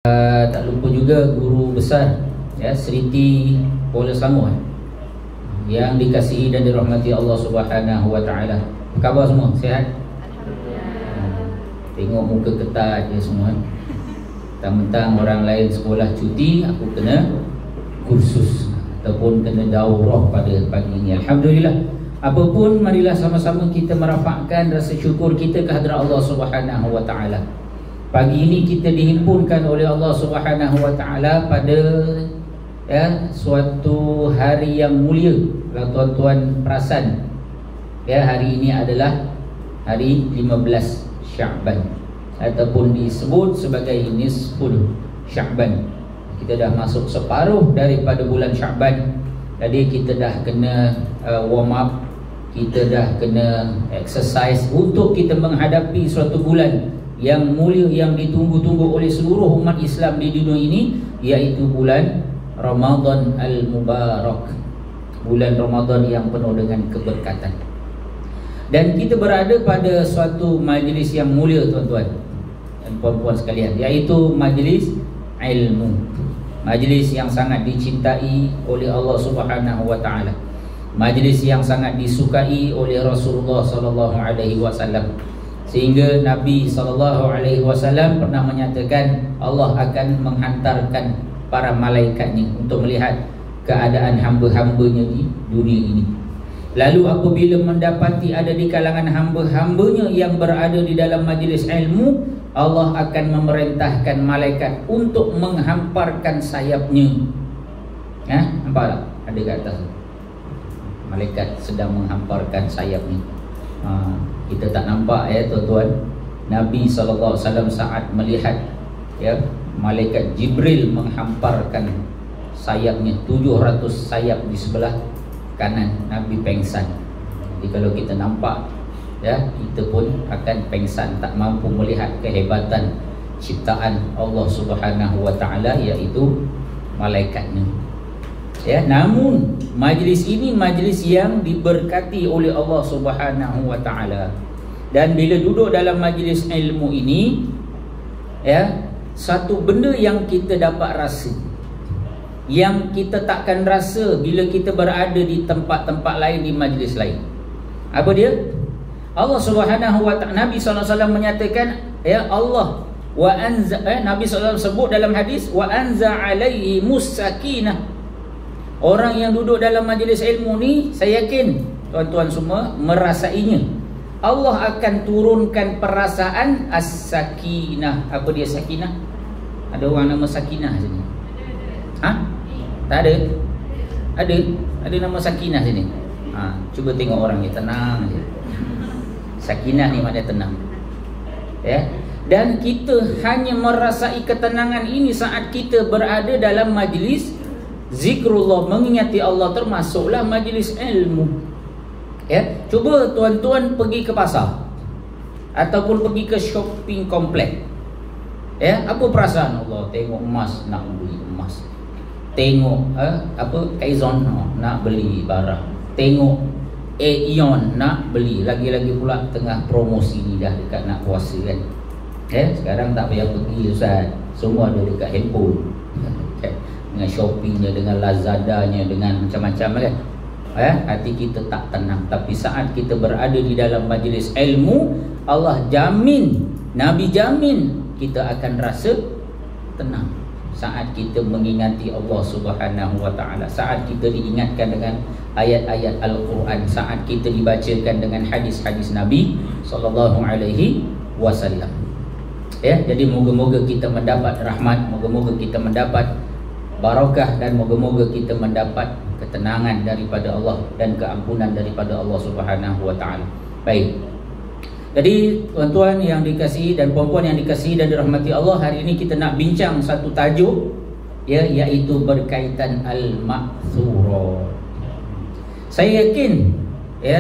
Tak lupa juga guru besar ya, Seriti Kuala Selangor yang dikasihi dan dirahmati Allah Subhanahu wa taala. Apa khabar semua? Sihat? Tengok muka ketat je semua. Mentang-mentang orang lain sekolah cuti, aku kena kursus ataupun kena daurah pada pagi ini. Alhamdulillah. Apapun, marilah sama-sama kita merafakkan rasa syukur kita kehadrat Allah Subhanahu wa taala. Pagi ini kita dihimpunkan oleh Allah Subhanahu wa taala pada suatu hari yang mulia. Kalau tuan-tuan perasan, hari ini adalah hari 15 Sya'ban ataupun disebut sebagai nisful Sya'ban. Kita dah masuk separuh daripada bulan Sya'ban. Jadi kita dah kena warm up, kita dah kena exercise untuk kita menghadapi suatu bulan yang mulia, yang ditunggu-tunggu oleh seluruh umat Islam di dunia ini, iaitu bulan Ramadan Al-Mubarak, bulan Ramadan yang penuh dengan keberkatan. Dan kita berada pada suatu majlis yang mulia, tuan-tuan dan puan-puan sekalian, iaitu majlis ilmu, majlis yang sangat dicintai oleh Allah Subhanahu wa taala, majlis yang sangat disukai oleh Rasulullah sallallahu alaihi wasallam. Sehingga Nabi SAW pernah menyatakan Allah akan menghantarkan para malaikatnya untuk melihat keadaan hamba-hambanya di dunia ini. Lalu apabila mendapati ada di kalangan hamba-hambanya yang berada di dalam majlis ilmu, Allah akan memerintahkan malaikat untuk menghamparkan sayapnya. Nampak tak? Ada kat atas. Malaikat sedang menghamparkan sayapnya. Kita tak nampak tuan-tuan. Nabi SAW saat melihat malaikat Jibril menghamparkan sayapnya, 700 sayap di sebelah kanan, Nabi pengsan. Jadi kalau kita nampak kita pun akan pengsan, tak mampu melihat kehebatan ciptaan Allah Subhanahu wa taala, iaitu malaikatnya. Namun majlis ini majlis yang diberkati oleh Allah Subhanahu wa taala. Dan bila duduk dalam majlis ilmu ini, satu benda yang kita dapat rasa, yang kita takkan rasa bila kita berada di tempat-tempat lain, di majlis lain. Apa dia? Allah Subhanahu wa taala, Nabi SAW menyatakan, Allah wa anza, Nabi SAW sebut dalam hadis, wa anza alaihi musakinah. Orang yang duduk dalam majlis ilmu ni, saya yakin tuan-tuan semua merasainya. Allah akan turunkan perasaan as-sakinah. Apa dia sakinah? Ada orang nama sakinah sini? Tak ada? Ada nama sakinah sini? Cuba tengok orang ni, tenang je. Sakinah ni maknanya tenang. Dan kita hanya merasai ketenangan ini saat kita berada dalam majlis zikrullah, mengingati Allah, termasuklah majlis ilmu. Cuba tuan-tuan pergi ke pasar ataupun pergi ke shopping komplek. Apa perasaan Allah? Tengok emas, nak beli emas. Tengok Kaizon, nak beli barang. Tengok Aeon, nak beli. Lagi-lagi pula tengah promosi ni, dah dekat nak puasa kan. Sekarang tak payah pergi Ustaz, semua ada dekat handphone. Dengan Shopee-nya, dengan Lazada-nya, dengan macam-macam kan. Hati kita tak tenang. Tapi saat kita berada di dalam majlis ilmu, Allah jamin, Nabi jamin, kita akan rasa tenang saat kita mengingati Allah Subhanahu wa taala, saat kita diingatkan dengan ayat-ayat Al-Quran, saat kita dibacakan dengan hadis-hadis Nabi sallallahu alaihi wasallam. Jadi moga-moga kita mendapat rahmat, moga-moga kita mendapat barakah, dan moga-moga kita mendapat ketenangan daripada Allah dan keampunan daripada Allah Subhanahu wa taala. Baik. Jadi tuan-tuan yang dikasihi dan puan-puan yang dikasihi dan dirahmati Allah, hari ini kita nak bincang satu tajuk, iaitu berkaitan al-ma'thurat. Saya yakin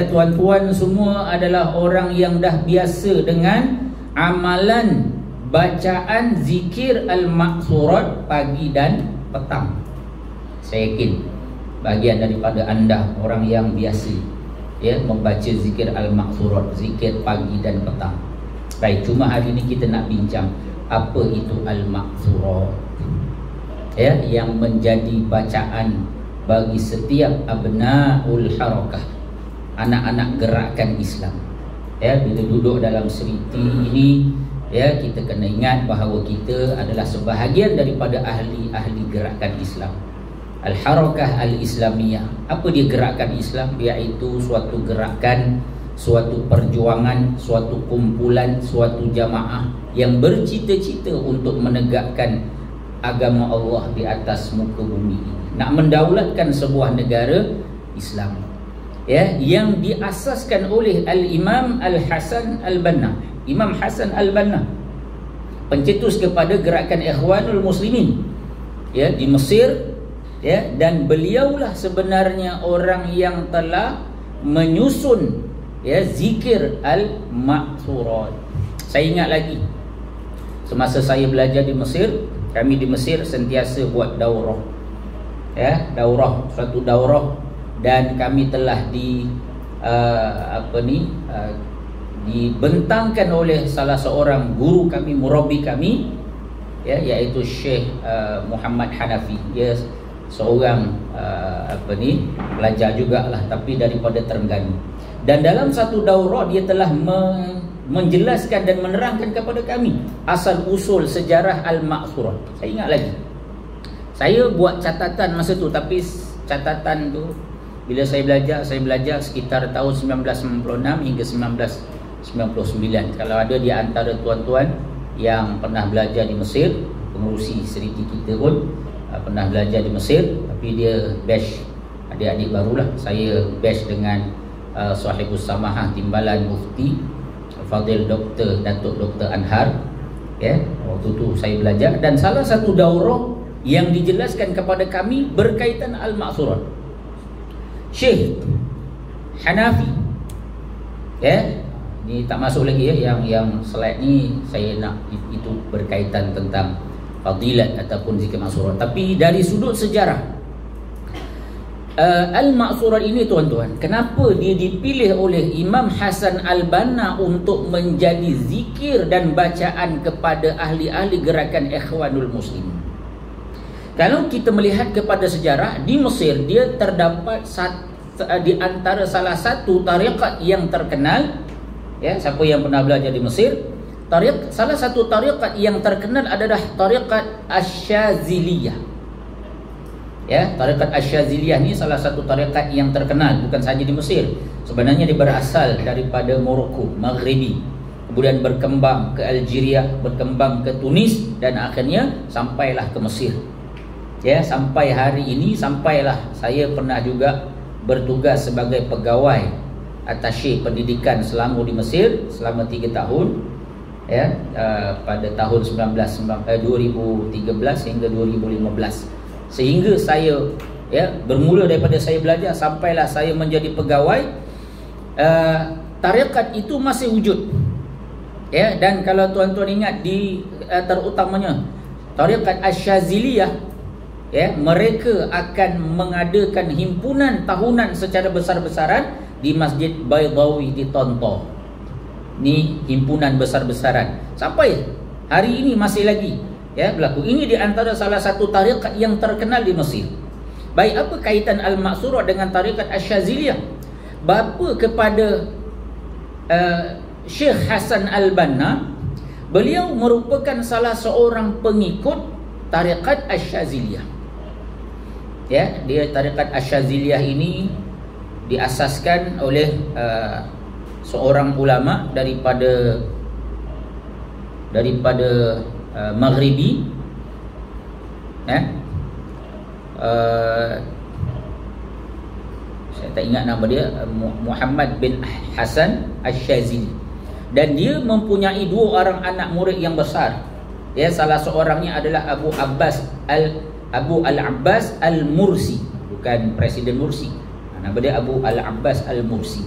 tuan-puan semua adalah orang yang dah biasa dengan amalan bacaan zikir al-ma'thurat pagi dan petang. Saya yakin bahagian daripada anda orang yang biasa membaca zikir al-ma'thurat, zikir pagi dan petang. Baik, cuma hari ini kita nak bincang apa itu al-ma'thurat, ya, yang menjadi bacaan bagi setiap abnaul harakah, anak-anak gerakan Islam. Ya, bila duduk dalam seriti ini, ya, kita kena ingat bahawa kita adalah sebahagian daripada ahli-ahli gerakan Islam. Al-harakah al-islamiyah. Apa dia gerakan Islam? Iaitu suatu gerakan, suatu perjuangan, suatu kumpulan, suatu jamaah yang bercita-cita untuk menegakkan agama Allah di atas muka bumi ini, nak mendaulatkan sebuah negara Islam, ya, yang diasaskan oleh Al-Imam Al-Hasan Al-Banna. Imam Hasan Al-Banna, pencetus kepada gerakan Ikhwanul Muslimin, ya, di Mesir, ya, dan beliaulah sebenarnya orang yang telah menyusun, ya, zikir al-ma'thurat. Saya ingat lagi semasa saya belajar di Mesir, kami di Mesir sentiasa buat daurah, ya, suatu daurah, dan kami telah dibentangkan oleh salah seorang guru kami, murabbi kami, ya, iaitu Syekh Muhammad Hanafi. Dia seorang pelajar jugalah, tapi daripada Terengganu. Dan dalam satu daurah dia telah menjelaskan dan menerangkan kepada kami asal usul sejarah al-ma'thurat. Saya ingat lagi, saya buat catatan masa tu, tapi catatan tu bila saya belajar sekitar tahun 1996 hingga 1999. Kalau ada di antara tuan-tuan yang pernah belajar di Mesir, pengurusi seriti kita pun pernah belajar di Mesir, tapi dia batch adik-adik barulah. Saya batch dengan Sahibus Samahah Timbalan Mufti Fadil Dr. Datuk Dr. Anhar, ya, waktu tu saya belajar. Dan salah satu daurah yang dijelaskan kepada kami berkaitan al-ma'thurat, Syekh Hanafi, ya, ni tak masuk lagi, ya, yang slide ni saya nak itu berkaitan tentang fadilat ataupun zikir ma'thurat. Tapi dari sudut sejarah, al-ma'thurat ini, tuan-tuan, kenapa dia dipilih oleh Imam Hasan Al-Banna untuk menjadi zikir dan bacaan kepada ahli-ahli gerakan Ikhwanul Muslimin? Kalau kita melihat kepada sejarah di Mesir, dia terdapat di antara salah satu tariqat yang terkenal, ya, siapa yang pernah belajar di Mesir, salah satu tariqat yang terkenal adalah tariqat Asy-Syadziliyah. Ya, tariqat Asy-Syadziliyah ni salah satu tariqat yang terkenal bukan sahaja di Mesir. Sebenarnya dia berasal daripada Morocco, Maghribi, kemudian berkembang ke Algeria, berkembang ke Tunis, dan akhirnya sampailah ke Mesir. Ya, sampai hari ini, sampailah saya pernah juga bertugas sebagai pegawai atasy pendidikan selama di Mesir selama 3 tahun, ya, pada tahun 2013 hingga 2015. Sehingga saya, ya, bermula daripada saya belajar sampailah saya menjadi pegawai, tariqat itu masih wujud, ya. Dan kalau tuan-tuan ingat, di terutamanya tariqat Asy-Syadziliyah, ya, mereka akan mengadakan himpunan tahunan secara besar-besaran di Masjid Baydawi di Tonto. Ni himpunan besar-besaran sampai hari ini masih lagi, ya, berlaku. Ini di antara salah satu tariqat yang terkenal di Mesir. Baik, apa kaitan al-ma'thurat dengan tariqat Asy-Syadziliyah? Bapa kepada Syekh Hasan Al-Banna, beliau merupakan salah seorang pengikut tariqat Asy-Syadziliyah. Ya, dia tariqat Asy-Syadziliyah ini diasaskan oleh seorang ulama daripada Maghribi, ya. Saya tak ingat nama dia, Muhammad bin Hasan Asy-Syadzili. Dan dia mempunyai 2 orang anak murid yang besar. Ya, salah seorangnya adalah Abu Al-Abbas Al-Mursi, bukan Presiden Mursi. Nama dia Abu Al-Abbas Al-Mursi.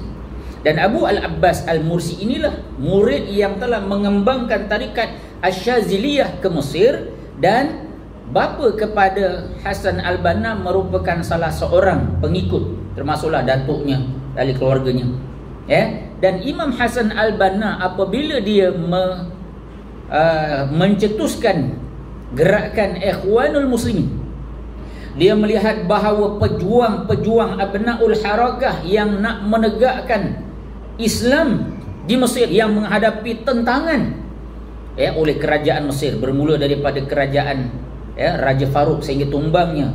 Dan Abu Al-Abbas Al-Mursi inilah murid yang telah mengembangkan tarikat Asy-Syadziliyah ke Mesir, dan bapa kepada Hasan Al-Banna merupakan salah seorang pengikut, termasuklah datuknya dari keluarganya, ya. Dan Imam Hasan Al-Banna apabila dia mencetuskan gerakan Ikhwanul Muslimin. Dia melihat bahawa pejuang-pejuang Abnaul Harakah yang nak menegakkan Islam di Mesir, yang menghadapi tentangan oleh kerajaan Mesir, bermula daripada kerajaan Raja Farouk sehingga tumbangnya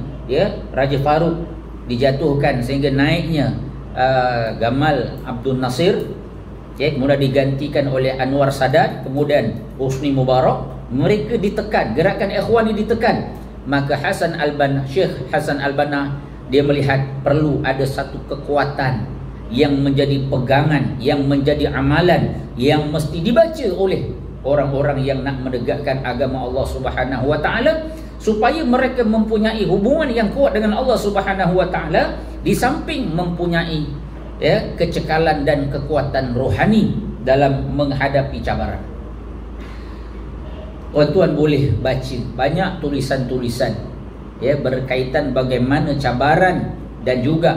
Raja Farouk, dijatuhkan sehingga naiknya Gamal Abdul Nasir, kemudian digantikan oleh Anwar Sadat, kemudian Husni Mubarak. Mereka ditekan, gerakan Ikhwan ini ditekan. Maka Syekh Hasan Al-Banna dia melihat perlu ada satu kekuatan yang menjadi pegangan, yang menjadi amalan, yang mesti dibaca oleh orang-orang yang nak menegakkan agama Allah Subhanahu wa taala, supaya mereka mempunyai hubungan yang kuat dengan Allah Subhanahu wa taala, di samping mempunyai kecekalan dan kekuatan rohani dalam menghadapi cabaran. Tuan-tuan boleh baca banyak tulisan-tulisan berkaitan bagaimana cabaran dan juga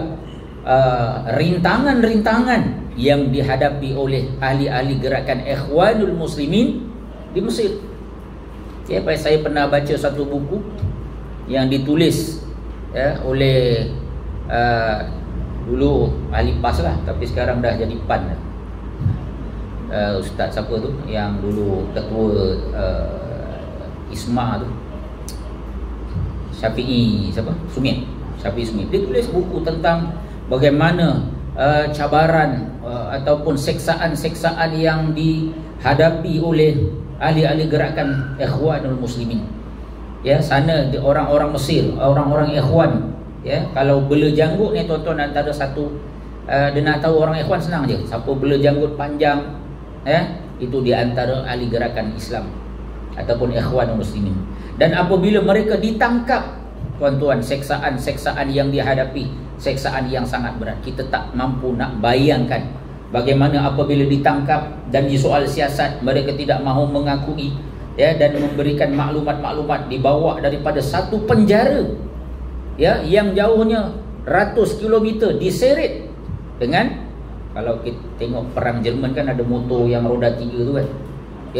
rintangan-rintangan yang dihadapi oleh ahli-ahli gerakan Ikhwanul Muslimin di Mesir. Saya pernah baca satu buku yang ditulis oleh dulu ahli PAS lah, tapi sekarang dah jadi PAN lah. Ustaz siapa tu yang dulu ketua ISMA tu, Syafi'i Sumit. Dia tulis buku tentang bagaimana cabaran ataupun seksaan-seksaan yang dihadapi oleh ahli-ahli gerakan Ikhwanul Muslimin. Sana orang-orang Mesir, orang-orang Ikhwan, kalau bela janggut ni tuan-tuan, antara satu dia nak tahu orang Ikhwan senang je, siapa bela janggut panjang, itu di antara ahli gerakan Islam ataupun Ikhwanul Muslimin. Dan apabila mereka ditangkap, tuan-tuan, seksaan-seksaan yang dihadapi, seksaan yang sangat berat. Kita tak mampu nak bayangkan bagaimana apabila ditangkap dan disoal siasat, mereka tidak mahu mengakui dan memberikan maklumat-maklumat, dibawa daripada satu penjara yang jauhnya ratus kilometer, diseret dengan, kalau kita tengok perang Jerman kan ada motor yang roda 3 tu kan,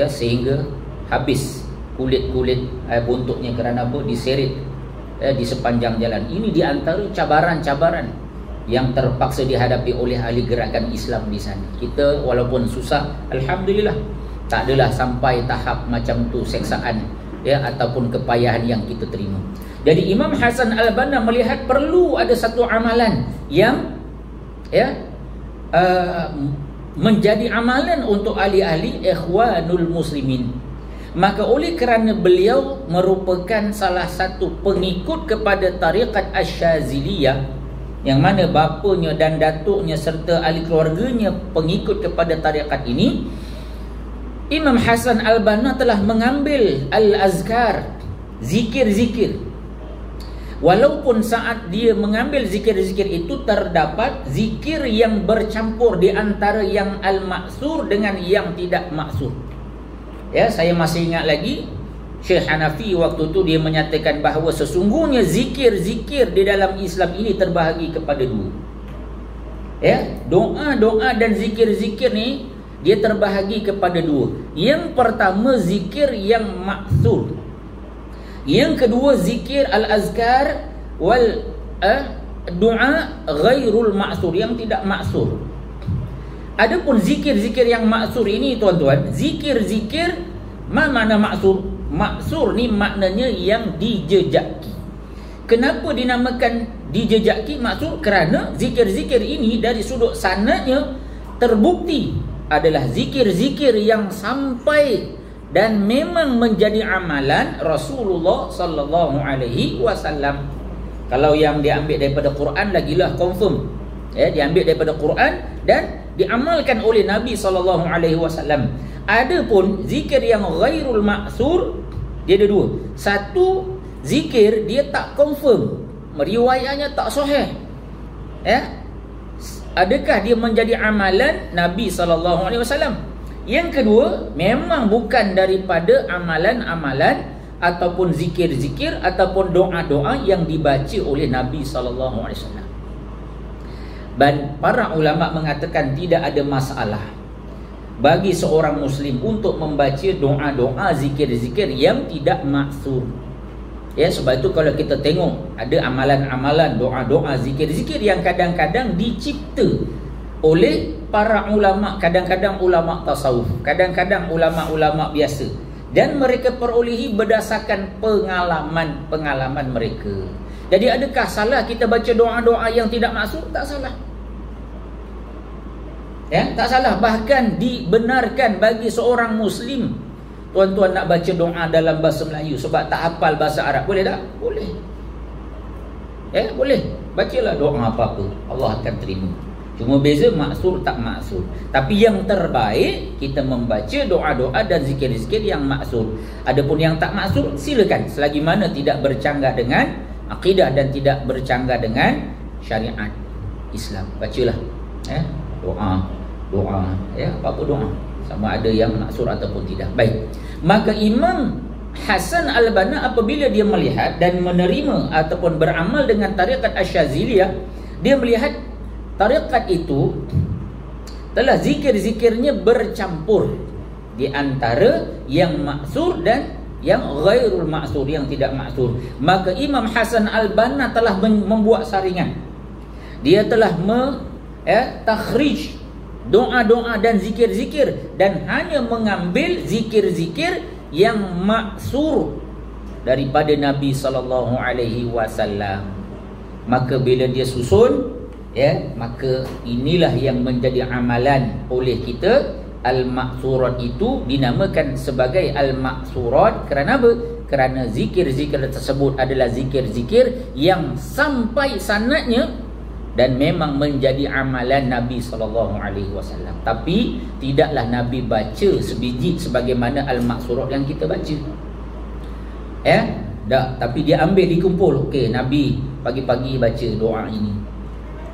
sehingga habis kulit-kulit buntutnya. Kerana apa? Diseret di sepanjang jalan. Ini di antara cabaran-cabaran yang terpaksa dihadapi oleh ahli gerakan Islam di sana. Kita walaupun susah, alhamdulillah tak adalah sampai tahap macam tu seksaan ataupun kepayahan yang kita terima. Jadi Imam Hasan Al-Banna melihat perlu ada satu amalan yang menjadi amalan untuk ahli-ahli Ikhwanul Muslimin. Maka oleh kerana beliau merupakan salah satu pengikut kepada tarikat Asy-Syadziliyah, yang mana bapanya dan datuknya serta ahli keluarganya pengikut kepada tarikat ini, Imam Hasan Al-Banna telah mengambil al-azkar, zikir-zikir. Walaupun saat dia mengambil zikir-zikir itu terdapat zikir yang bercampur di antara yang al-maksur dengan yang tidak maksur. Saya masih ingat lagi Syekh Hanafi waktu tu dia menyatakan bahawa sesungguhnya zikir-zikir di dalam Islam ini terbahagi kepada dua. Doa-doa dan zikir-zikir ni dia terbahagi kepada dua. Yang pertama zikir yang maksur. Yang kedua zikir al-azkar wal doa ghairul maksur, yang tidak maksur. Adapun zikir-zikir yang maksur ini tuan-tuan, zikir-zikir mana maksur? Maksur ni maknanya yang dijejaki. Kenapa dinamakan dijejaki maksur? Kerana zikir-zikir ini dari sudut sanadnya terbukti adalah zikir-zikir yang sampai dan memang menjadi amalan Rasulullah sallallahu alaihi wasallam. Kalau yang diambil daripada Quran lagilah confirm. Diambil daripada Quran dan diamalkan oleh Nabi sallallahu alaihi wasallam. Adapun zikir yang ghairul maksur, dia ada dua. Satu, zikir dia tak confirm, riwayatnya tak sahih. Adakah dia menjadi amalan Nabi sallallahu alaihi wasallam? Yang kedua, memang bukan daripada amalan-amalan ataupun zikir-zikir ataupun doa-doa yang dibaca oleh Nabi sallallahu alaihi wasallam. Dan para ulama mengatakan tidak ada masalah bagi seorang Muslim untuk membaca doa-doa, zikir-zikir yang tidak maksur. Ya, sebab itu kalau kita tengok ada amalan-amalan, doa-doa, zikir-zikir yang kadang-kadang dicipta oleh para ulama, kadang-kadang ulama tasawuf, kadang-kadang ulama-ulama biasa, dan mereka perolehi berdasarkan pengalaman mereka. Jadi adakah salah kita baca doa-doa yang tidak maksud? Tak salah. Ya, tak salah. Bahkan dibenarkan bagi seorang Muslim, tuan-tuan nak baca doa dalam bahasa Melayu sebab tak hafal bahasa Arab, boleh tak? Boleh. Ya, boleh. Bacalah doa apa-apa, Allah akan terima. Cuma beza maksud tak maksud. Tapi yang terbaik kita membaca doa-doa dan zikir-zikir yang maksud. Adapun yang tak maksud, silakan, selagi mana tidak bercanggah dengan akidah dan tidak bercanggah dengan syariat Islam. Bacalah doa, ya, apa-apa doa, sama ada yang maksud ataupun tidak. Baik. Maka Imam Hasan Al-Banna apabila dia melihat dan menerima ataupun beramal dengan tarikat Asy-Syadziliyah, dia melihat tarikat itu telah zikir-zikirnya bercampur di antara yang maksur dan yang ghairul maksur, yang tidak maksur. Maka Imam Hasan Al-Banna telah membuat saringan. Dia telah takhrij doa-doa dan zikir-zikir dan hanya mengambil zikir-zikir yang maksur daripada Nabi sallallahu alaihi wasallam. Maka bila dia susun, ya, maka inilah yang menjadi amalan oleh kita. Al-maksurat itu dinamakan sebagai al-maksurat kerana apa? Kerana zikir-zikir tersebut adalah zikir-zikir yang sampai sanadnya dan memang menjadi amalan Nabi SAW. Tapi tidaklah Nabi baca sebiji sebagaimana al-maksurat yang kita baca. Ya, tak, tapi dia ambil dikumpul. Okey, Nabi pagi-pagi baca doa ini.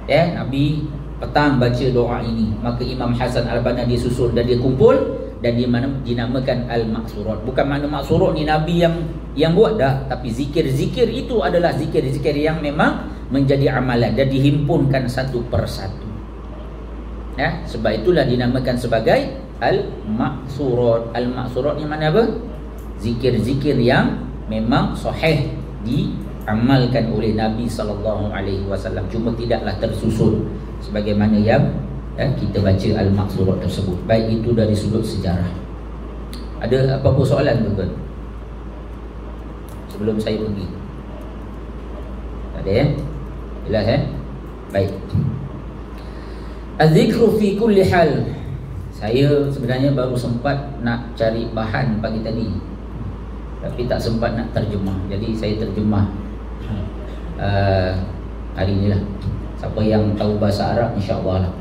Ya, Nabi petang baca doa ini. Maka Imam Hasan Al-Banna dia susun dan dia kumpul dan dia dinamakan al-maksurat. Bukan makna maksurat ni Nabi yang buat dah, tapi zikir-zikir itu adalah zikir-zikir yang memang menjadi amalan dan dihimpunkan satu persatu. Ya, sebab itulah dinamakan sebagai al-maksurat. Al-maksurat ni mana apa? Zikir-zikir yang memang sahih diamalkan oleh Nabi SAW, cuma tidaklah tersusun sebagaimana yang kita baca al-maksurat tersebut. Baik, itu dari sudut sejarah. Ada apa-apa soalan tuan-tuan sebelum saya pergi? Ada ya? Jelas ya? Baik. Az-zikru fi kulli hal. Saya sebenarnya baru sempat nak cari bahan pagi tadi, tapi tak sempat nak terjemah. Jadi saya terjemah hari ni lah. Siapa yang tahu bahasa Arab, insya-Allah lah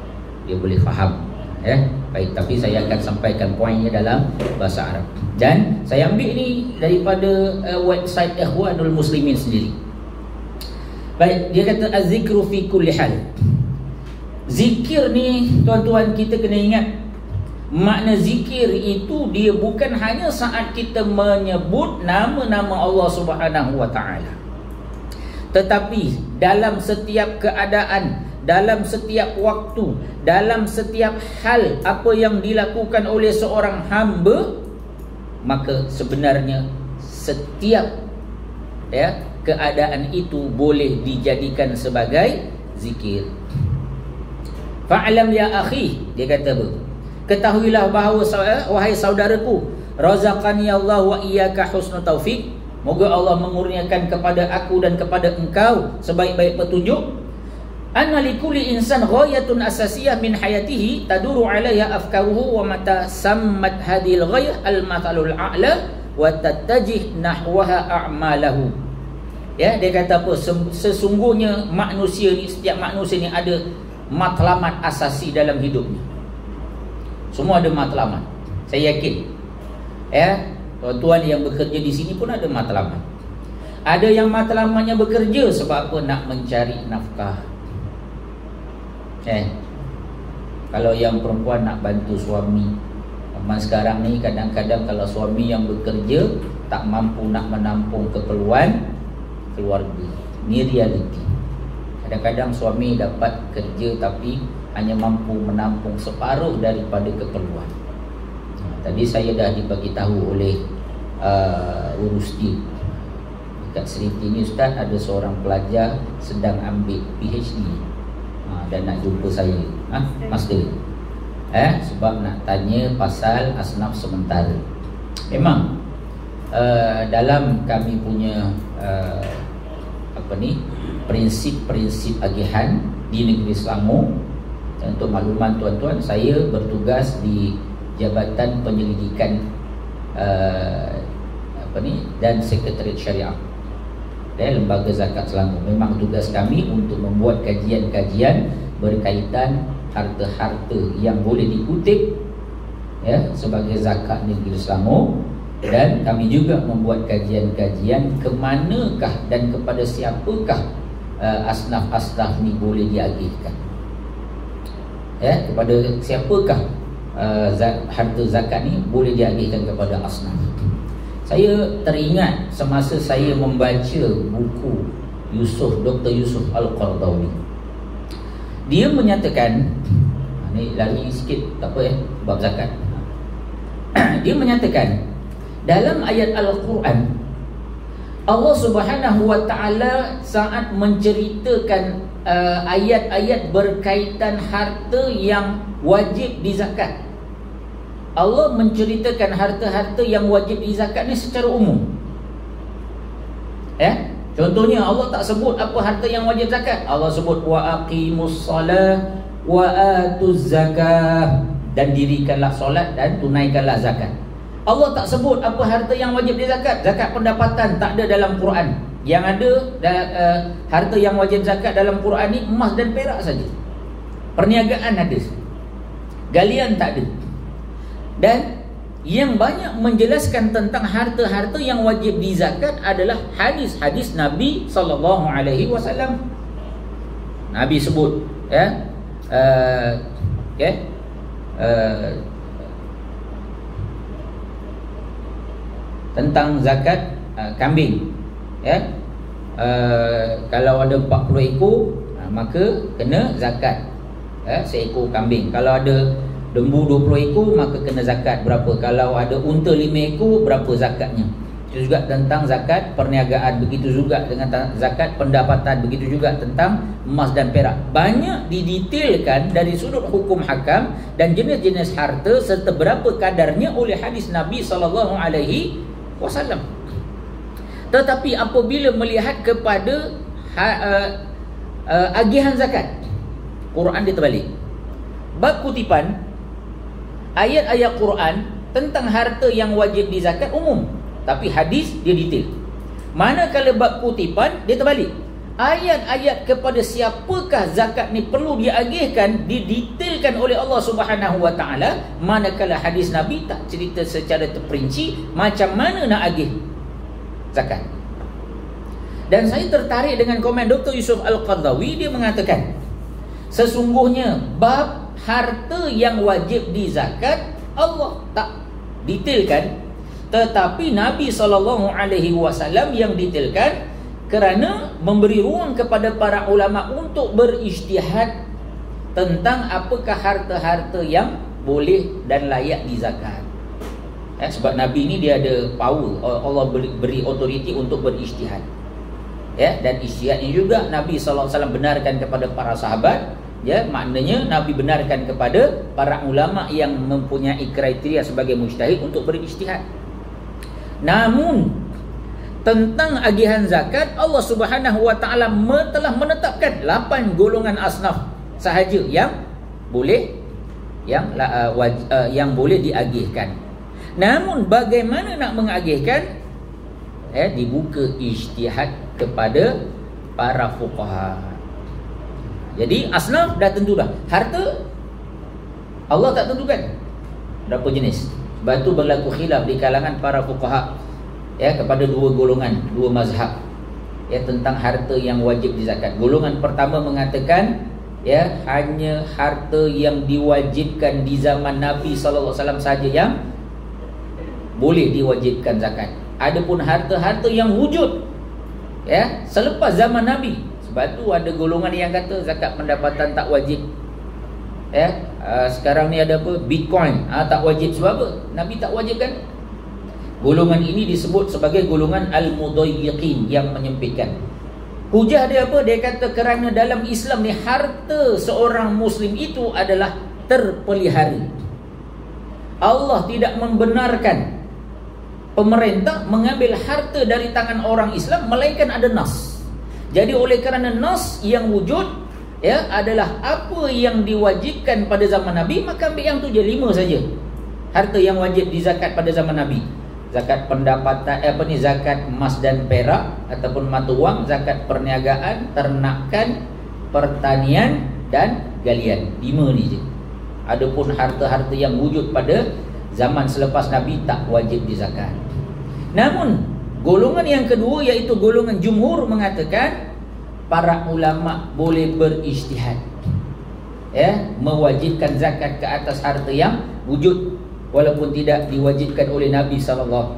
dia boleh faham. Ya, baik. Tapi saya akan sampaikan poinnya dalam bahasa Arab. Dan saya ambil ni daripada website Ikhwanul Muslimin sendiri. Baik, dia kata az-zikru fi kulli hal. Zikir ni tuan-tuan kita kena ingat, makna zikir itu dia bukan hanya saat kita menyebut nama-nama Allah Subhanahu wa taala, tetapi dalam setiap keadaan, dalam setiap waktu, dalam setiap hal apa yang dilakukan oleh seorang hamba, maka sebenarnya setiap keadaan itu boleh dijadikan sebagai zikir. Fa'lam ya akhi, dia kata apa? Ketahuilah bahawa wahai saudaraku, razaqani Allah wa iyyaka husnul taufik. Moga Allah mengurniakan kepada aku dan kepada engkau sebaik-baik petunjuk. Anna likulli insan ghayatun asasiyah min hayatihi taduru 'alaiha afkaruhu wa mata sammat hadhil ghayah al-mathalul a'la wa tattajih nahwaha a'malahu. Ya, dia kata apa? Sesungguhnya manusia ni, setiap manusia ni ada matlamat asasi dalam hidupnya. Semua ada matlamat. Saya yakin. Ya, tuan-tuan yang bekerja di sini pun ada matlamat. Ada yang matlamatnya bekerja sebab apa? Nak mencari nafkah. Kalau yang perempuan nak bantu suami. Zaman sekarang ni kadang-kadang kalau suami yang bekerja tak mampu nak menampung keperluan keluarga. Ini realiti. Kadang-kadang suami dapat kerja tapi hanya mampu menampung separuh daripada keperluan. Tadi saya dah dibagi tahu oleh Urusti dekat Seriti ni, Ustaz, ada seorang pelajar sedang ambil PhD dan nak jumpa saya, Master, sebab nak tanya pasal asnaf sementara. Memang dalam kami punya prinsip-prinsip agihan di negeri Selangor, untuk makluman tuan-tuan, saya bertugas di Jabatan Penyelidikan dan Sekretariat Syariah Lembaga Zakat Selangor. Memang tugas kami untuk membuat kajian-kajian berkaitan harta-harta yang boleh dikutip sebagai zakat negeri Selangor, dan kami juga membuat kajian-kajian ke manakah dan kepada siapakah asnaf-asnaf ni boleh diagihkan, kepada siapakah harta zakat ni boleh diagihkan kepada asnaf. Saya teringat semasa saya membaca buku Dr. Yusuf Al-Qaradawi. Dia menyatakan, ni lari sikit tak apa bab zakat. Dia menyatakan dalam ayat Al-Quran, Allah Subhanahu wa taala saat menceritakan ayat-ayat berkaitan harta yang wajib dizakat, Allah menceritakan harta-harta yang wajib dizakat ni secara umum. Contohnya Allah tak sebut apa harta yang wajib zakat. Allah sebut wa aqimus salah wa atuz zakah, dan dirikanlah solat dan tunaikanlah zakat. Allah tak sebut apa harta yang wajib dizakat. Zakat pendapatan tak ada dalam Quran. Yang ada harta yang wajib zakat dalam Quran ni emas dan perak saja. Perniagaan ada, galian tak ada. Dan yang banyak menjelaskan tentang harta-harta yang wajib dizakat adalah hadis-hadis Nabi SAW. Nabi sebut tentang zakat kambing, kalau ada 40 ekor maka kena zakat seekor kambing. Kalau ada lembu 20 ekor maka kena zakat berapa. Kalau ada unta 5 ekor berapa zakatnya. Itu juga tentang zakat perniagaan. Begitu juga dengan zakat pendapatan. Begitu juga tentang emas dan perak. Banyak didetailkan dari sudut hukum hakam dan jenis-jenis harta serta berapa kadarnya oleh hadis Nabi SAW. Tetapi apabila melihat kepada agihan zakat, Quran dia terbalik. Bab kutipan, ayat-ayat Quran tentang harta yang wajib dizakat umum, tapi hadis dia detail. Manakala bab kutipan dia terbalik. Ayat-ayat kepada siapakah zakat ni perlu diagihkan didetailkan oleh Allah Subhanahu wa taala, manakala hadis Nabi tak cerita secara terperinci macam mana nak agih zakat. Dan saya tertarik dengan komen Dr. Yusuf Al-Qaradawi. Dia mengatakan sesungguhnya bab harta yang wajib dizakat Allah tak detailkan, tetapi Nabi SAW yang detailkan, kerana memberi ruang kepada para ulama untuk berijtihad tentang apakah harta-harta yang boleh dan layak dizakat. Sebab Nabi ni dia ada power, Allah beri authority untuk berijtihad. Dan ijtihad ini juga Nabi SAW benarkan kepada para sahabat. Maknanya Nabi benarkan kepada para ulama yang mempunyai kriteria sebagai mujtahid untuk berijtihad. Namun tentang agihan zakat, Allah Subhanahu wa taala telah menetapkan 8 golongan asnaf sahaja yang boleh yang boleh diagihkan. Namun bagaimana nak mengagihkan? Dibuka ijtihad kepada para fuqaha. Jadi asnaf dah tentu dah. Harta Allah tak tentukan berapa jenis. Sebab tu berlaku khilaf di kalangan para fuqaha kepada dua golongan, dua mazhab tentang harta yang wajib dizakat. Golongan pertama mengatakan hanya harta yang diwajibkan di zaman Nabi SAW saja yang boleh diwajibkan zakat. Adapun harta-harta yang wujud selepas zaman Nabi, sebab tu ada golongan yang kata zakat pendapatan tak wajib, Sekarang ni ada apa? Bitcoin. Tak wajib. Sebab apa? Nabi tak wajibkan. Golongan ini disebut sebagai golongan al-mudayyiqin, yang menyempitkan. Hujah dia apa? Dia kata kerana dalam Islam ni harta seorang Muslim itu adalah terpelihara. Allah tidak membenarkan pemerintah mengambil harta dari tangan orang Islam, melainkan ada nas. Jadi oleh kerana nas yang wujud adalah apa yang diwajibkan pada zaman Nabi, maka ambil yang tu je, 5 saja harta yang wajib dizakat pada zaman Nabi. Zakat pendapatan, zakat emas dan perak ataupun mata wang, zakat perniagaan, ternakan, pertanian dan galian. 5 ni je. Adapun harta-harta yang wujud pada zaman selepas Nabi tak wajib dizakat. Namun golongan yang kedua, iaitu golongan jumhur, mengatakan para ulama boleh berijtihad, mewajibkan zakat ke atas harta yang wujud, walaupun tidak diwajibkan oleh Nabi SAW.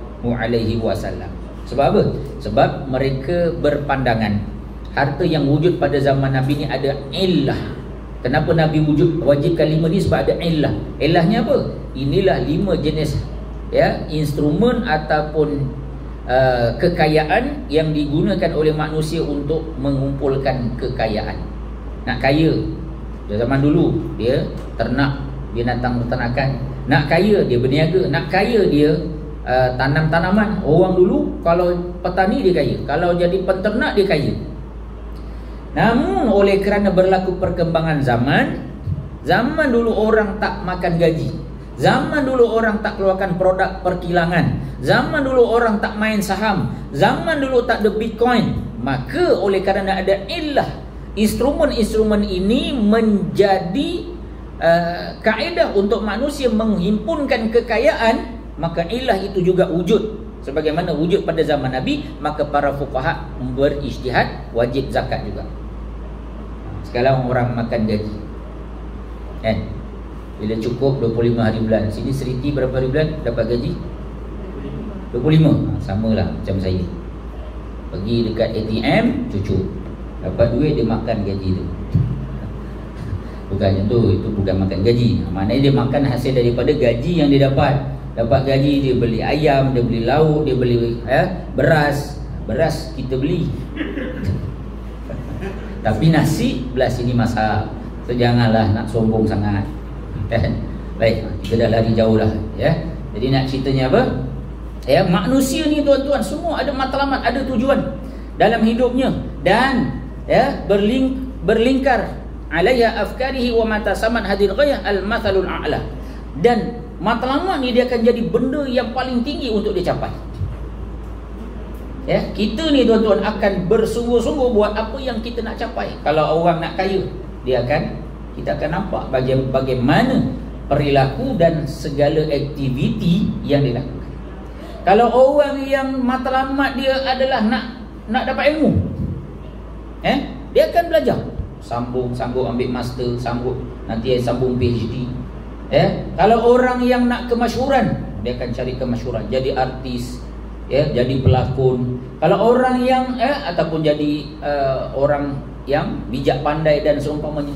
Sebab apa? Sebab mereka berpandangan harta yang wujud pada zaman Nabi ni ada illah. Kenapa Nabi wajibkan 5 ni? Sebab ada illah. Illahnya apa? Inilah 5 jenis instrumen ataupun kekayaan yang digunakan oleh manusia untuk mengumpulkan kekayaan. Nak kaya, zaman dulu dia ternak binatang ternakan. Nak kaya dia berniaga. Nak kaya dia tanam tanaman. Orang dulu kalau petani dia kaya, kalau jadi penternak dia kaya. Namun oleh kerana berlaku perkembangan zaman dulu orang tak makan gaji, zaman dulu orang tak keluarkan produk perkilangan, zaman dulu orang tak main saham, zaman dulu tak ada Bitcoin. Maka oleh kerana ada illah, instrumen-instrumen ini menjadi kaedah untuk manusia menghimpunkan kekayaan. Maka illah itu juga wujud sebagaimana wujud pada zaman Nabi. Maka para fuqaha berijtihad, wajib zakat juga. Sekarang orang makan gaji, bila cukup 25 hari bulan. Sini Seriti berapa hari bulan dapat gaji? 25. Samalah macam saya, pergi dekat ATM, cucuk, dapat duit, dia makan gaji tu. Bukannya tu, itu bukan makan gaji. Maknanya dia makan hasil daripada gaji yang dia dapat. Dapat gaji, dia beli ayam, dia beli lauk, dia beli beras. Beras kita beli tapi nasi belah sini masak. So janganlah nak sombong sangat, baik, kita dah lari jauh lah, Jadi nak ceritanya apa? Manusia ni tuan-tuan semua ada matlamat, ada tujuan dalam hidupnya, dan berlingkar alaiha afkarihi wa mata saman hadir ghayah al-mathalul a'la. Dan matlamat ni dia akan jadi benda yang paling tinggi untuk dicapai. Kita ni tuan-tuan akan bersungguh-sungguh buat apa yang kita nak capai. Kalau orang nak kaya, kita akan nampak bagaimana perilaku dan segala aktiviti yang dilakukan. Kalau orang yang matlamat dia adalah nak dapat ilmu, dia akan belajar, sanggup ambil master, nanti sambung PhD. Kalau orang yang nak kemasyhuran, dia akan cari kemasyhuran, jadi artis, jadi pelakon. Kalau orang yang ataupun jadi orang yang bijak pandai dan seumpamanya,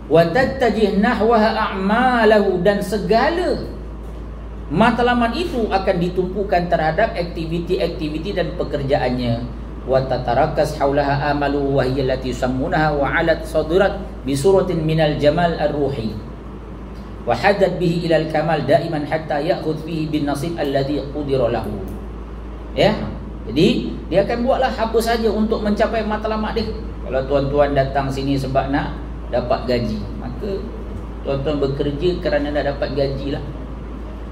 wa tattajih nahwaha a'malahu, dan segala matlamat itu akan ditumpukan terhadap aktiviti-aktiviti dan pekerjaannya. Wa tatarakas haulaha amalu wa hiya allati yusammunaha wa 'alat sadirat bi suratin minal jamal ar-ruhi wa hadat bihi ilal kamal daiman hatta ya'khudh fihi bin nasib alladhi qudira lahu. Jadi dia akan buatlah apa saja untuk mencapai matlamat dia. Kalau tuan-tuan datang sini sebab nak dapat gaji, maka tuan-tuan bekerja kerana nak dapat gaji lah.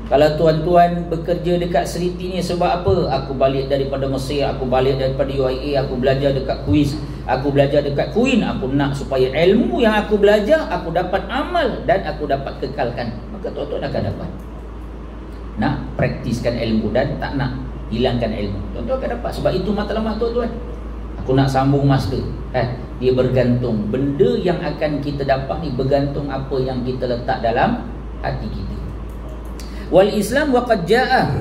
Kalau tuan-tuan bekerja dekat Seriti ni sebab apa? Aku balik daripada Mesir, aku balik daripada UIA, aku belajar dekat Kuis, aku belajar dekat Queen, aku nak supaya ilmu yang aku belajar aku dapat amal dan aku dapat kekalkan. Maka tuan-tuan akan dapat nak praktiskan ilmu dan tak nak hilangkan ilmu. Tuan-tuan akan dapat. Sebab itu matlamat tuan-tuan. Aku nak sambung master, dia bergantung. Benda yang akan kita dapat ni bergantung apa yang kita letak dalam hati kita. Wal Islam waqad jaa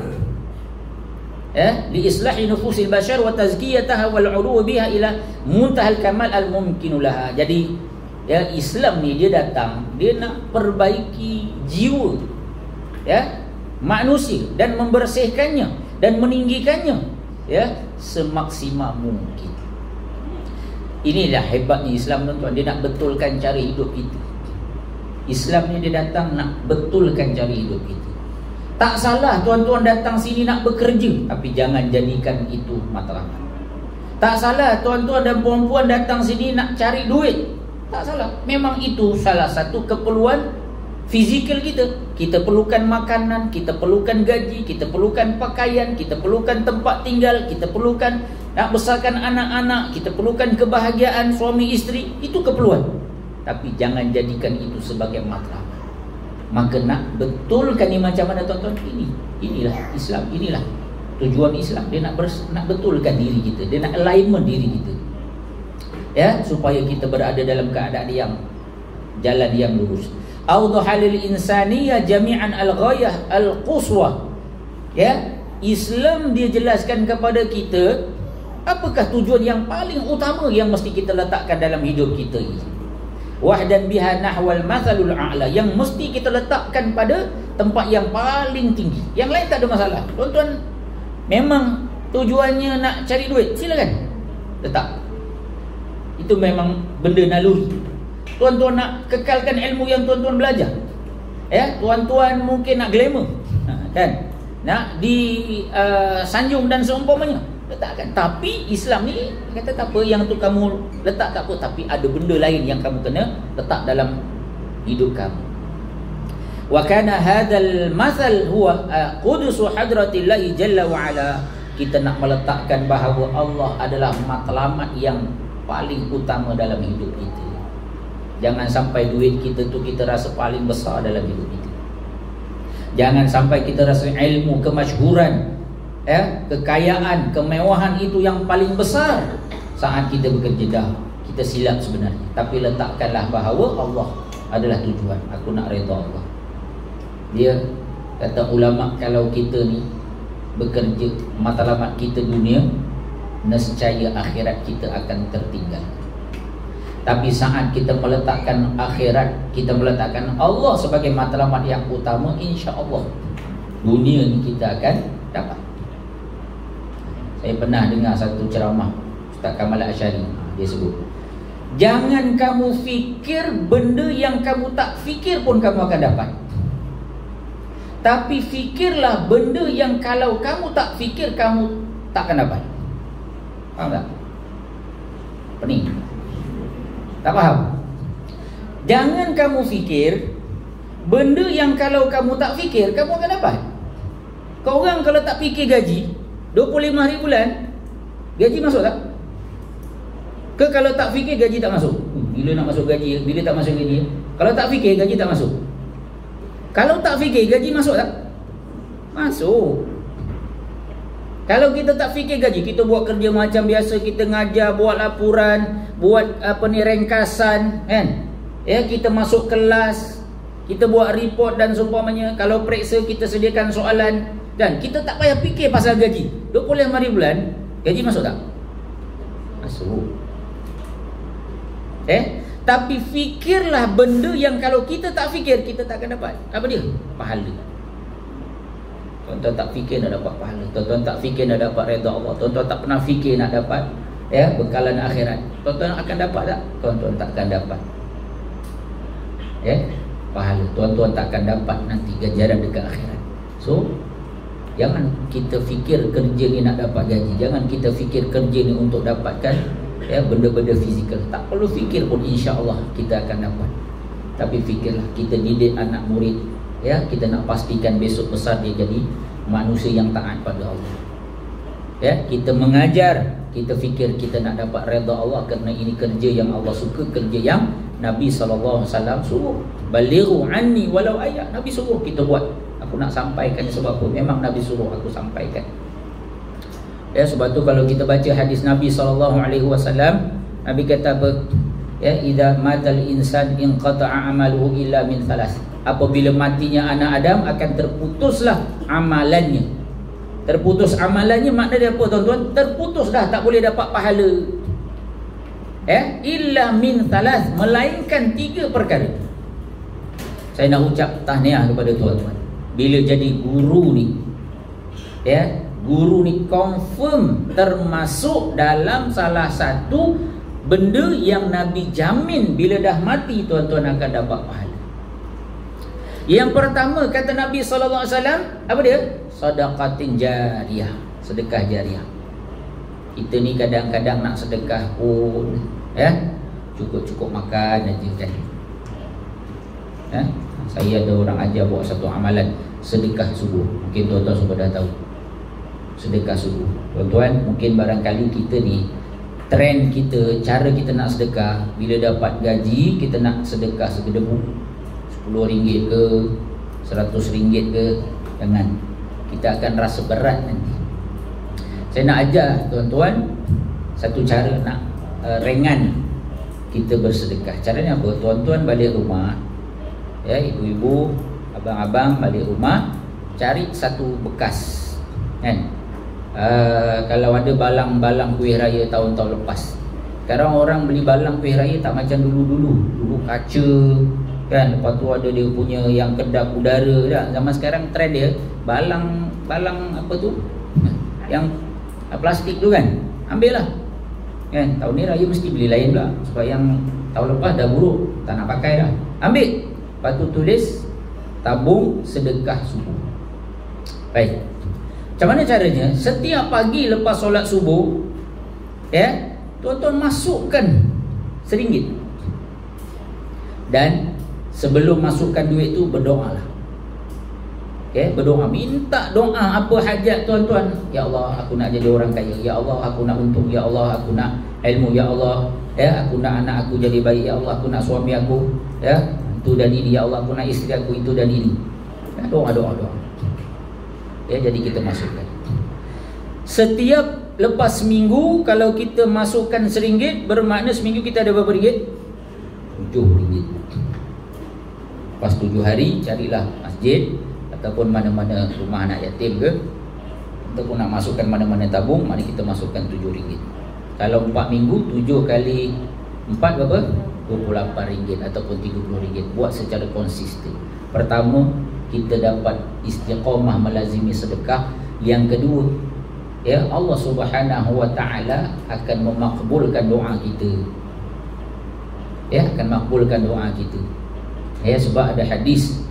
li islahi nufusil bashar wa tazkiyataha wal 'ulu biha ila muntahal kamal al mumkin laha. Jadi Ya, Islam ni dia datang, dia nak perbaiki jiwa, ya, manusia dan membersihkannya dan meninggikannya, ya, semaksimal mungkin. Inilah hebatnya Islam, tuan-tuan. Dia nak betulkan cara hidup kita. Islam ni dia datang nak betulkan cara hidup kita. Tak salah tuan-tuan datang sini nak bekerja, tapi jangan jadikan itu matlamat. Tak salah tuan-tuan dan puan-puan datang sini nak cari duit. Tak salah. Memang itu salah satu keperluan fizikal kita. Kita perlukan makanan, kita perlukan gaji, kita perlukan pakaian, kita perlukan tempat tinggal, kita perlukan nak besarkan anak-anak, kita perlukan kebahagiaan suami isteri. Itu keperluan. Tapi jangan jadikan itu sebagai matlamat. Maka nak betulkan ni macam mana tuan-tuan? Inilah Islam, inilah tujuan Islam. Dia nak betulkan diri kita, dia nak alignment diri kita, ya, supaya kita berada dalam keadaan yang jalan yang lurus. Awdahalil insaniyah jami'an al-ghayah al-quswa. Ya, Islam dia jelaskan kepada kita apakah tujuan yang paling utama yang mesti kita letakkan dalam hidup kita ini. Wahdan biha nahwal mathalul a'la, yang mesti kita letakkan pada tempat yang paling tinggi. Yang lain tak ada masalah. Tuan-tuan memang tujuannya nak cari duit, silakan letak. Itu memang benda naluri. Tuan-tuan nak kekalkan ilmu yang tuan-tuan belajar, ya, tuan-tuan mungkin nak glamour, kan, nak sanjung dan seumpamanya, letakkan. Tapi Islam ni kata tak apa, yang tu kamu letak tak apa, tapi ada benda lain yang kamu kena letak dalam hidup kamu. Wa kana hadzal mathal huwa qudusu hadratillah jalla wa ala. Kita nak meletakkan bahawa Allah adalah matlamat yang paling utama dalam hidup kita. Jangan sampai duit kita tu kita rasa paling besar dalam hidup kita. Jangan sampai kita rasa ilmu, kemasyhuran, ya, kekayaan, kemewahan itu yang paling besar. Saat kita bekerja dah kita silap sebenarnya. Tapi letakkanlah bahawa Allah adalah tujuan. Aku nak redha Allah. Dia kata ulama, kalau kita ni bekerja, matlamat kita dunia, nescaya akhirat kita akan tertinggal. Tapi saat kita meletakkan akhirat, kita meletakkan Allah sebagai matlamat yang utama, insya-Allah dunia ni kita akan dapat. Saya pernah dengar satu ceramah Ustaz Kamal Asyari, dia sebut, jangan kamu fikir benda yang kamu tak fikir pun kamu akan dapat. Tapi fikirlah benda yang kalau kamu tak fikir kamu tak akan dapat. Faham tak? Pening. Tak faham? Jangan kamu fikir benda yang kalau kamu tak fikir kamu akan dapat. Kau orang kalau tak fikir gaji 25 hari bulan, gaji masuk tak? Ke kalau tak fikir gaji tak masuk? Bila nak masuk gaji? Bila tak masuk gaji? Kalau tak fikir gaji tak masuk. Kalau tak fikir gaji masuk tak? Masuk. Kalau kita tak fikir gaji, kita buat kerja macam biasa, kita ngajar, buat laporan, buat ringkasan, kan? Ya, kita masuk kelas, kita buat report dan seumpamanya. Kalau periksa kita sediakan soalan, dan kita tak payah fikir pasal gaji. 25 hari bulan, gaji masuk tak? Masuk. Tapi fikirlah benda yang kalau kita tak fikir, kita tak akan dapat. Apa dia? Pahala. Tuan-tuan tak fikir nak dapat pahala. Tuan-tuan tak fikir nak dapat redha Allah. Tuan-tuan tak pernah fikir nak dapat, ya, bekalan akhirat. Tuan-tuan akan dapat tak? Tuan-tuan tak akan dapat, ya, pahala. Tuan-tuan tak akan dapat nanti ganjaran dekat akhirat. So jangan kita fikir kerja ni nak dapat gaji. Jangan kita fikir kerja ni untuk dapatkan, ya, benda-benda fizikal. Tak perlu fikir pun, insya-Allah kita akan dapat. Tapi fikirlah, kita didik anak murid, ya, kita nak pastikan besok besar dia jadi manusia yang taat pada Allah. Ya, kita mengajar, kita fikir kita nak dapat redha Allah kerana ini kerja yang Allah suka, kerja yang Nabi sallallahu alaihi wasallam suruh. Balighu anni walau ayat. Nabi suruh kita buat. Aku nak sampaikan sebab apa? Memang Nabi suruh aku sampaikan. Ya, sebab tu kalau kita baca hadis Nabi sallallahu alaihi wasallam, Nabi kata apa? Ya, idza matal insan inqata'a amaluhu illa min thalath. Apabila matinya anak Adam akan terputuslah amalannya. Terputus amalannya maknanya apa tuan-tuan? Terputus dah, tak boleh dapat pahala. illa min thalath, melainkan 3 perkara. Saya nak ucap tahniah kepada tuan-tuan. Bila jadi guru ni, guru ni confirm termasuk dalam salah satu benda yang Nabi jamin bila dah mati tuan-tuan akan dapat pahala. Yang pertama kata Nabi SAW, apa dia? Sedekatin jariyah, sedekah jariah. Kita ni kadang-kadang nak sedekah pun cukup-cukup makan aja kan. Saya ada orang ajar buat satu amalan sedekah subuh. Mungkin tuan-tuan semua dah tahu sedekah subuh. Tuan-tuan, mungkin barangkali kita ni trend kita, cara kita nak sedekah, bila dapat gaji kita nak sedekah segedebu, RM10 ke RM100 ke. Jangan, kita akan rasa berat nanti. Saya nak ajar tuan-tuan satu cara nak ringan kita bersedekah. Caranya apa? Tuan-tuan balik rumah, ibu-ibu, abang-abang balik rumah, cari satu bekas kan. Kalau ada balang-balang kuih raya tahun-tahun lepas. Sekarang orang beli balang kuih raya tak macam dulu-dulu. Dulu kaca kan, lepas tu ada dia punya yang kedap udara dah. Zaman sekarang trend dia balang apa tu, yang plastik tu kan, ambil lah kan. Tahun ni raya mesti beli lain pula, sebab yang tahun lepas dah buruk, tak nak pakai dah. Ambil, lepas tu tulis tabung sedekah subuh. Baik, macam mana caranya? Setiap pagi lepas solat subuh, tuan-tuan masukkan RM1. Dan sebelum masukkan duit tu, berdoa lah. Berdoa, minta doa apa hajat tuan-tuan. Ya Allah, aku nak jadi orang kaya. Ya Allah, aku nak untung. Ya Allah, aku nak ilmu. Ya Allah, aku nak anak aku jadi baik. Ya Allah, aku nak suami aku itu dan ini. Ya Allah, aku nak isteri aku itu dan ini. Doa. Jadi kita masukkan. Setiap lepas seminggu, kalau kita masukkan RM1, bermakna seminggu kita ada berapa ringgit? RM7. Lepas 7 hari, carilah masjid ataupun mana-mana rumah anak yatim ke, ataupun nak masukkan mana-mana tabung, mari kita masukkan RM7. Kalau 4 minggu, 7 kali 4 berapa? RM28 ataupun RM30. Buat secara konsisten. Pertama, kita dapat istiqamah melazimi sedekah. Yang kedua, Allah Subhanahu wa taala akan memakbulkan doa kita. Akan makbulkan doa kita. Sebab ada hadis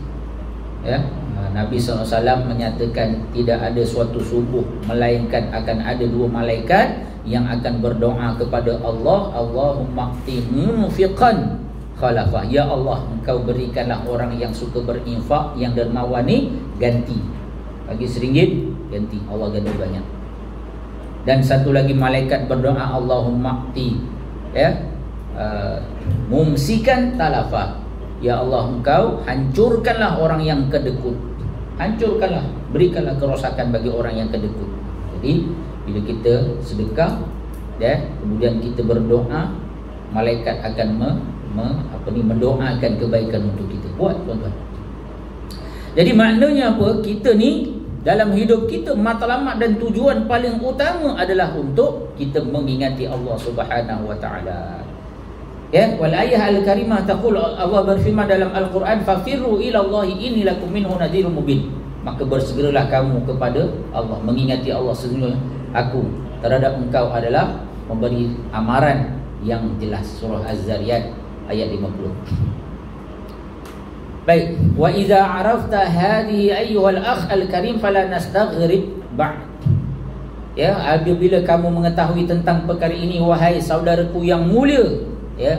Nabi SAW menyatakan tidak ada suatu subuh melainkan akan ada 2 malaikat yang akan berdoa kepada Allah, Allahumma qti munfiqan khalafah. Ya Allah, engkau berikanlah orang yang suka berinfak, yang dermawan ni ganti. Bagi RM1 ganti, Allah ganti banyak. Dan satu lagi malaikat berdoa, Allahumma qti mumsikan talafah. Ya Allah, engkau hancurkanlah orang yang kedekut. Hancurkanlah, berikanlah kerosakan bagi orang yang kedekut. Jadi bila kita sedekah, kemudian kita berdoa, malaikat akan mendoakan kebaikan untuk kita. Buat tuan-tuan. Jadi maknanya apa? Kita ni dalam hidup kita, matlamat dan tujuan paling utama adalah untuk kita mengingati Allah Subhanahu wa taala. Wal ayah al-karimah taqul, Allah berfirman dalam Al-Quran, fafirru ila Allahi inni lakum minhu nadhirun mubin. Maka bersegeralah kamu kepada Allah, mengingati Allah, sesungguhnya aku terhadap engkau adalah memberi amaran yang jelas. Surah Az-Zariyat ayat 50. Baik, wa idza arafta hadhihi ayyuhal akh al-karim fala nastaghrib ba'd. Apabila kamu mengetahui tentang perkara ini, wahai saudaraku yang mulia,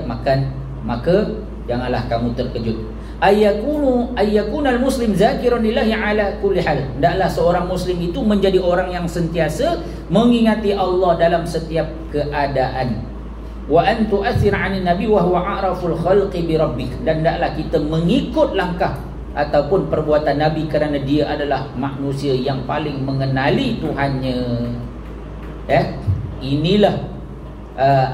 maka janganlah kamu terkejut. Ayyakunal muslim zakiran lillahi ala kulli hal. Hendaklah seorang muslim itu menjadi orang yang sentiasa mengingati Allah dalam setiap keadaan. Wa an tu'athir 'anil nabi wa huwa a'raful khalqi bi rabbik. Dan hendaklah kita mengikut langkah ataupun perbuatan nabi kerana dia adalah manusia yang paling mengenali Tuhannya. Inilah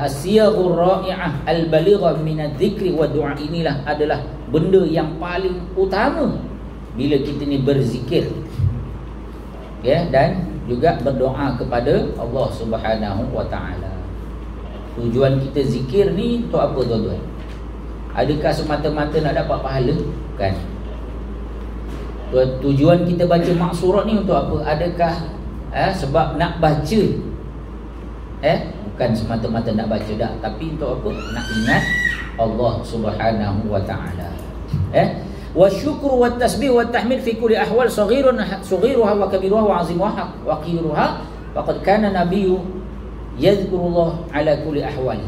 asyaghur ra'i'ah al-balighah min adh-dhikri wa du'a. Inilah adalah benda yang paling utama bila kita ni berzikir, dan juga berdoa kepada Allah Subhanahu wa taala. Tujuan kita zikir ni untuk apa tuan-tuan? Adakah semata-mata nak dapat pahala? Bukan. Tujuan kita baca maksurat ni untuk apa? Adakah sebab nak baca? Bukan semata-mata nak baca dah, tapi untuk apa? Nak ingat Allah Subhanahu wa taala. Wa syukru wa tasbih wa tahmid fi kulli ahwal saghiruha wa kabiruha wa azimuha wa qiruha faqad kana nabiyyu yadhkurullah ala kulli ahwali.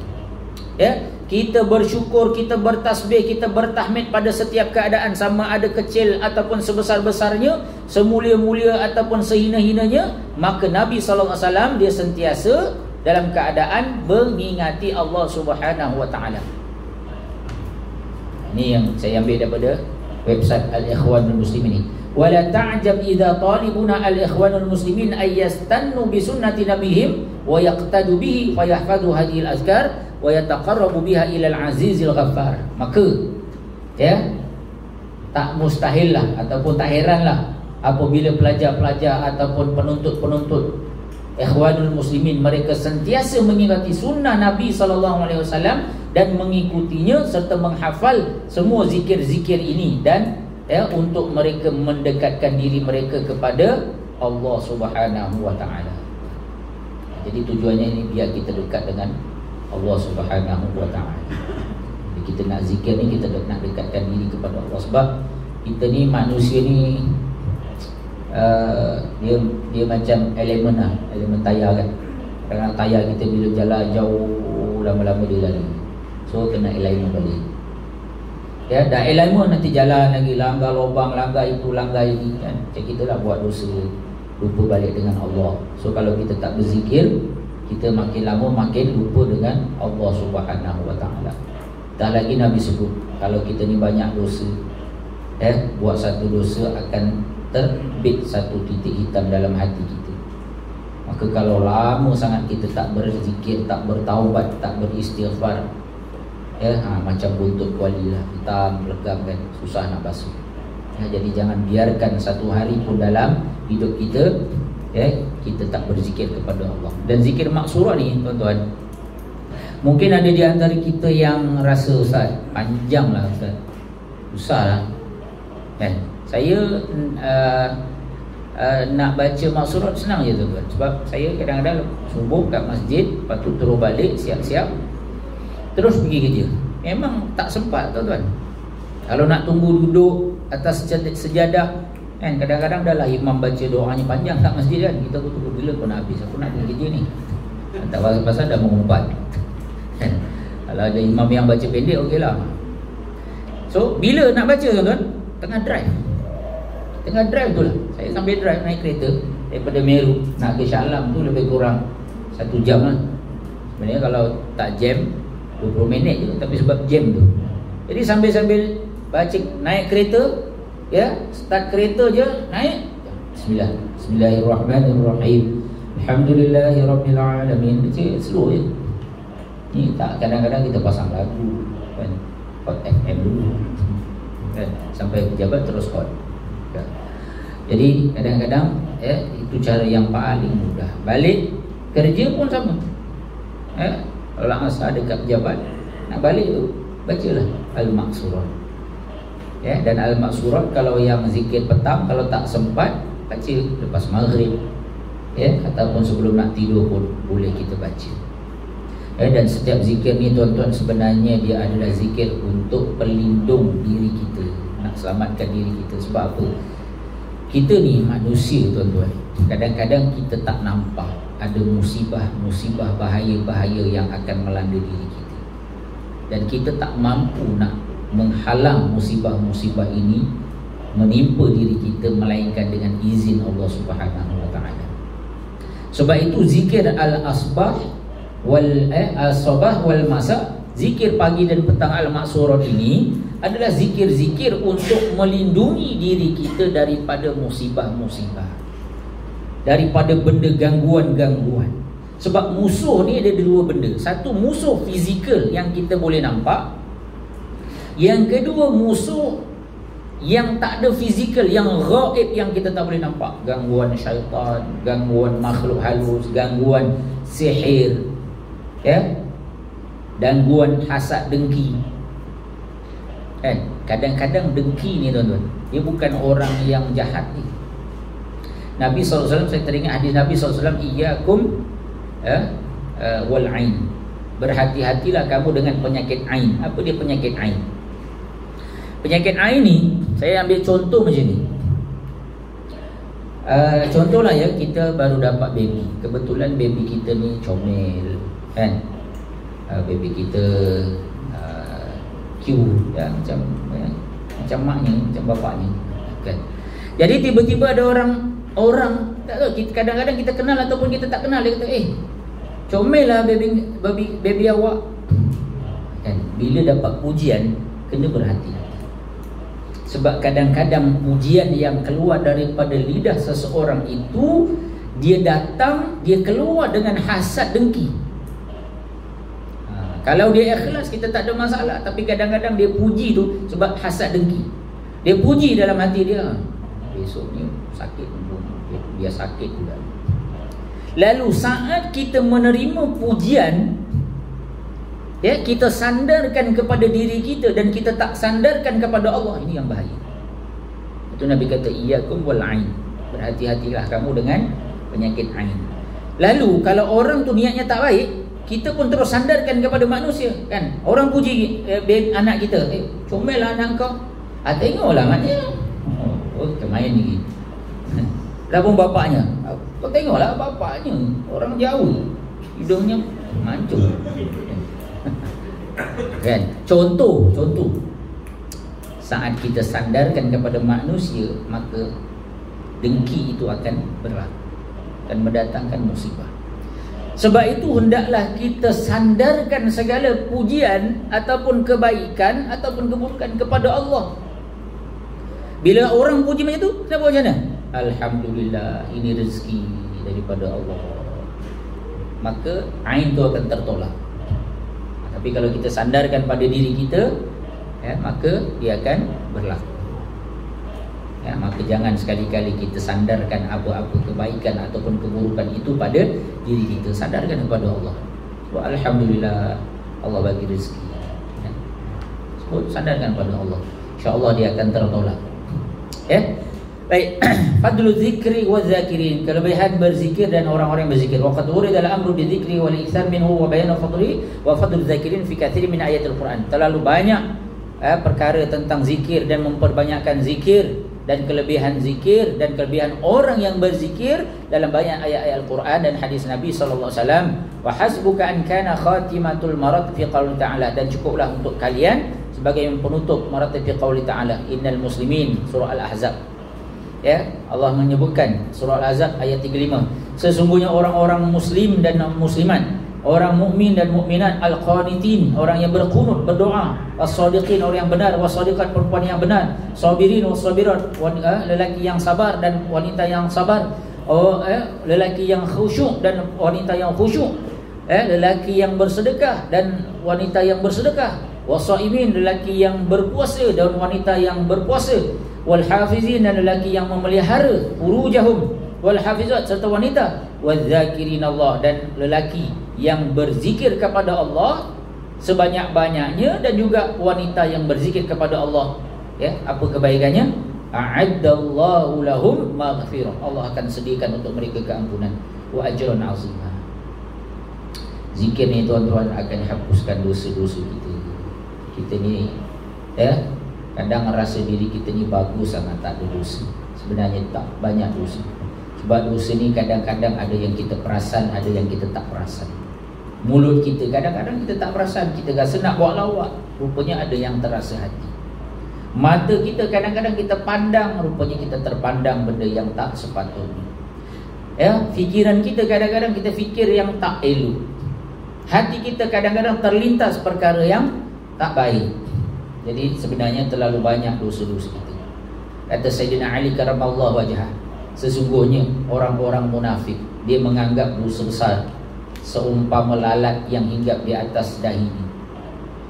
Kita bersyukur, kita bertasbih, kita bertahmid pada setiap keadaan, sama ada kecil ataupun sebesar-besarnya, semulia-mulia ataupun sehina-hinanya, maka Nabi SAW dia sentiasa dalam keadaan mengingati Allah Subhanahu wa taala. Ini yang saya ambil daripada website Al-Ikhwanul Muslimin. Wala ta'jab idza talibuna al-ikhwanul muslimin ay yastannu bi sunnati nabihim wa yaqtadu bihi fa yahfadhu hadhihi al-azkar wa yataqarrabu biha ila al-azizil ghaffar. Maka tak mustahillah ataupun tak heranlah apabila pelajar-pelajar ataupun penuntut-penuntut ikhwanul muslimin mereka sentiasa mengingati sunnah Nabi SAW dan mengikutinya serta menghafal semua zikir-zikir ini dan untuk mereka mendekatkan diri mereka kepada Allah Subhanahu wa taala. Jadi tujuannya ini biar kita dekat dengan Allah Subhanahu wa taala. Jadi kita nak zikir ni, kita nak dekatkan diri kepada Allah. Sebab kita ni manusia ni dia macam elemen tayar kan. Kadang tayar kita bila jalan jauh lama-lama dia lari. So kena alignment balik. Dah alignment nanti jalan lagi, langgar lubang, langgar itu, langgar ini kan. Macam kita lah buat dosa, lupa balik dengan Allah. So kalau kita tak berzikir, kita makin lama makin lupa dengan Allah Subhanahu wa taala. Tak lagi Nabi sebut, kalau kita ni banyak dosa, buat satu dosa akan terbit satu titik hitam dalam hati kita. Maka kalau lama sangat kita tak berzikir, tak bertaubat, tak beristighfar, macam buntut kuali lah, hitam, legam kan, susah nak basuh. Jadi jangan biarkan satu hari pun dalam hidup kita kita tak berzikir kepada Allah. Dan zikir maksurah ni tuan-tuan, mungkin ada di antara kita yang rasa, Ustaz, panjang lah Ustaz, susah lah kan. Saya nak baca maksurat senang je tuan-tuan. Sebab saya kadang-kadang subuh kat masjid, lepas tu terus balik, siap-siap, terus pergi kerja. Memang tak sempat tuan-tuan. Kalau nak tunggu duduk atas sejadah kan, kadang-kadang dah lah imam baca doanya panjang kat masjid kan, kita tunggu bila pun habis, aku nak pergi kerja ni. Tak pasal dah mengumpat kan. Kalau ada imam yang baca pendek, okey lah. So bila nak baca tuan-tuan? Tengah drive tu lah. Saya sambil drive naik kereta daripada Meru nak ke Shah Alam tu lebih kurang 1 jam lah. Sebenarnya kalau tak jam 20 minit je, tapi sebab jam tu. Jadi sambil-sambil baca, naik kereta, start kereta je, naik. Bismillahirrahmanirrahim. Alhamdulillahirabbil alamin. Baca slow je. Ni tak, kadang-kadang kita pasang lagu kan, Hot FM dulu kan, sampai pejabat terus hot kan. Jadi kadang-kadang itu cara yang paling mudah. Balik kerja pun sama. Kalau asal dekat pejabat, nak balik tu bacalah Al-Maksurat. Dan Al-Maksurat kalau yang zikir petang, kalau tak sempat baca lepas maghrib, ataupun sebelum nak tidur pun boleh kita baca. Dan setiap zikir ni tuan-tuan sebenarnya dia adalah zikir untuk pelindung diri kita, nak selamatkan diri kita. Sebab apa? Kita ni manusia tuan-tuan, kadang-kadang kita tak nampak ada musibah-musibah, bahaya-bahaya yang akan melanda diri kita, dan kita tak mampu nak menghalang musibah-musibah ini menimpa diri kita melainkan dengan izin Allah Subhanahu wa taala. Sebab itu zikir al-asbah al-sabah wal masa, zikir pagi dan petang al-maksurat ini adalah zikir-zikir untuk melindungi diri kita daripada musibah-musibah, daripada benda gangguan-gangguan. Sebab musuh ni ada dua benda. Satu, musuh fizikal yang kita boleh nampak. Yang kedua, musuh yang tak ada fizikal, yang ghaib, yang kita tak boleh nampak. Gangguan syaitan, gangguan makhluk halus, gangguan sihir, gangguan hasad dengki. Kan? Kadang-kadang dengki ni tuan-tuan, dia bukan orang yang jahat ni. Nabi SAW, saya teringat hadis Nabi SAW, iyyakum wal ain. Berhati-hatilah kamu dengan penyakit ain. Apa dia penyakit ain? Penyakit ain ni, saya ambil contoh macam ni. Contohlah ya, kita baru dapat baby. Kebetulan baby kita ni comel, kan? Baby kita cute ya, macam maknya, macam bapaknya, kan? Jadi tiba-tiba ada orang tak tahu, kadang-kadang kita kenal ataupun kita tak kenal, dia kata comel lah baby awak, kan? Bila dapat pujian, kena berhati-hati. Sebab kadang-kadang pujian yang keluar daripada lidah seseorang itu, dia datang, dia keluar dengan hasad dengki. Kalau dia ikhlas, kita tak ada masalah. Tapi kadang-kadang dia puji tu sebab hasad dengki. Dia puji dalam hati dia, besok ni sakit, dia sakit juga. Lalu saat kita menerima pujian, ya, kita sandarkan kepada diri kita dan kita tak sandarkan kepada Allah, ini yang bahaya. Itu Nabi kata iyyakum wal ain. Berhati-hatilah kamu dengan penyakit ain. Lalu kalau orang tu niatnya tak baik, kita pun terus sandarkan kepada manusia, kan? Orang puji anak kita, comel lah anak kau. Tengoklah maknya. Kemain ni. Dah pun bapaknya. Kau tengoklah bapaknya, orang jauh, hidungnya mancung. Kan? Contoh saat kita sandarkan kepada manusia, maka dengki itu akan berlaku dan mendatangkan musibah. Sebab itu hendaklah kita sandarkan segala pujian ataupun kebaikan ataupun keburukan kepada Allah. Bila orang puji macam tu, kita buat macam mana? Alhamdulillah, ini rezeki daripada Allah. Maka ain tu akan tertolak. Tapi kalau kita sandarkan pada diri kita, ya, maka dia akan berlaku. Ya, maka jangan sekali-kali kita sandarkan apa-apa kebaikan ataupun keburukan itu pada diri kita. Sandarkan kepada Allah. Sebab alhamdulillah Allah bagi rezeki. Ya. Sebut sandarkan kepada Allah. InsyaAllah dia akan tertolak. Ya. Baik. Fadlu zikri wa zakirin. Kelebihan berzikir dan orang-orang yang berzikir. Wa qad urida al-amru bi dzikri wal iktsar minhu wa bayan fadli wa fadlu zakirin fi katsirin min ayatil Quran. Terlalu banyak perkara tentang zikir dan memperbanyakkan zikir dan kelebihan zikir dan kelebihan orang yang berzikir dalam banyak ayat-ayat Al-Quran dan hadis Nabi sallallahu alaihi wasallam. Wa hasbuka an kana khatimatul marad fi qouli ta'ala, dan cukuplah untuk kalian sebagai penutup marad fi qouli ta'ala innal muslimin, surah Al-Ahzab. Ya, Allah menyebutkan surah Al-Ahzab ayat 35, sesungguhnya orang-orang muslim dan muslimat, orang mukmin dan mukminat, al-qanitin, orang yang berqunut, berdoa, was-sadiqin, orang yang benar, was-sadiqat, perempuan yang benar, sabirin was-sabirat, lelaki yang sabar dan wanita yang sabar, lelaki yang khusyuk dan wanita yang khusyuk, lelaki yang bersedekah dan wanita yang bersedekah, was-saimin, lelaki yang berpuasa dan wanita yang berpuasa, wal hafizin, dan lelaki yang memelihara furujahum, wal hafizat, serta wanita, wadzakirin Allah, dan lelaki yang berzikir kepada Allah sebanyak-banyaknya, dan juga wanita yang berzikir kepada Allah. Ya, apa kebaikannya? A'addallahu lahum maghfirah. Allah akan sediakan untuk mereka keampunan wa ajran 'azimah. Zikir ni tuan-tuan akan hapuskan dosa-dosa kita. Kita ni kadang rasa diri kita ni bagus sangat, tak ada dosa. Sebenarnya tak banyak dosa. Sebab dosa ni kadang-kadang ada yang kita perasan, ada yang kita tak perasan. Mulut kita kadang-kadang kita tak perasan, kita rasa nak buat lawak, rupanya ada yang terasa hati. Mata kita kadang-kadang kita pandang, rupanya kita terpandang benda yang tak sepatutnya. Ya, fikiran kita kadang-kadang kita fikir yang tak elok. Hati kita kadang-kadang terlintas perkara yang tak baik. Jadi sebenarnya terlalu banyak dosa-dosa kita. Kata Sayyidina Ali karamallahu wajhah, sesungguhnya orang-orang munafik, dia menganggap dosa besar seumpama lalat yang hinggap di atas dahinya,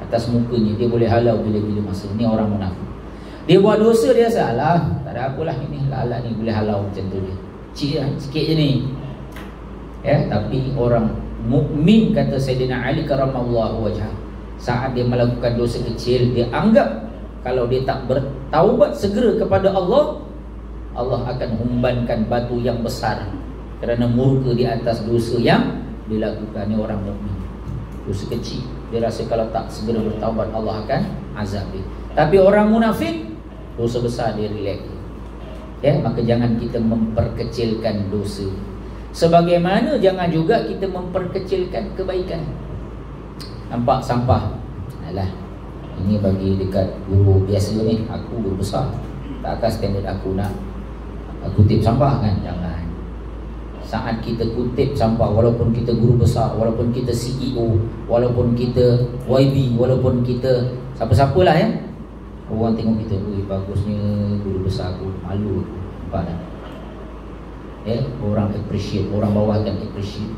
atas mukanya. Dia boleh halau bila-bila masa. Ini orang munafik. Dia buat dosa, dia salah, tak ada apalah, ini lalat ni boleh halau macam tu dia. Sikit je ni. Ya, tapi orang mukmin, kata Sayyidina Ali karamallahu wajhah, saat dia melakukan dosa kecil, dia anggap kalau dia tak bertaubat segera kepada Allah, Allah akan humbankan batu yang besar kerana murka di atas dosa yang dilakukan. Ni orang mukmin, dosa kecil, dia rasa kalau tak segera bertaubat Allah akan azab dia. Tapi orang munafik, dosa besar dia relax. Ya, maka jangan kita memperkecilkan dosa. Sebagaimana jangan juga kita memperkecilkan kebaikan. Nampak sampah, alah, ini bagi dekat guru biasa ni, aku guru besar, takkah standard aku nak kutip sampah kan? Jangan. Saat kita kutip sampah, walaupun kita guru besar, walaupun kita CEO, walaupun kita YB, walaupun kita siapa-siapalah ya, orang tengok kita, bagusnya guru besar aku, malu aku. Nampak tak? Ya, orang appreciate, orang bawah kan appreciate.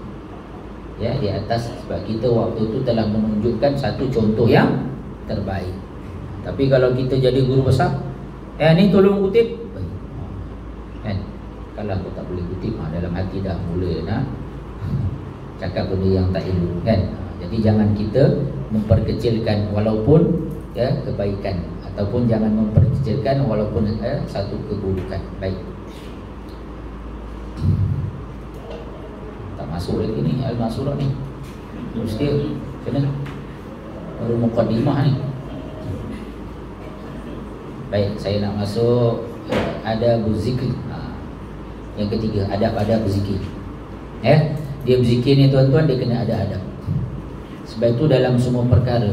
Ya, di atas, sebab kita waktu tu telah menunjukkan satu contoh yang terbaik. Tapi kalau kita jadi guru besar, ni tolong kutip, kan? Kalau aku tak boleh kutip, dalam hati dah mula nak cakap benda yang tak elok, kan? Jadi jangan kita memperkecilkan walaupun ya kebaikan, ataupun jangan memperkecilkan walaupun satu keburukan. Baik, tak masuk lagi ni Al-Masurah ni, mesti kena baru muqaddimah ni. Baik, saya nak masuk adab berzikir. Yang ketiga, adab-adab berzikir. Ya, dia berzikir ni tuan-tuan, dia kena ada adab. Sebab itu dalam semua perkara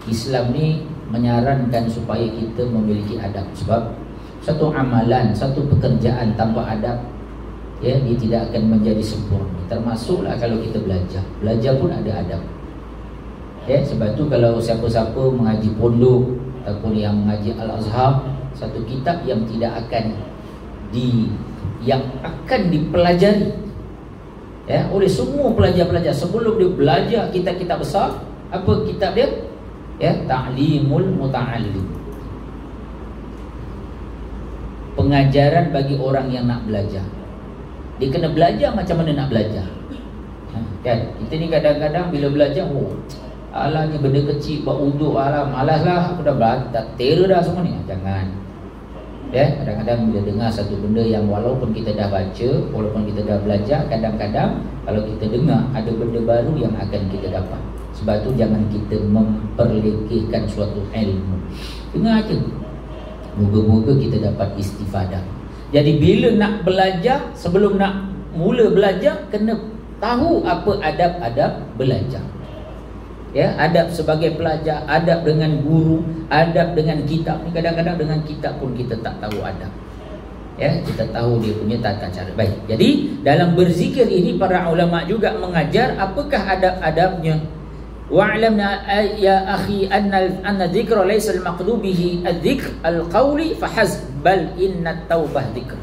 Islam ni menyarankan supaya kita memiliki adab. Sebab satu amalan, satu pekerjaan tanpa adab, ya, dia tidak akan menjadi sempurna. Termasuklah kalau kita belajar. Belajar pun ada adab. Ya, sebab tu kalau siapa-siapa mengaji pondok ataupun yang mengaji Al-Azhar, satu kitab yang tidak akan dipelajari ya oleh semua pelajar-pelajar sebelum dia belajar kitab-kitab besar. Apa kitab dia? Ya, Ta'limul Muta'allim. Pengajaran bagi orang yang nak belajar. Dia kena belajar macam mana nak belajar. Kan? Kita ni kadang-kadang bila belajar, alahnya benda kecil, buat uduk, malaslah, aku dah terror dah semua ni. Jangan. Ya, kadang-kadang bila dengar satu benda yang walaupun kita dah baca, walaupun kita dah belajar, kadang-kadang kalau kita dengar ada benda baru yang akan kita dapat. Sebab tu jangan kita memperlekehkan suatu ilmu. Dengar aja. Moga-moga kita dapat istifadah. Jadi bila nak belajar, sebelum nak mula belajar, kena tahu apa adab-adab belajar. Ya, adab sebagai pelajar, adab dengan guru, adab dengan kitab. Ni kadang-kadang dengan kitab pun kita tak tahu adab. Ya, kita tahu dia punya tata cara. Baik. Jadi dalam berzikir ini para ulama juga mengajar apakah adab-adabnya. Wa'lam ya akhi anna dzikra laysa al-maqdu bihi adz-dzikr al-qawli fahazb bal inna taubah dzikr.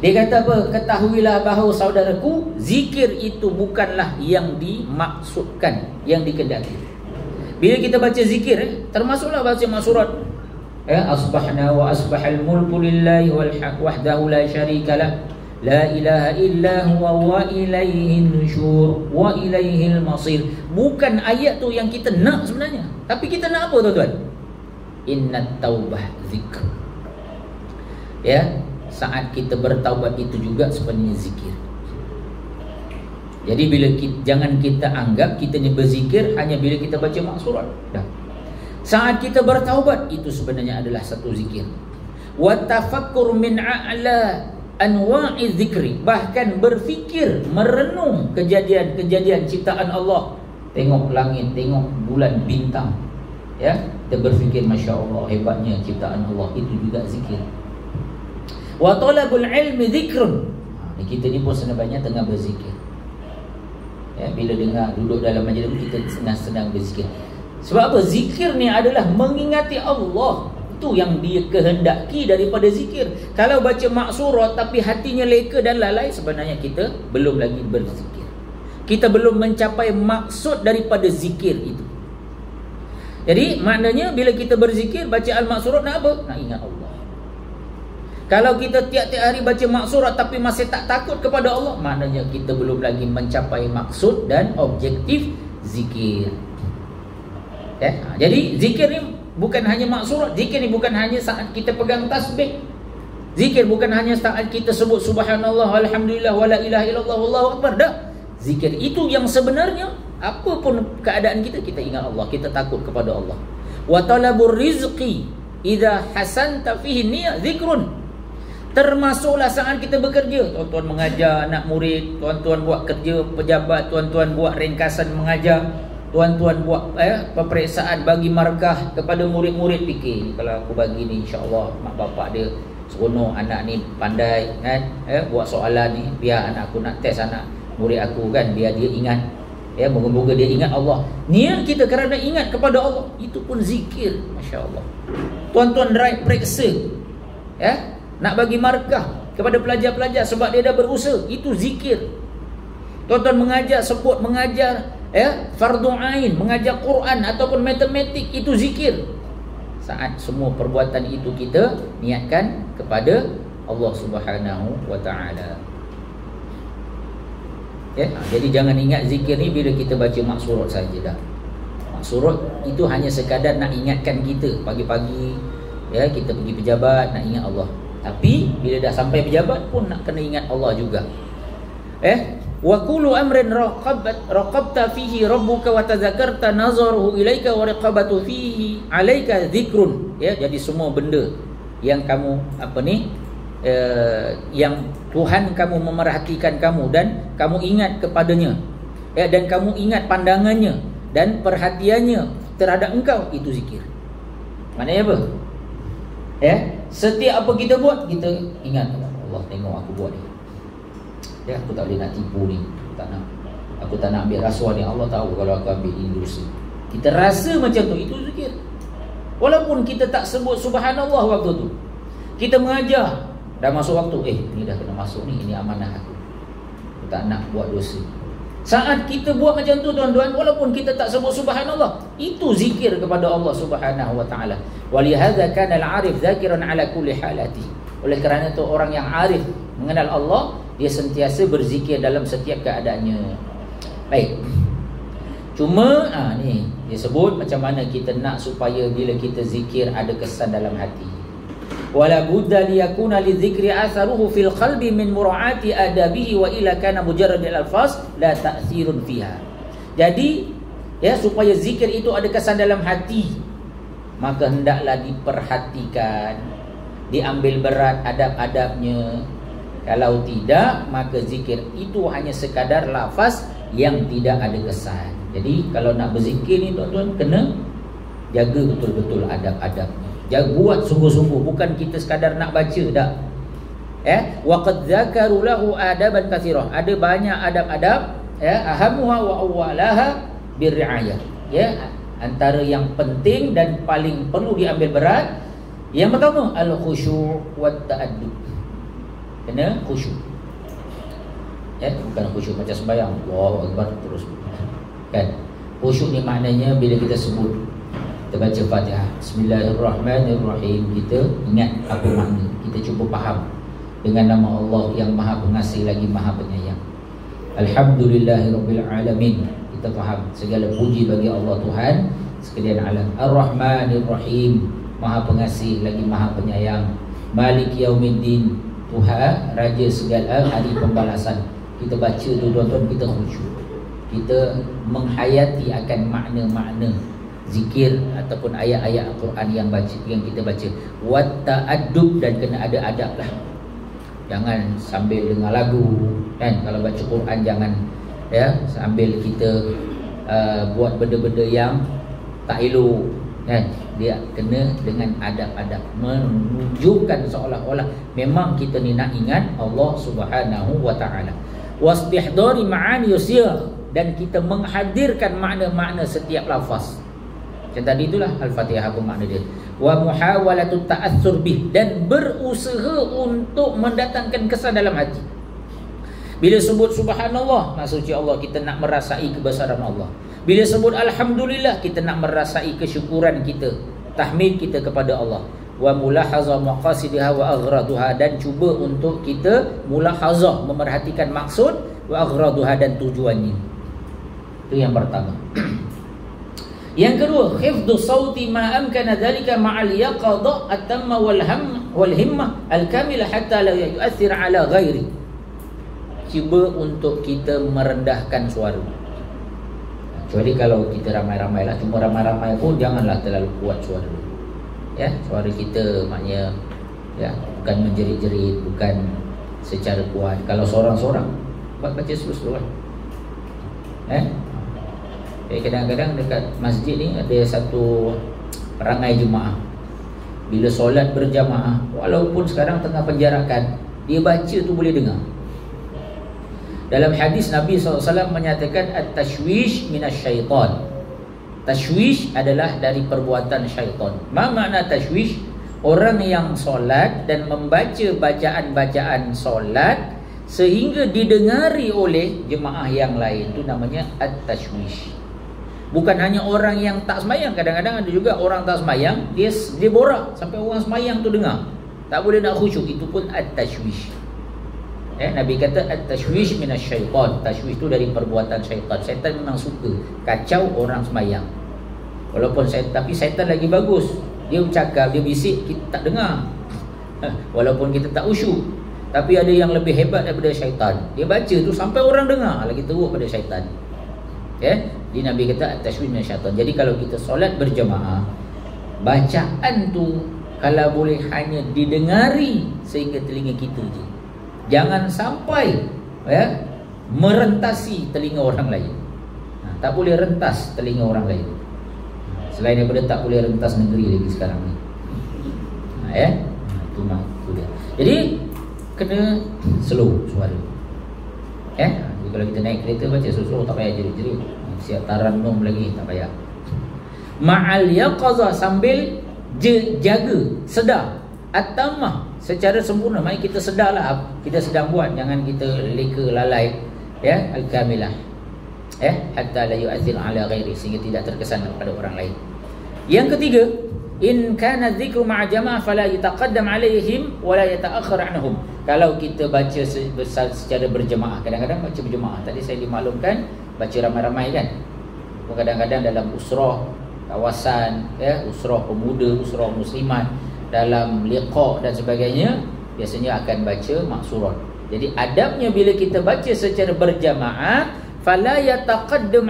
Dia kata apa? Ketahuilah bahawa saudaraku, zikir itu bukanlah yang dimaksudkan, yang dikehendaki. Bila kita baca zikir, termasuklah baca maksurat. Ya, asbahna wa asbahal mulku lillahi wal haq wahdahu la syarikalah. La ilaha illa huwa wa ilaihin nusyur wa ilaihil masir. Bukan ayat tu yang kita nak sebenarnya. Tapi kita nak apa tuan-tuan? Innat taubah zikr. Ya, saat kita bertaubat itu juga sebenarnya zikir. Jadi bila jangan kita anggap kita ni berzikir hanya bila kita baca maksurat. Dah. Saat kita bertaubat itu sebenarnya adalah satu zikir. Wa tafakkur min a'la anwa'i zikri, bahkan berfikir, merenung kejadian-kejadian ciptaan Allah. Tengok langit, tengok bulan, bintang. Ya, kita berfikir Masya Allah, hebatnya ciptaan Allah. Itu juga zikir. Wa talabul ilmi zikrun. Kita ni pun sebenarnya tengah berzikir. Ya, bila dengar duduk dalam majlis kita senang-senang berzikir. Sebab apa? Zikir ni adalah mengingati Allah. Itu yang dia kehendaki daripada zikir. Kalau baca maksurat tapi hatinya leka dan lalai, sebenarnya kita belum lagi berzikir. Kita belum mencapai maksud daripada zikir itu. Jadi maknanya bila kita berzikir, baca al-maksurat nak apa? Nak ingat Allah. Kalau kita tiap-tiap hari baca maksurat tapi masih tak takut kepada Allah, maknanya kita belum lagi mencapai maksud dan objektif zikir. Jadi zikir ni bukan hanya maksurat, zikir ni bukan hanya saat kita pegang tasbih. Zikir bukan hanya saat kita sebut subhanallah, alhamdulillah, wala ilaha illallah, wallahu akbar. Dah. Zikir itu yang sebenarnya apapun keadaan kita, kita ingat Allah, kita takut kepada Allah. Wa talabur rizqi idza hasanta fihi niyyah zikrun. Termasuklah saat kita bekerja, tuan-tuan mengajar anak murid, tuan-tuan buat kerja pejabat, tuan-tuan buat ringkasan mengajar, tuan-tuan buat peperiksaan bagi markah kepada murid-murid. Fikir, kalau aku bagi ni, insya-Allah mak bapak dia seronok, anak ni pandai kan, buat soalan ni, biar anak aku nak test anak murid aku kan, biar dia ingat, moga-moga dia ingat Allah. Niat kita kerana ingat kepada Allah, itu pun zikir. Masya-Allah. Tuan-tuan drive periksa, nak bagi markah kepada pelajar-pelajar sebab dia dah berusaha, itu zikir. Tuan-tuan mengajar, sebut mengajar fardu ain, mengajar Quran ataupun matematik, itu zikir. Saat semua perbuatan itu kita niatkan kepada Allah Subhanahu wa taala. Jadi jangan ingat zikir ni bila kita baca maksurat saja dah. Maksurat itu hanya sekadar nak ingatkan kita pagi-pagi, kita pergi pejabat nak ingat Allah. Tapi bila dah sampai pejabat pun nak kena ingat Allah juga. Wa kullu amrin raqabta fihi rabbuka wa tadzakarta nazaruhu ilaika wa raqabatu fihi alaika dzikrun. Jadi semua benda yang kamu yang Tuhan kamu memerhatikan kamu dan kamu ingat kepadanya, dan kamu ingat pandangannya dan perhatiannya terhadap engkau, itu zikir. Maknanya apa? Setiap apa kita buat, kita ingat Allah tengok aku buat ni. Aku tak boleh nak tipu ni, aku tak nak ambil rasuah ni. Allah tahu kalau aku ambil industri. Kita rasa macam tu, itu zikir. Walaupun kita tak sebut subhanallah waktu tu, kita mengajar, dah masuk waktu, ni dah kena masuk ni, ini amanah aku tak nak buat dosa. Saat kita buat macam tu tuan-tuan, walaupun kita tak sebut subhanallah, itu zikir kepada Allah Subhanahu wa taala. Walihadza kana al-arif zakiran ala kulli halati. Oleh kerana itu orang yang arif mengenal Allah, dia sentiasa berzikir dalam setiap keadaannya. Baik. Cuma ni dia sebut macam mana kita nak supaya bila kita zikir ada kesan dalam hati. Wala budda liyakuna lidzikri atharuhu fil qalbi min mura'ati adabihi wa illa kana mujarrad al-alfaz la ta'thirun fiha. Jadi supaya zikir itu ada kesan dalam hati, maka hendaklah diperhatikan, diambil berat adab-adabnya. Kalau tidak, maka zikir itu hanya sekadar lafaz yang tidak ada kesan. Jadi kalau nak berzikir ni tuan-tuan, kena jaga betul-betul adab-adabnya. Buat sungguh-sungguh, bukan kita sekadar nak baca dah. Waqad zakaru lahu adaban katsirah. Ada banyak adab-adab, ahamuha wa awwalaha birriayah. Antara yang penting dan paling perlu diambil berat, yang pertama al-khusyu' wat ta'addub. Kena khusyuk. Bukan khusyuk macam sembahyang Allahu akbar terus. Kan? Khusyuk ni maknanya bila kita sebut, kita baca Fatihah, Bismillahirrahmanirrahim, kita ingat apa makna, kita cuba faham dengan nama Allah yang Maha Pengasih lagi Maha Penyayang. Alhamdulillahirabbil alamin, kita faham segala puji bagi Allah Tuhan sekalian alam. Ar-Rahmanir-Rahim, Maha Pengasih lagi Maha Penyayang. Malik Yaumiddin, Tuhan Raja segala hari pembalasan. Kita baca tu tuan-tuan, kita khusyuk, kita menghayati akan makna-makna zikir ataupun ayat-ayat Al-Quran yang kita baca. Wat ta'addub, dan kena ada adab lah. Jangan sambil dengar lagu kan. Kalau baca Quran jangan sambil kita buat benda-benda yang tak elok kan. Dia kena dengan adab-adab, menunjukkan seolah-olah memang kita ni nak ingat Allah Subhanahu wa taala. Wastihdari ma'ani yusir, dan kita menghadirkan makna-makna setiap lafaz. Macam tadi itulah Al-Fatihah apa makna dia. Wa muhawalatu ta'assur bih, dan berusaha untuk mendatangkan kesan dalam hati. Bila sebut subhanallah, maksudnya Allah, kita nak merasai kebesaran Allah. Bila sebut alhamdulillah, kita nak merasai kesyukuran kita, tahmid kita kepada Allah. wa mulahazah maqasidiha wa aghraduha, dan cuba untuk kita mulahazah, memerhatikan maksud, wa aghraduha, dan tujuannya. Itu yang pertama. Yang kedua, hifdhu sauti ma amkana dhalika ma'al yaqadha at-tamma wal himmah al-kamilah hatta la yu'athir ala ghairi. Cuba untuk kita merendahkan suara. Kecuali kalau kita ramai-ramai lah, cuma ramai-ramai pun janganlah terlalu kuat suara. Ya, suara kita maknanya ya bukan menjerit-jerit, bukan secara kuat. Kalau seorang-seorang baca slow-slow lah. Kadang-kadang dekat masjid ni ada satu perangai jemaah. Bila solat berjamaah, walaupun sekarang tengah penjarakan, dia baca tu boleh dengar. Dalam hadis Nabi SAW menyatakan at-tashwish minasyaitan. Tashwish adalah dari perbuatan syaitan. Ma makna tashwish? Orang yang solat dan membaca bacaan-bacaan solat sehingga didengari oleh jemaah yang lain, itu namanya at-tashwish. Bukan hanya orang yang tak semayang, kadang-kadang ada juga orang tak semayang, dia borak sampai orang semayang tu dengar, tak boleh nak khusyuk, itu pun at-tashwish. Nabi kata at-tashwish minasyaitan. Tashwish tu dari perbuatan syaitan. Syaitan memang suka kacau orang semayang. Walaupun tapi syaitan lagi bagus, dia bercakap, dia bisik, kita tak dengar. Walaupun kita tak khusyuk. Tapi ada yang lebih hebat daripada syaitan, dia baca tu sampai orang dengar, lagi teruk pada syaitan. Di Nabi kata at-tashwish minasyaitan. Jadi kalau kita solat berjemaah, bacaan tu kalau boleh hanya didengari sehingga telinga kita je. Jangan sampai merentasi telinga orang lain. Tak boleh rentas telinga orang lain. Selain daripada tak boleh rentas negeri lagi sekarang ni. Itu dia. Jadi kena slow suara. Jadi kalau kita naik kereta baca slow, tak payah jerit-jerit. Siap tarannum lagi, tak payah. Ma'al yaqazah, sambil jaga, sedar. At-tamah, secara sempurna. Maksudnya kita sedarlah kita sedang buat, jangan kita leka lalai. Al-kamilah. Hatta la yu'athir ala ghairi, sehingga tidak terkesan kepada orang lain. Yang ketiga, in kana dzikru ma'a jama'ah fala yataqaddam alaihim wa la yata'akhkhar anhum. Kalau kita baca secara berjemaah, kadang-kadang baca berjemaah, tadi saya dimaklumkan baca ramai-ramai kan. Kadang-kadang dalam usrah kawasan, usrah pemuda, usrah muslimat, dalam liqa dan sebagainya, biasanya akan baca maksurat. Jadi adabnya bila kita baca secara berjamaah, fala yataqaddam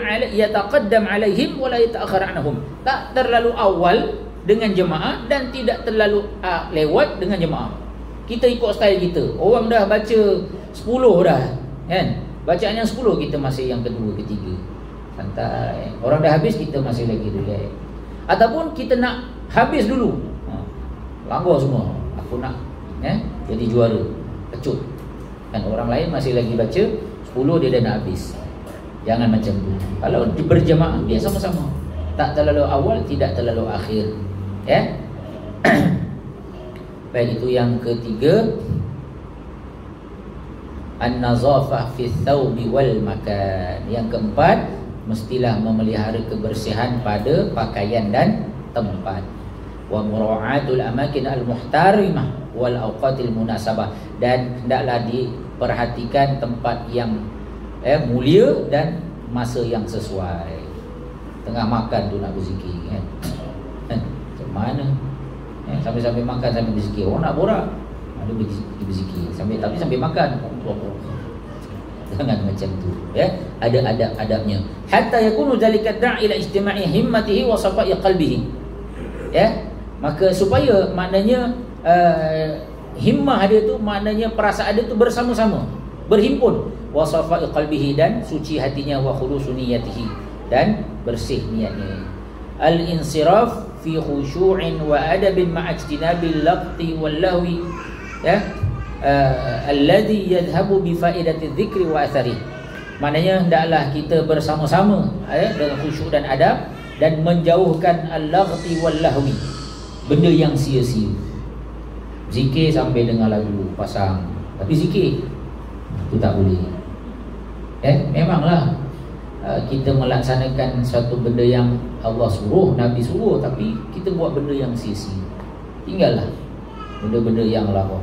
alaihim wa la yata'akhkhar anhum. Tak terlalu awal dengan jemaah dan tidak terlalu lewat dengan jemaah. Kita ikut style kita. Orang dah baca 10 dah, kan? Bacaan yang 10, kita masih yang kedua, ketiga. Santai. Orang dah habis, kita masih lagi relax. Ataupun kita nak habis dulu. Langgar semua. Aku nak jadi juara. Kecut. Kan orang lain masih lagi baca 10, dia dah nak habis. Jangan macam tu. Kalau berjemaah, dia sama-sama. Tak terlalu awal, tidak terlalu akhir. Baik, itu yang ketiga. An-nazafah fi thawbi wal makan. Yang keempat, mestilah memelihara kebersihan pada pakaian dan tempat. Wa mura'atul amakin al-muhtarimah wal awqatil munasabah. Dan hendaklah diperhatikan tempat yang mulia dan masa yang sesuai. Tengah makan tu nak berzikir, kan? Macam mana? Sambil-sambil makan sambil berzikir. Orang nak borak, ada berzikir tapi sambil makan. Jangan macam tu, ada adab-adabnya. Hatta yakunu zalika da'i ila istima'i himmatihi wa safa'i qalbihi. Maka supaya maknanya himmah dia tu, maknanya perasaan dia tu bersama-sama, berhimpun, wa safa'i qalbihi, dan suci hatinya, wa khulusu niyatihi, dan bersih niatnya. Al-insiraf fi khushu'in wa adabin ma'a ijtinabil laqti wal lahwi, alladhi yadhhabu bi faidati dzikri wa athari. Maknanya hendaklah kita bersama-sama dengan khusyuk dan adab, dan menjauhkan al-laghti wal lahwi, benda yang sia-sia. Zikir sambil dengar lagu pasang, tapi zikir itu tak boleh. Memanglah kita melaksanakan suatu benda yang Allah suruh, Nabi suruh, tapi kita buat benda yang sia-sia. tinggallah benda-benda yang lara,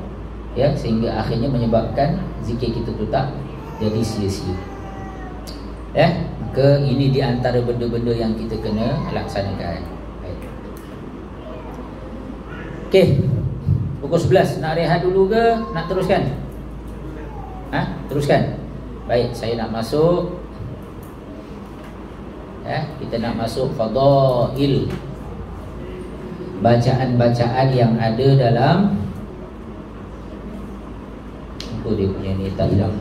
ya, sehingga akhirnya menyebabkan zikir kita tu tak jadi sia-sia. Ya, maka ini di antara benda-benda yang kita kena laksanakan. Baik. Okey. Pukul 11 nak rehat dulu ke nak teruskan? Teruskan. Baik, saya nak masuk, ya, kita nak masuk fadail, bacaan-bacaan yang ada dalam apa dia punya ni, tak hilang.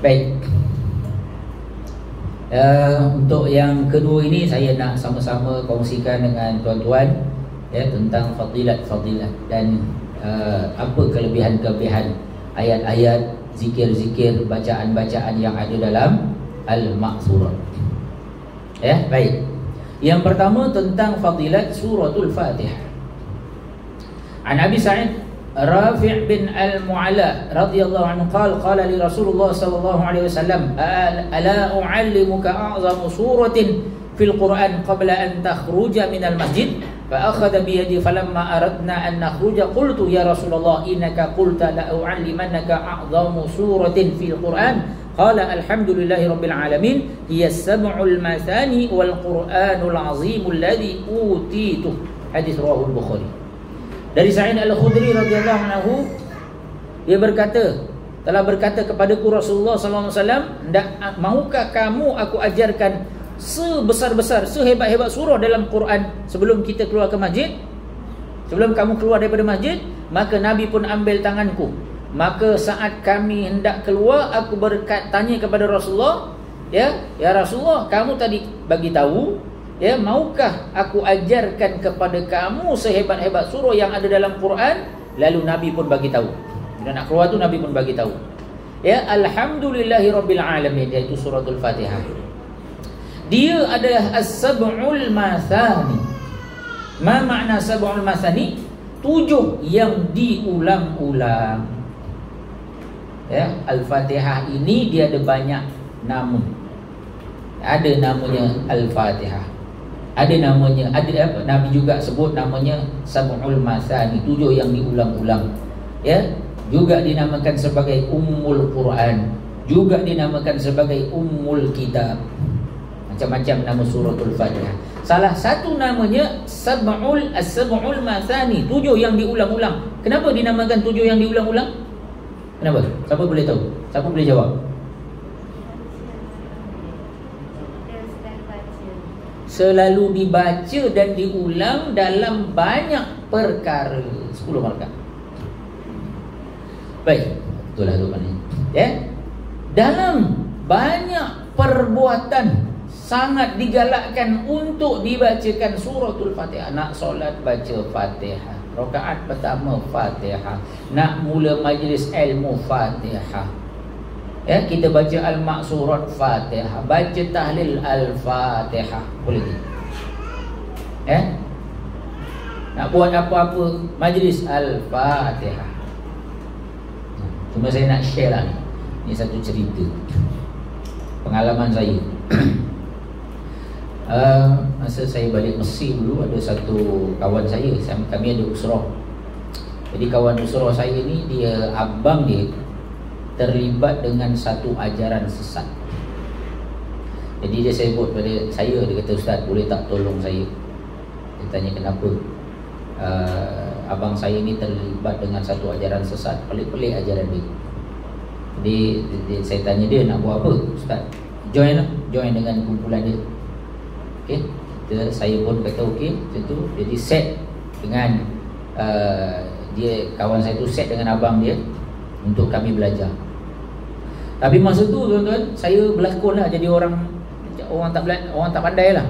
Baik. Untuk yang kedua ini saya nak sama-sama kongsikan dengan tuan-tuan, ya, tentang fadilat-fadilat dan apa kelebihan-kelebihan ayat-ayat, zikir-zikir, bacaan-bacaan yang ada dalam Al-Ma'thurat. Ya, baik. Yang pertama tentang fadilat suratul Fatihah. An Abi Sa'id Rafi' bin Al-Mu'alla radhiyallahu anhu qala li Rasulullah sallallahu alaihi wasallam ala u'allimuka a'zamu suratin fil Qur'an qabla an takhruja min al-masjid fa akhadha bi yadi falamma aradna an nakhruja qultu ya Rasulullah innaka qulta la u'allimannaka a'zamu suratin fil Qur'an qala alhamdulillahi rabbil alamin hiya as-sab'ul mathani wal Qur'anul 'azimul ladzi utitu. Hadis riwayat Bukhari. Dari Sa'id Al-Khudri radhiyallahu anhu, dia berkata, telah berkata kepadaku Rasulullah sallallahu alaihi wasallam, maukah kamu aku ajarkan sebesar-besar, sehebat-hebat surah dalam Quran sebelum kita keluar ke masjid? Sebelum kamu keluar daripada masjid, maka Nabi pun ambil tanganku. Maka saat kami hendak keluar, aku tanya kepada Rasulullah, ya Rasulullah, kamu tadi bagi tahu, ya, maukah aku ajarkan kepada kamu sehebat-hebat surah yang ada dalam Quran? Lalu Nabi pun bagi tahu. Bila nak keluar tu Nabi pun bagi tahu. Ya, alhamdulillahi rabbil alamin, iaitu suratul Fatihah. Dia adalah as-sab'ul mathani. Ma makna sab'ul mathani? 7 yang diulang-ulang. Ya, Al-Fatihah ini dia ada banyak nama. Ada namanya Al-Fatihah. Ada namanya, ada apa? Nabi juga sebut namanya Sab'ul Mathani, 7 yang diulang-ulang. Ya, juga dinamakan sebagai Ummul Quran, juga dinamakan sebagai Ummul Kitab. Macam-macam nama suratul Fatihah. Salah satu namanya Sab'ul Mathani, 7 yang diulang-ulang. Kenapa dinamakan 7 yang diulang-ulang? Kenapa? Siapa boleh tahu? Siapa boleh jawab? Selalu dibaca dan diulang dalam banyak perkara. 10 markah. Baik, itulah jawapannya. Ya. Dalam banyak perbuatan sangat digalakkan untuk dibacakan suratul Fatihah. Nak solat baca Fatihah, rakaat pertama Fatihah, nak mula majlis ilmu Fatihah. Ya, kita baca Al-Ma'thurat Fatihah, baca tahlil Al-Fatihah, boleh tak? Ya, nak buat apa-apa majlis Al-Fatihah. Cuma saya nak share lah ni. Ni satu cerita pengalaman saya. Masa saya balik Mesir dulu, ada satu kawan saya, kami ada usrah. Jadi kawan usrah saya ni, dia abang dia terlibat dengan satu ajaran sesat. Jadi dia sebut pada saya, dia kata, "Ustaz, boleh tak tolong saya?" Dia tanya kenapa. Abang saya ni terlibat dengan satu ajaran sesat, pelik-pelik ajaran dia. Jadi saya tanya dia, nak buat apa? "Ustaz, join dengan kumpulan dia." Okey, saya pun kata okey, macam tu. Jadi set dengan dia, kawan saya tu set dengan abang dia untuk kami belajar. Tapi masa tu tuan-tuan, saya berlakon lah jadi orang tak pandai lah.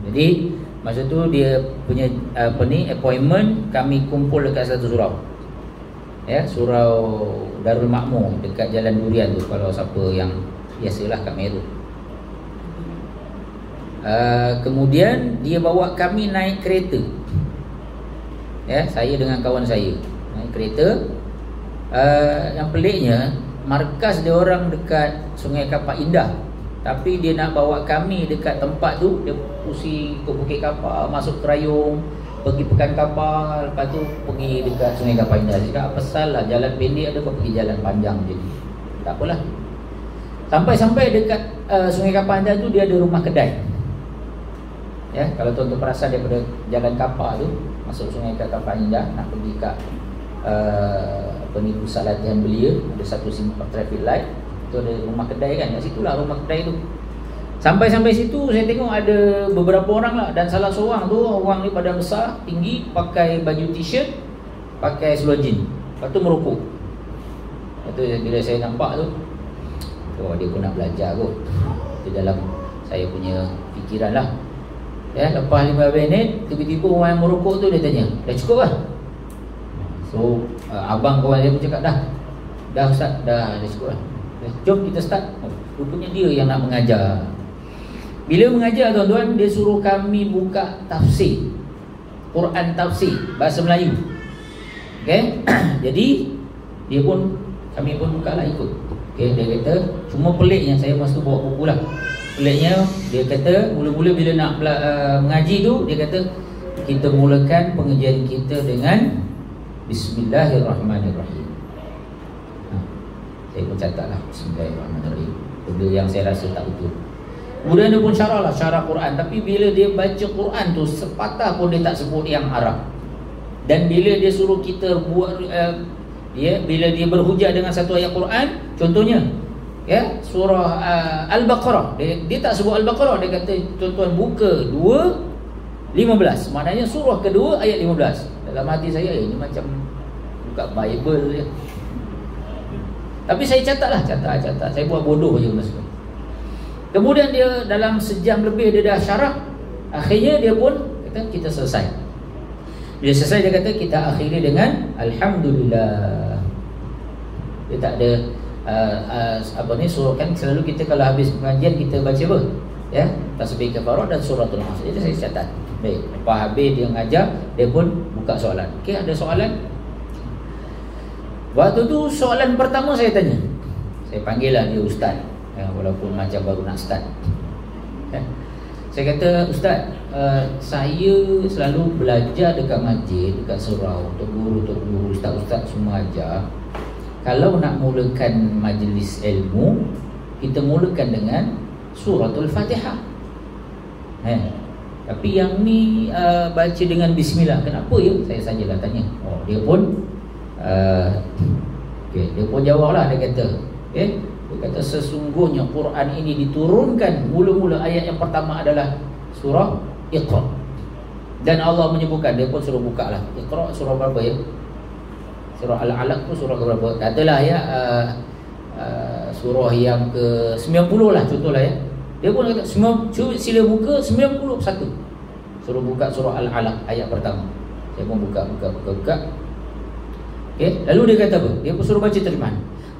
Jadi Masa tu dia punya appointment, kami kumpul dekat satu surau. Ya, surau Darul Makmur dekat Jalan Durian tu, kalau siapa yang biasalah kat Meru. Kemudian dia bawa kami naik kereta. Ya, saya dengan kawan saya naik kereta. Yang peliknya, markas dia orang dekat Sungai Kapak Indah, tapi dia nak bawa kami dekat tempat tu. Dia pusing ke Bukit Kapal, masuk Kerayung, pergi Pekan Kapal, lepas tu pergi dekat Sungai Kapak Indah. Dia cakap, apa salah, jalan pendek ada, kau pergi jalan panjang je. Tak apalah. Sampai-sampai dekat Sungai Kapak Indah tu, dia ada rumah kedai. Ya, kalau tuan-tuan perasan daripada jalan kapal tu masuk Sungai Kapak Indah, nak pergi kat pusat latihan belia, ada satu simpang traffic light, tu ada rumah kedai kan, kat situlah rumah kedai tu. Sampai situ saya tengok ada beberapa orang lah, dan salah seorang tu, orang ni badan besar, tinggi, pakai baju t-shirt, pakai seluar jeans, lepas tu merokok. Lepas tu bila saya nampak tu, oh dia pun nak belajar kot. Itu dalam saya punya fikiran lah. Ya, lepas 15 minit, tiba-tiba orang yang merokok tu dia tanya, dah cukup lah? So abang kawan saya pun cakap, dah Ustaz, dah cukup lah. Jom kita start. Rupanya dia yang nak mengajar. Bila mengajar tuan-tuan, dia suruh kami buka tafsir, Quran tafsir bahasa Melayu. Okay? Jadi kami pun buka lah ikut. Okay, dia kata, cuma peliknya, saya masa tu bawa buku lah. Peliknya, dia kata mula-mula bila nak mengaji tu, dia kata kita mulakan pengajian kita dengan Bismillahirrahmanirrahim. Saya pun catat lah Bismillahirrahmanirrahim, benda yang saya rasa tak betul. Kemudian dia pun syarah Quran. Tapi bila dia baca Quran tu, sepatah pun dia tak sebut yang Arab. Dan bila dia suruh kita buat bila dia berhujah dengan satu ayat Quran, contohnya ya, surah Al-Baqarah, dia tak sebut Al-Baqarah, dia kata tuan-tuan buka 2:15, maknanya surah kedua ayat 15. Dalam hati saya, ini macam buka Bible je. Tapi saya catat. Saya buat bodoh je masa tu. Kemudian dia dalam sejam lebih dia dah syarah. Akhirnya dia pun kata kita selesai. Bila selesai dia kata kita akhiri dengan Alhamdulillah. Dia tak ada surah kan, selalu kita kalau habis pengajian kita baca apa? Ya, tasbih kafarah dan suratul Nas. Jadi saya catat. Baik, lepas habis dia mengajar, dia pun buka soalan. Okey, ada soalan? Waktu tu soalan pertama saya tanya. Saya panggil lah dia ustaz, walaupun macam baru nak start. Saya kata, Ustaz, saya selalu belajar dekat masjid, dekat surau, untuk guru, ustaz-ustaz semua ajar. Kalau nak mulakan majlis ilmu, kita mulakan dengan suratul Fatihah. Tapi yang ni baca dengan bismillah. Kenapa ya? Saya sajalah tanya. Oh, dia pun dia pun jawablah. Dia kata, dia kata sesungguhnya Quran ini diturunkan, mula-mula ayat yang pertama adalah surah Iqra. Dan Allah menyebutkan, dia pun suruh buka lah, Iqra surah berapa ya? Surah Al-Alaq tu surah berapa? Katalah ya, surah yang ke 90 lah contohlah ya. Dia pun kata sila buka 91. Suruh buka surah Al-Alaq ayat pertama. Saya pun buka. Okay? Lalu dia kata apa? Dia pun suruh baca terjemahan.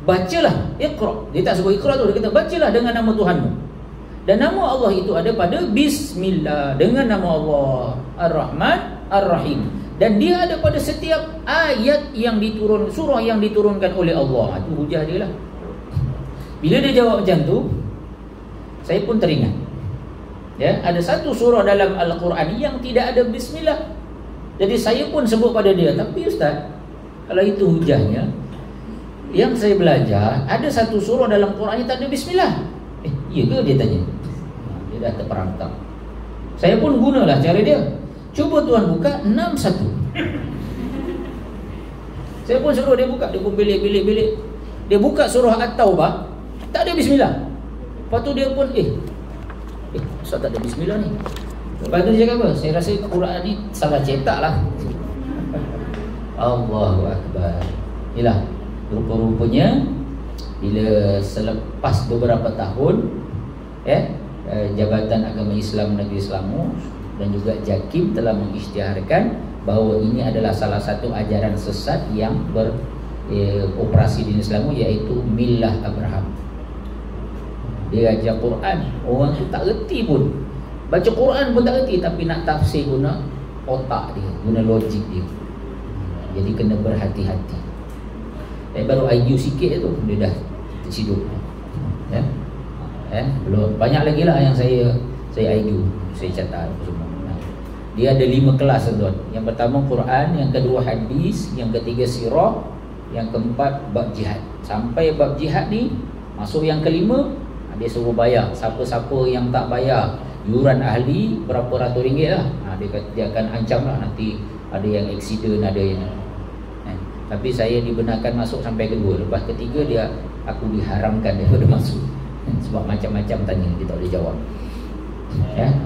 Bacalah Iqra. Dia tak sebut Iqra tu, dia kata bacalah dengan nama Tuhanmu. Dan nama Allah itu ada pada Bismillah, dengan nama Allah Ar-Rahman Ar-Rahim. Dan dia ada pada setiap ayat yang diturun, surah yang diturunkan oleh Allah. Itu hujah dia lah. Bila dia jawab macam tu, saya pun teringat, ya, ada satu surah dalam Al-Quran yang tidak ada Bismillah. Jadi saya pun sebut pada dia, tapi Ustaz, kalau itu hujahnya, yang saya belajar, ada satu surah dalam Quran yang tak ada Bismillah. Iya ke? Dia tanya. Dia dah terperangkap. Saya pun gunalah cara dia. Cuba tuan buka 61. Saya pun suruh dia buka. Dia pun bilik. Dia buka surah At-Taubah, tak ada Bismillah. Lepas tu dia pun Ustaz tak ada Bismillah ni. Lepas tu dia cakap apa? Saya rasa Quran ni salah cetak lah. Allahu Akbar. Inilah, rupa-rupanya bila selepas beberapa tahun Jabatan Agama Islam Negeri Selangor dan juga JAKIM telah mengisytiharkan bahawa ini adalah salah satu ajaran sesat yang beroperasi di Islam, iaitu Millah Abraham. Dia ajar Quran, orang tu tak reti pun, baca Quran pun tak reti, tapi nak tafsir guna otak dia, guna logik dia. Jadi kena berhati-hati. Baru IQ sikit tu dia dah terciduk. Belum banyak lagi lah yang saya IQ, saya catat semua. Dia ada 5 kelas tuan. Yang pertama Quran, yang kedua hadis, yang ketiga sirah, yang keempat bab jihad. Sampai bab jihad ni masuk yang kelima, dia suruh bayar. Siapa-siapa yang tak bayar yuran ahli berapa ratus ringgit lah, dia akan ancam lah, nanti ada yang accident, ada yang tapi saya dibenarkan masuk sampai kedua. Lepas ketiga aku diharamkan daripada masuk. Sebab macam-macam tanya, dia tak boleh jawab.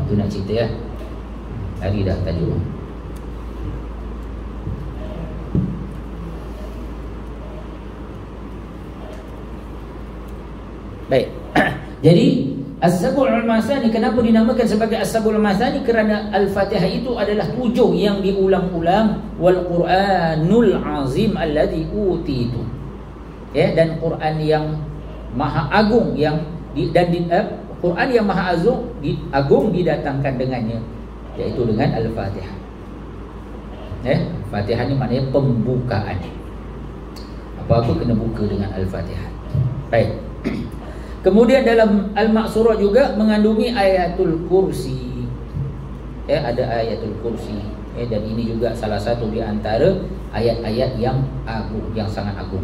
Itu nak cerita ya. Hari dah tajuk. Baik. Jadi As-Sab'ul Masani, kenapa dinamakan sebagai As-Sab'ul Masani? Kerana Al-Fatihah itu adalah 7 yang diulang-ulang. Wal Qur'anul Azim alladhi utitu. Dan Quran yang Maha Agung Quran yang Maha Agung didatangkan dengannya, iaitu dengan Al-Fatihah. Fatihah ni maknanya pembukaan. Apa-apa kena buka dengan Al-Fatihah. Baik. Kemudian dalam Al-Ma'surah juga mengandungi ayatul kursi. Ada ayatul kursi. Dan ini juga salah satu di antara ayat-ayat yang agung, yang sangat agung.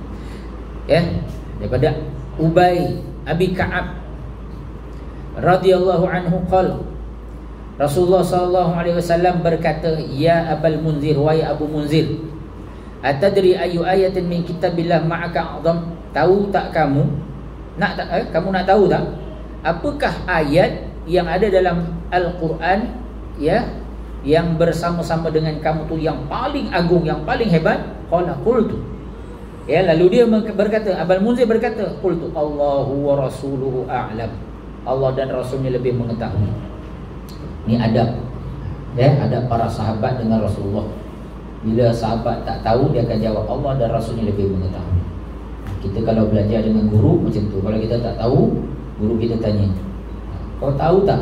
Daripada Ubay Abi Ka'ab radhiyallahu anhu qala, Rasulullah sallallahu alaihi wasallam berkata, ya Abul Munzir, wahai Abu Munzir, atadri ayu ayatin min kitabillah ma'aka a'zam? Tahu tak kamu? Kamu nak tahu tak apakah ayat yang ada dalam Al-Quran yang bersama-sama dengan kamu tu yang paling agung, yang paling hebat? Qala qultu. Lalu dia berkata, Abul Munzir berkata, qultu Allahu wa rasuluhu a'lam. Allah dan Rasulnya lebih mengetahui. Ini adab. Adab para sahabat dengan Rasulullah. Bila sahabat tak tahu, dia akan jawab Allah dan Rasulnya lebih mengetahui. Kita kalau belajar dengan guru macam tu, kalau kita tak tahu, guru kita tanya, kau tahu tak?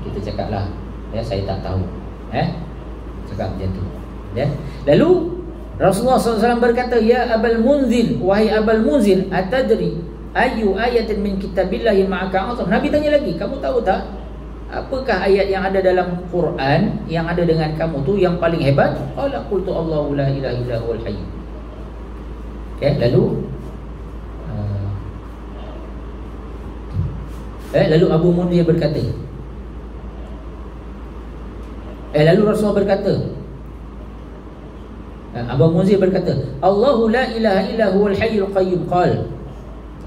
Kita cakaplah, saya tak tahu. Cakap macam tu. Lalu Rasulullah SAW berkata, ya Abul Munzir, wahai Abul Munzir, atadri ayu ayatin min kitabillahi ma'aka a'zam? Nabi tanya lagi, kamu tahu tak apakah ayat yang ada dalam Quran yang ada dengan kamu tu yang paling hebat? Qala qultu Allahu la ilaha illa huwal hayy. Lalu Abu Munzir berkata, lalu Rasulullah berkata, Abu Munzir berkata, Allahu la ilaha illa huwal hayyul qayyum. Qal,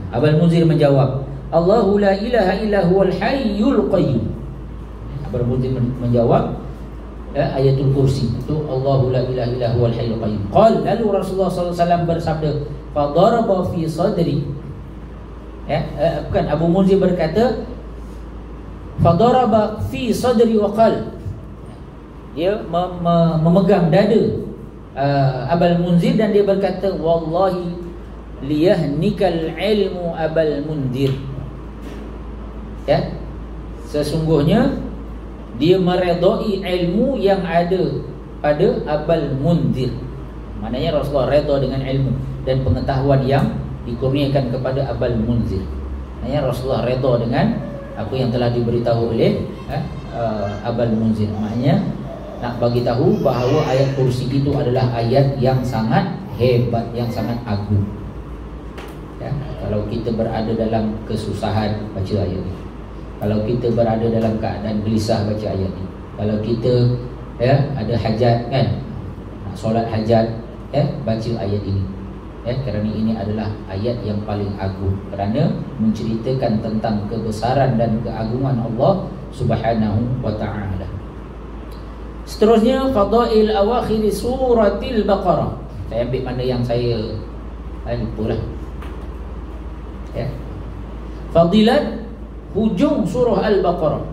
Abu Munzir menjawab, Allahu la ilaha illa huwal hayyul qayyum. Abu Munzir menjawab ayatul kursi itu, Allahu la ilaha illa huwal hayyul qayyum. Qal, lalu Rasulullah SAW bersabda, fadaraba fi sadri. Bukan, Abu Munzir berkata, fadaraba fi sadri wa qal, dia memegang dada Abul Munzir dan dia berkata, wallahi liyahnikal ilmu Abul Munzir. Sesungguhnya dia meredai ilmu yang ada pada Abul Munzir. Maknanya Rasulullah redha dengan ilmu dan pengetahuan yang dikurniakan kepada Abul Munzir. Maknanya Rasulullah redha dengan apa yang telah diberitahu oleh Abul Munzir. Maknanya nak bagi tahu bahawa ayat kursi itu adalah ayat yang sangat hebat, yang sangat agung. Kalau kita berada dalam kesusahan, baca ayat ini. Kalau kita berada dalam keadaan gelisah, baca ayat ini. Kalau kita ada hajat kan, nak solat hajat, baca ayat ini. Kerana ini adalah ayat yang paling agung, kerana menceritakan tentang kebesaran dan keagungan Allah Subhanahu wa ta'ala. Seterusnya, fadail awakhir suratil Baqarah. Saya ambil mana yang saya lupa lah. Fadilat hujung surah Al-Baqarah.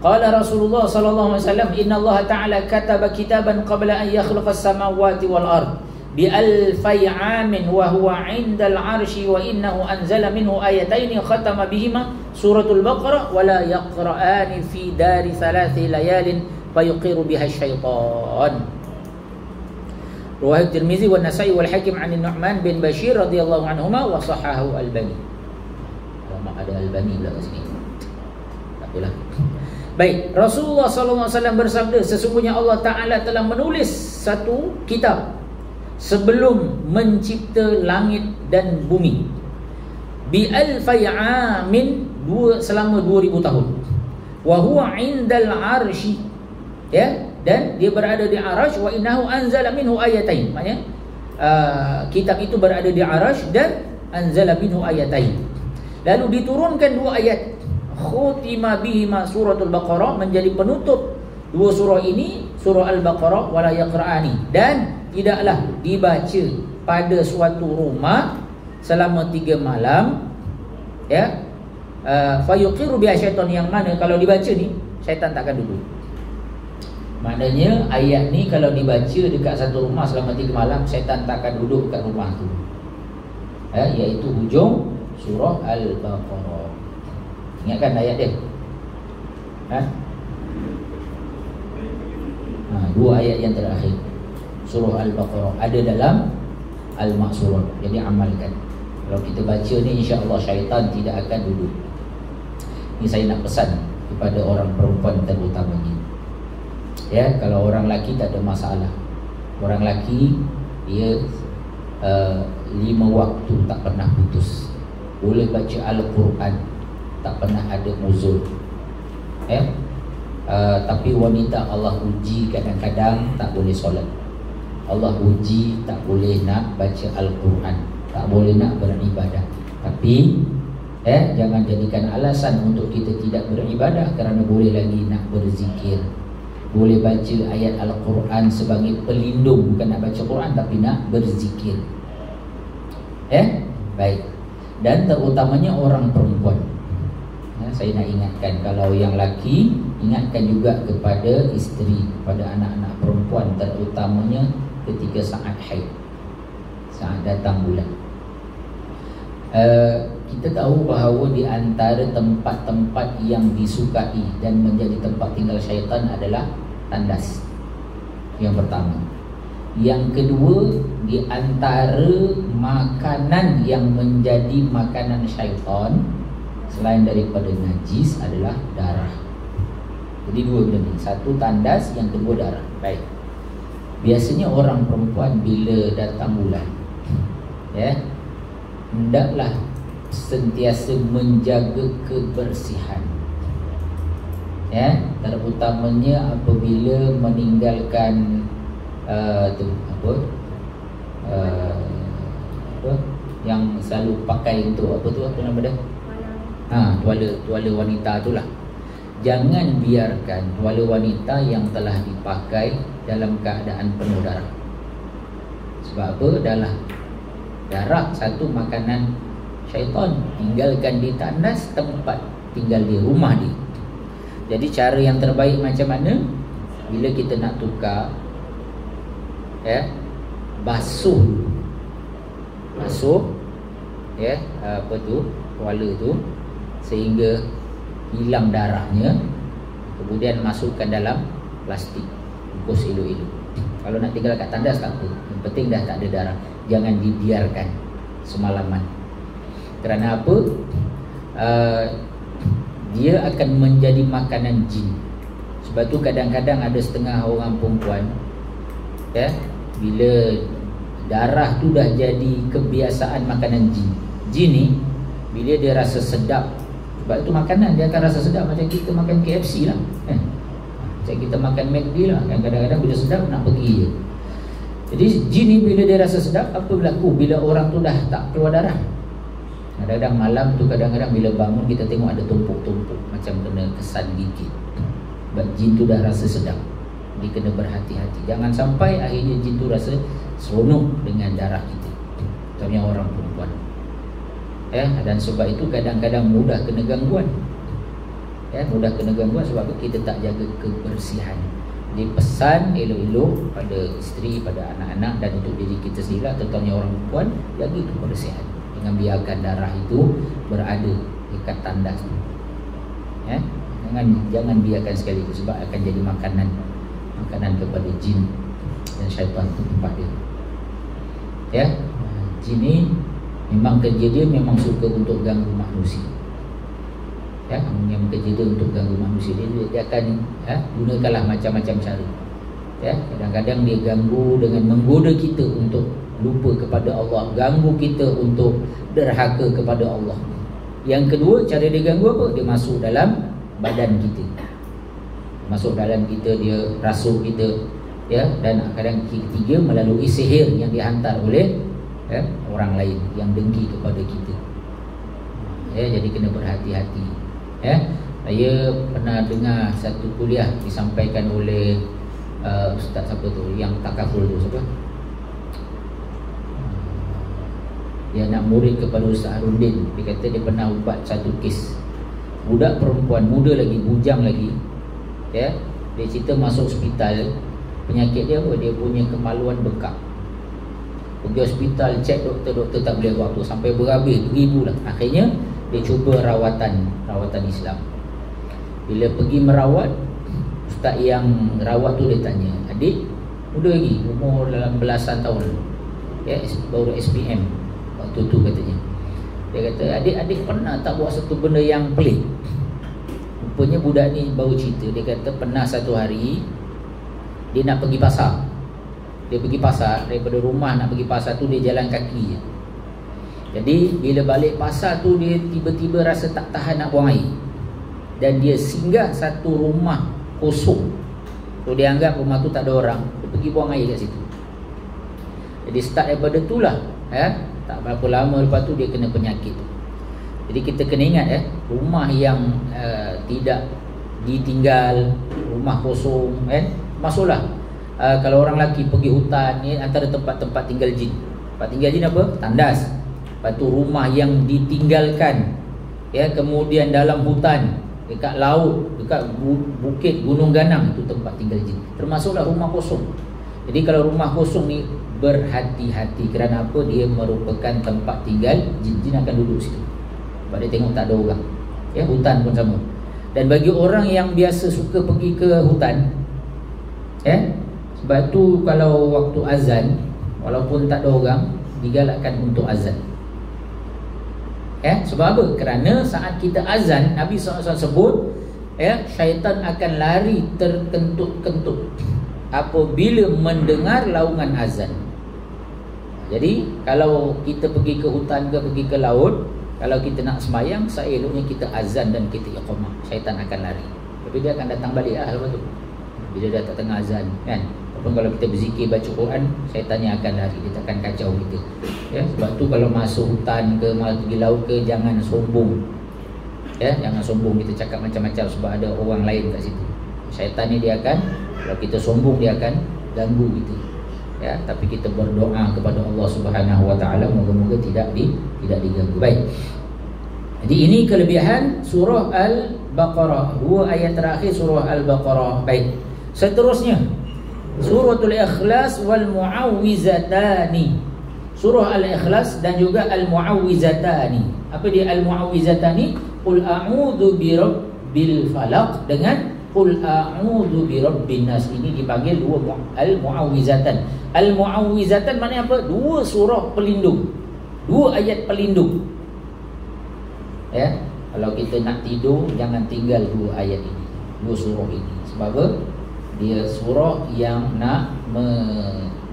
Qala Rasulullah sallallahu alaihi wasallam, "Inna Allah Ta'ala kataba kitaban qabla an yakhluqa as-samawati wal ard bi alfi 'amin wa huwa 'inda al-'arsy wa innahu anzala minhu ayatain khatama bihima suratul Baqarah wa la yaqra'ani fi dari thalathi layalin fayuqiru biha syaitan." Riwayat Tirmizi wa Nasa'i wal Hakim 'an Nu'man bin Bashir radhiyallahu anhuma wa sahahu Albani. Lama ada Albani pula kat sini. Tak apalah. Baik, Rasulullah sallallahu alaihi wasallam bersabda, sesungguhnya Allah Taala telah menulis satu kitab sebelum mencipta langit dan bumi. Bi alfi amin, selama 2000 tahun. Wa huwa 'indal 'arsy. Ya, dan dia berada di arasy. Wa innahu anzala minhu ayatain. Maknanya kitab itu berada di arasy dan anzala minhu ayatain. Lalu diturunkan dua ayat. Khutima bihima suratul Baqarah, menjadi penutup dua surah ini, surah Al-Baqarah, wala yaqra'ani, dan tidaklah dibaca pada suatu rumah selama 3 malam, ya. Fayuqiru biha syaitan, yang mana kalau dibaca ni syaitan takkan duduk. Maknanya ayat ni kalau dibaca dekat satu rumah selama 3 malam, syaitan takkan duduk kat rumah tu. Iaitu hujung surah Al-Baqarah. Ingatkan ayat dia. Dua ayat yang terakhir surah Al-Baqarah ada dalam Al-Ma'surah. Jadi amalkan. Kalau kita baca ni, insya-Allah syaitan tidak akan duduk. Ini saya nak pesan kepada orang perempuan terutamanya. Ya, kalau orang lelaki tak ada masalah. Orang lelaki dia 5 waktu tak pernah putus. Boleh baca Al-Quran, tak pernah ada muzul. Tapi wanita Allah uji kadang-kadang tak boleh solat. Allah uji tak boleh nak baca Al-Quran, tak boleh nak beribadah. Tapi jangan jadikan alasan untuk kita tidak beribadah, kerana boleh lagi nak berzikir. Boleh baca ayat Al-Quran sebagai pelindung, bukan nak baca Quran tapi nak berzikir. Baik. Dan terutamanya orang perempuan. Saya nak ingatkan, kalau yang laki, ingatkan juga kepada isteri, pada anak-anak perempuan, terutamanya ketika saat haid, saat datang bulan. Kita tahu bahawa di antara tempat-tempat yang disukai dan menjadi tempat tinggal syaitan adalah tandas. Yang pertama. Yang kedua, di antara makanan yang menjadi makanan syaitan selain daripada najis adalah darah. Jadi dua benda ni, satu tandas, yang kedua darah. Baik. Biasanya orang perempuan bila datang bulan, hendaklah sentiasa menjaga kebersihan. Terutamanya apabila meninggalkan yang selalu pakai untuk apa nama dia? Tuala wanita itulah. Jangan biarkan tuala wanita yang telah dipakai dalam keadaan penuh darah. Sebab apa? Darah satu makanan syaitan. Tinggalkan di tandas, tempat tinggal dia, rumah dia. Jadi cara yang terbaik macam mana? Bila kita nak tukar, basuh tuala tu sehingga hilang darahnya, kemudian masukkan dalam plastik, bungkus elok-elok. Kalau nak tinggal kat tandas tak apa, yang penting dah tak ada darah. Jangan dibiarkan semalaman. Kerana apa? Dia akan menjadi makanan jin. Sebab tu kadang-kadang ada setengah orang perempuan, bila darah tu dah jadi kebiasaan makanan jin. Jin ni bila dia rasa sedap, sebab itu makanan dia akan rasa sedap, macam kita makan KFC lah, macam kita makan McD lah, kadang-kadang bila sedap nak pergi je. Jadi jin ni bila dia rasa sedap, apa berlaku bila orang tu dah tak keluar darah? Kadang-kadang malam tu, kadang-kadang bila bangun kita tengok ada tumpuk-tumpuk macam kena kesan gigit. Sebab jin tu dah rasa sedap. Jadi kena berhati-hati, jangan sampai akhirnya jin tu rasa seronok dengan darah kita, terutama orang perempuan. Dan sebab itu kadang-kadang mudah kena gangguan. mudah kena gangguan sebab kita tak jaga kebersihan. Jadi pesan elok-elok pada isteri, pada anak-anak dan untuk diri kita sendiri, terutamanya orang perempuan, jaga kebersihan. Jangan biarkan darah itu berada dekat tandas tu. Jangan biarkan sekali itu sebab akan jadi makanan kepada jin dan syaitan tu tempat dia. Jin ni memang kerja dia memang suka untuk ganggu manusia. Yang kerja dia untuk ganggu manusia, dia akan gunakanlah macam-macam cara. Kadang-kadang dia ganggu dengan menggoda kita untuk lupa kepada Allah, ganggu kita untuk derhaka kepada Allah. Yang kedua, cara dia ganggu apa? Dia masuk dalam badan kita, dia rasuk kita, dan kadang ketiga melalui sihir yang dihantar oleh orang lain yang dengki kepada kita. Jadi kena berhati-hati. Saya pernah dengar satu kuliah disampaikan oleh ustaz siapa tu yang takaful tu, siapa? Dia nak murid kepada Ustaz Harudin. Dia kata dia pernah ubat satu kes budak perempuan muda lagi, bujang lagi. Dia cerita masuk hospital. Penyakit dia apa? Dia punya kemaluan bengkak. Pergi hospital, cek doktor tak boleh buat apa, sampai berhabis ribu lah. Akhirnya dia cuba rawatan Islam. Bila pergi merawat, ustaz yang rawat tu dia tanya, adik muda lagi, umur dalam belasan tahun, baru SPM waktu tu katanya. Dia kata, adik pernah tak buat satu benda yang pelik? Rupanya budak ni baru cerita. Dia kata pernah satu hari dia nak pergi pasar. Dia pergi pasar, daripada rumah nak pergi pasar tu dia jalan kaki je. Jadi bila balik pasar tu dia tiba-tiba rasa tak tahan nak buang air, dan dia singgah satu rumah kosong. So dia anggap rumah tu tak ada orang, dia pergi buang air kat situ. Jadi start daripada tu lah, tak berapa lama lepas tu dia kena penyakit tu. Jadi kita kena ingat rumah yang tidak ditinggal, rumah kosong, masuklah. Kalau orang lelaki pergi hutan ni, antara tempat-tempat tinggal jin. Tempat tinggal jin apa? Tandas. Lepas tu rumah yang ditinggalkan, kemudian dalam hutan, dekat laut, dekat bukit Gunung Ganang, itu tempat tinggal jin. Termasuklah rumah kosong. Jadi kalau rumah kosong ni, berhati-hati. Kerana apa? Dia merupakan tempat tinggal jin. Jin akan duduk situ sebab dia tengok tak ada orang. Hutan pun sama. Dan bagi orang yang biasa suka pergi ke hutan, sebab tu kalau waktu azan, walaupun tak ada orang, digalakkan untuk azan. Sebab apa? Kerana saat kita azan, Nabi SAW sebut, syaitan akan lari terkentut-kentut apabila mendengar laungan azan. Jadi kalau kita pergi ke hutan ke pergi ke laut, kalau kita nak sembahyang, seeloknya kita azan dan kita iqamah. Syaitan akan lari. Tapi dia akan datang balik lepas tu, bila dah tak tengah azan, Ataupun kalau kita berzikir baca Quran, syaitannya akan lari, dia takkan kacau kita. Sebab tu kalau masuk hutan ke, pergi laut ke, jangan sombong. Jangan sombong kita cakap macam-macam sebab ada orang lain kat situ. Syaitan ni dia akan, kalau kita sombong dia akan ganggu kita. Tapi kita berdoa kepada Allah Subhanahu Wa Taala, moga-moga tidak diganggu. Baik. Jadi ini kelebihan surah Al-Baqarah, 2 ayat terakhir surah Al-Baqarah. Baik. Seterusnya Suratul Ikhlas wal Mu'awwizatani. Surah Al-Ikhlas dan juga Al-Mu'awwizatani. Apa dia Al-Mu'awwizatani? Qul a'udzu birabbil falaq dengan Qul a'udzu birabbin nas. Ini dipanggil 2 Al-Mu'awwizatan. Al-Mu'awwizatan maknanya apa? 2 surah pelindung, 2 ayat pelindung. Kalau kita nak tidur, jangan tinggal 2 ayat ini, 2 surah ini. Sebab apa? Dia surah yang nak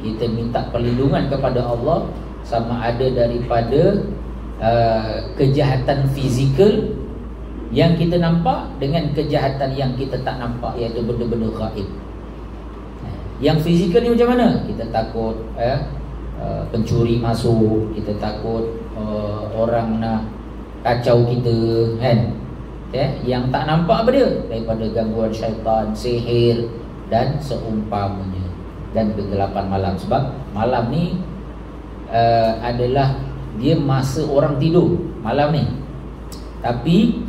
kita minta perlindungan kepada Allah, sama ada daripada kejahatan fizikal yang kita nampak dengan kejahatan yang kita tak nampak, iaitu benda-benda gaib. Yang fizikal ni macam mana? Kita takut pencuri masuk, kita takut orang nak kacau kita, Yang tak nampak apa dia? Daripada gangguan syaitan, sihir dan seumpamanya, dan kegelapan malam. Sebab malam ni adalah dia masa orang tidur malam ni. Tapi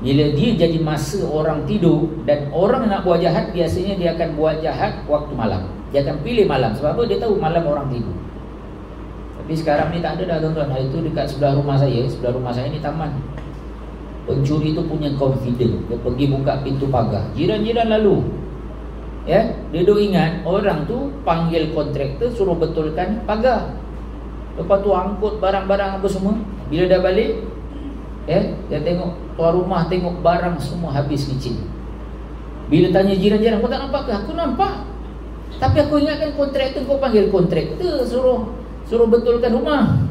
Bila dia jadi masa orang tidur, dan orang nak buat jahat, biasanya dia akan buat jahat waktu malam. Dia akan pilih malam. Sebab apa? Dia tahu malam orang tidur. Tapi sekarang ni tak ada dah tuan-tuan. Hari tu dekat sebelah rumah saya ni taman. Pencuri tu punya confident. Dia pergi buka pintu pagar. Jiran-jiran lalu. Ya, dia duk ingat orang tu panggil kontraktor suruh betulkan pagar. Lepas tu angkut barang-barang apa semua. Bila dah balik, dia tengok tuan rumah, tengok barang semua habis licin. Bila tanya jiran-jiran, kau tak nampak ke? Aku nampak. Tapi aku ingatkan kontraktor, kau panggil kontraktor suruh betulkan rumah.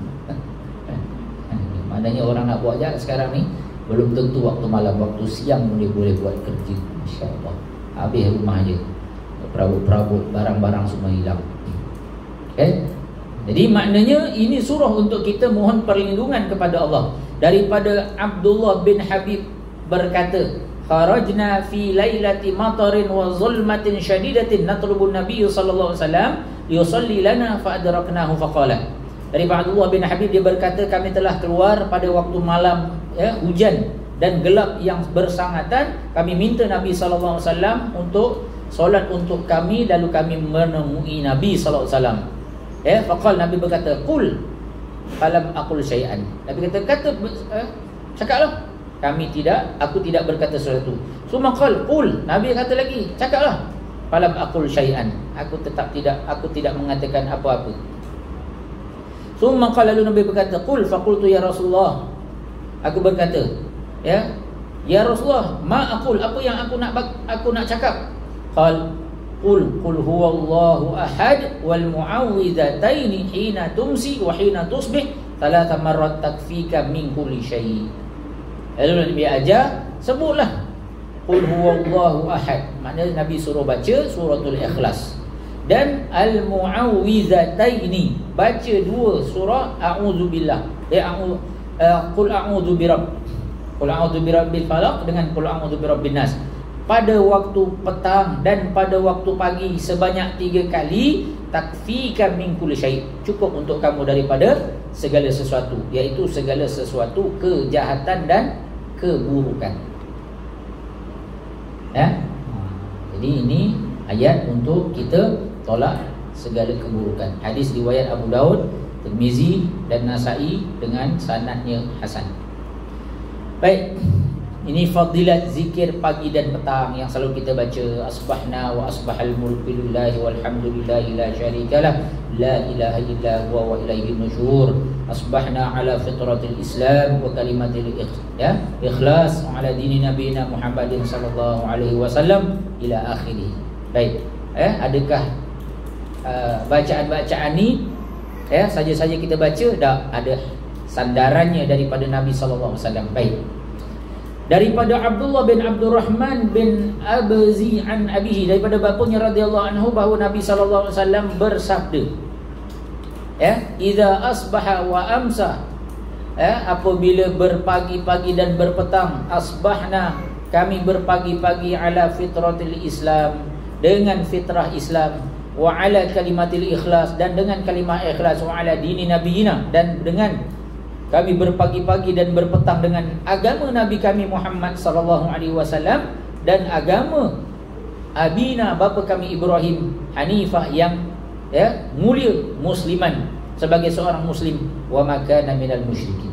Maknanya orang nak buat jahat sekarang ni belum tentu waktu malam, waktu siang pun dia boleh buat kerja. Insya-Allah. Habis rumah je. Perabot-perabot, barang-barang semua hilang. Jadi maknanya ini surah untuk kita mohon perlindungan kepada Allah. Daripada Abdullah bin Habib berkata, kharajna fi lailati matarin wa zulmatin syadidatin natlubu an-nabiy sallallahu alaihi wasallam yusalli lana fa adraknahu faqala. Daripada Abdullah bin Habib, dia berkata, kami telah keluar pada waktu malam, hujan dan gelap yang bersangatan. Kami minta Nabi sallallahu alaihi wasallam untuk solat untuk kami, lalu kami menemui Nabi sallallahu alaihi wasallam. Faqal, Nabi berkata, qul falam aqul syai'an. Nabi kata cakaplah. Aku tidak berkata sesuatu. Summa qal qul, Nabi kata lagi, cakaplah. Falam aqul syai'an. Aku tidak mengatakan apa-apa. Summa qal, lalu Nabi berkata, qul faqultu ya Rasulullah. Aku berkata, ya Rasulullah, ma aqul, apa yang aku nak cakap? Qal qul huwallahu ahad wal mu'awwidhataini hina tumsi wa hina tusbih 3 marrat takfika min kulli syai'. Lalu Nabi ajar, sebutlah qul huwallahu ahad. Maknanya Nabi suruh baca suratul Ikhlas dan al mu'awwidhataini, baca 2 surah a'udzubillah. Qul a'udzu birabbil falaq dengan qul a'udzu birabbin nas pada waktu petang dan pada waktu pagi sebanyak 3 kali. Takfika min kulli syai', cukup untuk kamu daripada segala sesuatu, iaitu segala sesuatu kejahatan dan keburukan. Jadi ini ayat untuk kita tolak segala keburukan. Hadis riwayat Abu Daud, Tirmizi dan Nasa'i dengan sanadnya hasan. Baik, ini fadilat zikir pagi dan petang yang selalu kita baca. Asbahna wa asbahal mulku lillahi walhamdulillahi la syarikalah, la ilaha illa huwa wa ilaihi nusyur. Asbahna ala fitratil Islam wa kalimatil ikhlas wa ala dini nabiyina Muhammadin sallallahu alaihi wasallam ila akhirih. Baik, adakah bacaan-bacaan ni saja-saja kita baca? Tak, ada sandarannya daripada Nabi sallallahu alaihi wasallam. Baik. Daripada Abdullah bin Abdurrahman bin Abzi an abihi, daripada bapanya radhiyallahu anhu, bahawa Nabi sallallahu alaihi wasallam bersabda, idza asbaha wa amsa, apabila berpagi-pagi dan berpetang, asbahna, kami berpagi-pagi ala fitratil Islam, dengan fitrah Islam, wa ala kalimatil ikhlas, dan dengan kalimah ikhlas, wa ala dini nabiyina, dan dengan kami berpagi-pagi dan berpetang dengan agama Nabi kami Muhammad sallallahu alaihi wasallam dan agama abina, bapa kami Ibrahim, hanifah, yang mulia, musliman, sebagai seorang muslim, wa makana minal musyrikin.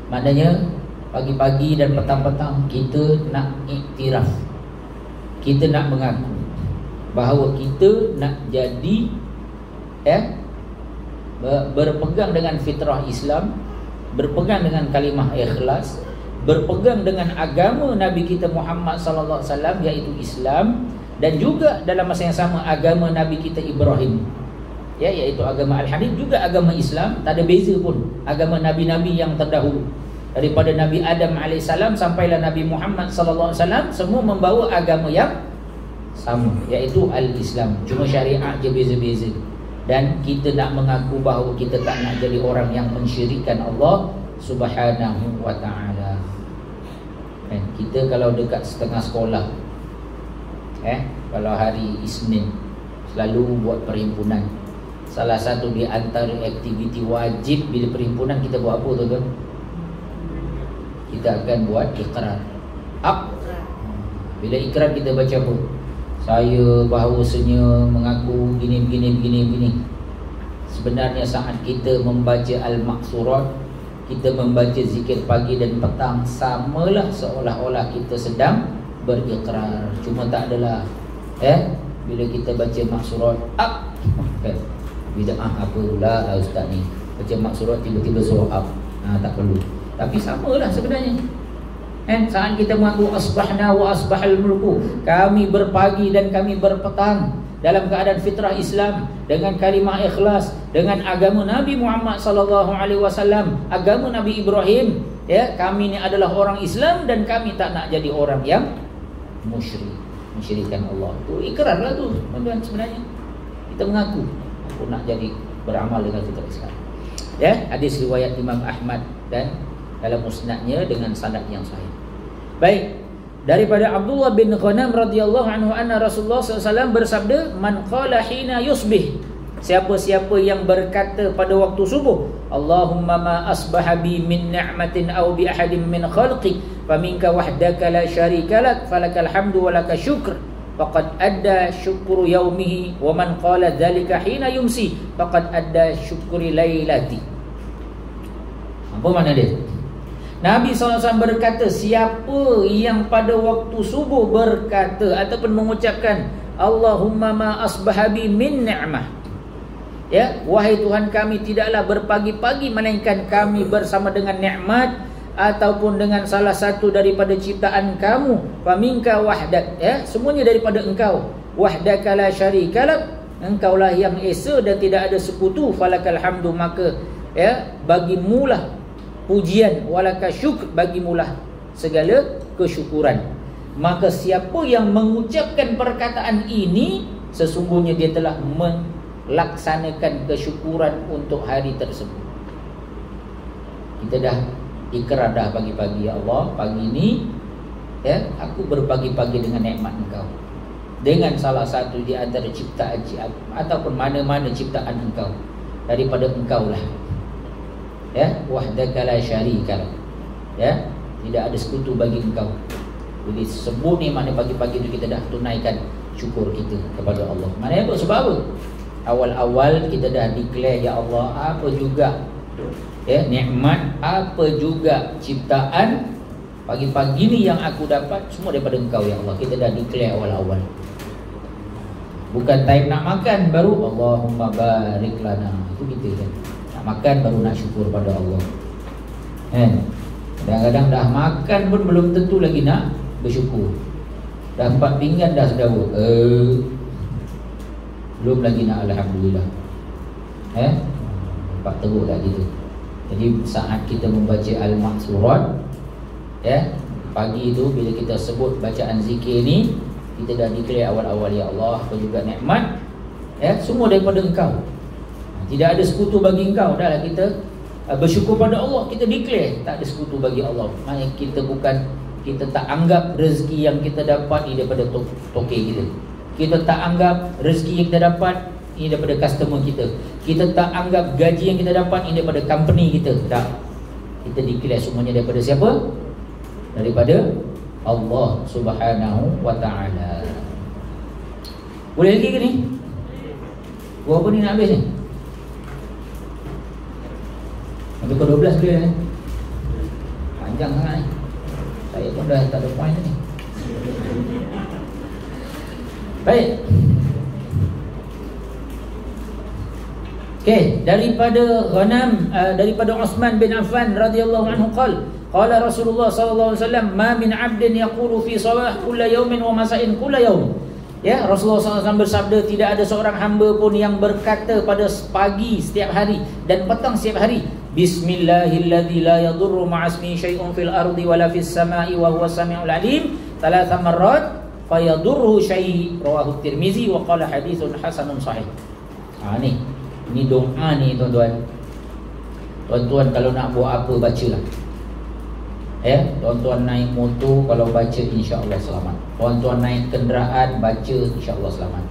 Maknanya pagi-pagi dan petang-petang kita nak iktiraf, kita nak mengaku bahawa kita nak jadi berpegang dengan fitrah Islam, berpegang dengan kalimah ikhlas, berpegang dengan agama Nabi kita Muhammad sallallahu alaihi wasallam, iaitu Islam, dan juga dalam masa yang sama agama Nabi kita Ibrahim, iaitu agama Al-Hanif, juga agama Islam. Tak ada beza pun agama nabi-nabi yang terdahulu, daripada Nabi Adam alaihissalam sampailah Nabi Muhammad sallallahu alaihi wasallam, semua membawa agama yang sama, iaitu Al-Islam. Cuma syariat je beza-beza. Dan kita nak mengaku bahawa kita tak nak jadi orang yang mensyirikkan Allah Subhanahu wa ta'ala. Kita kalau dekat setengah sekolah, kalau hari Isnin selalu buat perhimpunan. Salah satu di antara aktiviti wajib bila perhimpunan kita buat apa, tuan-tuan? kita akan buat ikrar. Bila ikrar kita baca apa? Saya bahawasanya mengaku begini. Sebenarnya saat kita membaca al-maksurat, kita membaca zikir pagi dan petang, samalah seolah-olah kita sedang berikrar. Cuma tak adalah bila kita baca maksurat bid'ah apa pula ustaz ni, baca maksurat tiba-tiba suruh tak perlu. Tapi samalah sebenarnya. Saat kita mengaku asbahna wa asbahal mulku, kami berpagi dan kami berpetang dalam keadaan fitrah Islam, dengan kalimah ikhlas, dengan agama Nabi Muhammad sallallahu alaihi wasallam, agama Nabi Ibrahim, kami ni adalah orang Islam dan kami tak nak jadi orang yang musyrikan Allah. Tu ikrarlah tu tuan-tuan. Sebenarnya kita mengaku aku nak jadi beramal dengan fitrah Islam. Hadis riwayat Imam Ahmad dan dalam musnadnya dengan sanad yang sahih. Baik, daripada Abdullah bin Ghanam radhiyallahu anhu anna Rasulullah SAW bersabda, man qala hina yusbih, siapa-siapa yang berkata pada waktu subuh, Allahumma ma asbaha bi min ni'matin aw bi ahadin min khalqik faminka wahdaka la syarika lak falakal hamdu wa lakal syukr faqad adda syukru yaumihi wa man qala dhalika hina yumsi faqad adda syukri lailati. Apa makna dia? Nabi SAW berkata, siapa yang pada waktu subuh berkata ataupun mengucapkan Allahumma ma asbahabi min ni'mah, wahai Tuhan kami, tidaklah berpagi-pagi melainkan kami bersama dengan nikmat ataupun dengan salah satu daripada ciptaan kamu, faminka wahdak, semuanya daripada engkau, wahdaka la syarika lak, engkaulah yang esa dan tidak ada sekutu, falakal hamdu, maka bagimulah pujian, walaka syukr, bagimulah segala kesyukuran. Maka siapa yang mengucapkan perkataan ini, sesungguhnya dia telah melaksanakan kesyukuran untuk hari tersebut. Kita dah ikrar dah pagi-pagi, ya Allah, pagi ini aku berpagi-pagi dengan nikmat engkau, dengan salah satu di antara ciptaan ataupun mana-mana ciptaan engkau, daripada engkau lah, wahdaka la syarika lak, tidak ada sekutu bagi engkau. Jadi sebut ni makna pagi-pagi itu kita dah tunaikan syukur kita kepada Allah. Maknanya apa? Sebab apa? Awal-awal kita dah declare, ya Allah, apa juga nikmat, apa juga ciptaan pagi-pagi ni yang aku dapat, semua daripada engkau ya Allah. Kita dah declare awal-awal. Bukan time nak makan baru Allahumma barik lana. Itu kita kan. Nak makan baru nak syukur pada Allah. Kadang-kadang dah makan pun belum tentu lagi nak bersyukur. Dah 4 pinggan dah sedawa, belum lagi nak alhamdulillah. Nampak teruk tak gitu. Jadi saat kita membaca al-maksurat, pagi itu bila kita sebut bacaan zikir ni, kita dah declare awal-awal, ya Allah, apa juga nikmat, semua daripada engkau, tidak ada sekutu bagi engkau. Dah lah kita bersyukur pada Allah, kita declare tak ada sekutu bagi Allah. Maknanya kita tak anggap rezeki yang kita dapat ni daripada toke kita. Kita tak anggap rezeki yang kita dapat ini daripada customer kita. Kita tak anggap gaji yang kita dapat ini daripada company kita. Tak. Kita declare semuanya daripada siapa? Daripada Allah Subhanahu wa ta'ala. Boleh lagi ke ni? Berapa ni nak habis ni? Sampai ke 12 boleh ni? Panjang sangat ni. Saya pun dah tak ada point ni. Baik. Okey, daripada Ghanam, daripada Uthman bin Affan radhiyallahu anhu qala Rasulullah sallallahu alaihi wasallam, ma min 'abdin yaqulu fi sabah kull yawmin wa masa'in kull yawm. Rasulullah SAW bersabda, tidak ada seorang hamba pun yang berkata pada pagi setiap hari dan petang setiap hari, bismillahilladzi la yadurru ma'asmi syai'un fil ardi wala fis sama'i wa huwas samiul alim, 3 marrat fayadurru syai', rawahu Tirmizi wa qala haditsun hasanun sahih. Ini doa ni tuan-tuan. Tuan-tuan kalau nak buat apa bacalah. Tuan-tuan naik motor, kalau baca insya-Allah selamat. Tuan-tuan naik kenderaan, baca insya-Allah selamat.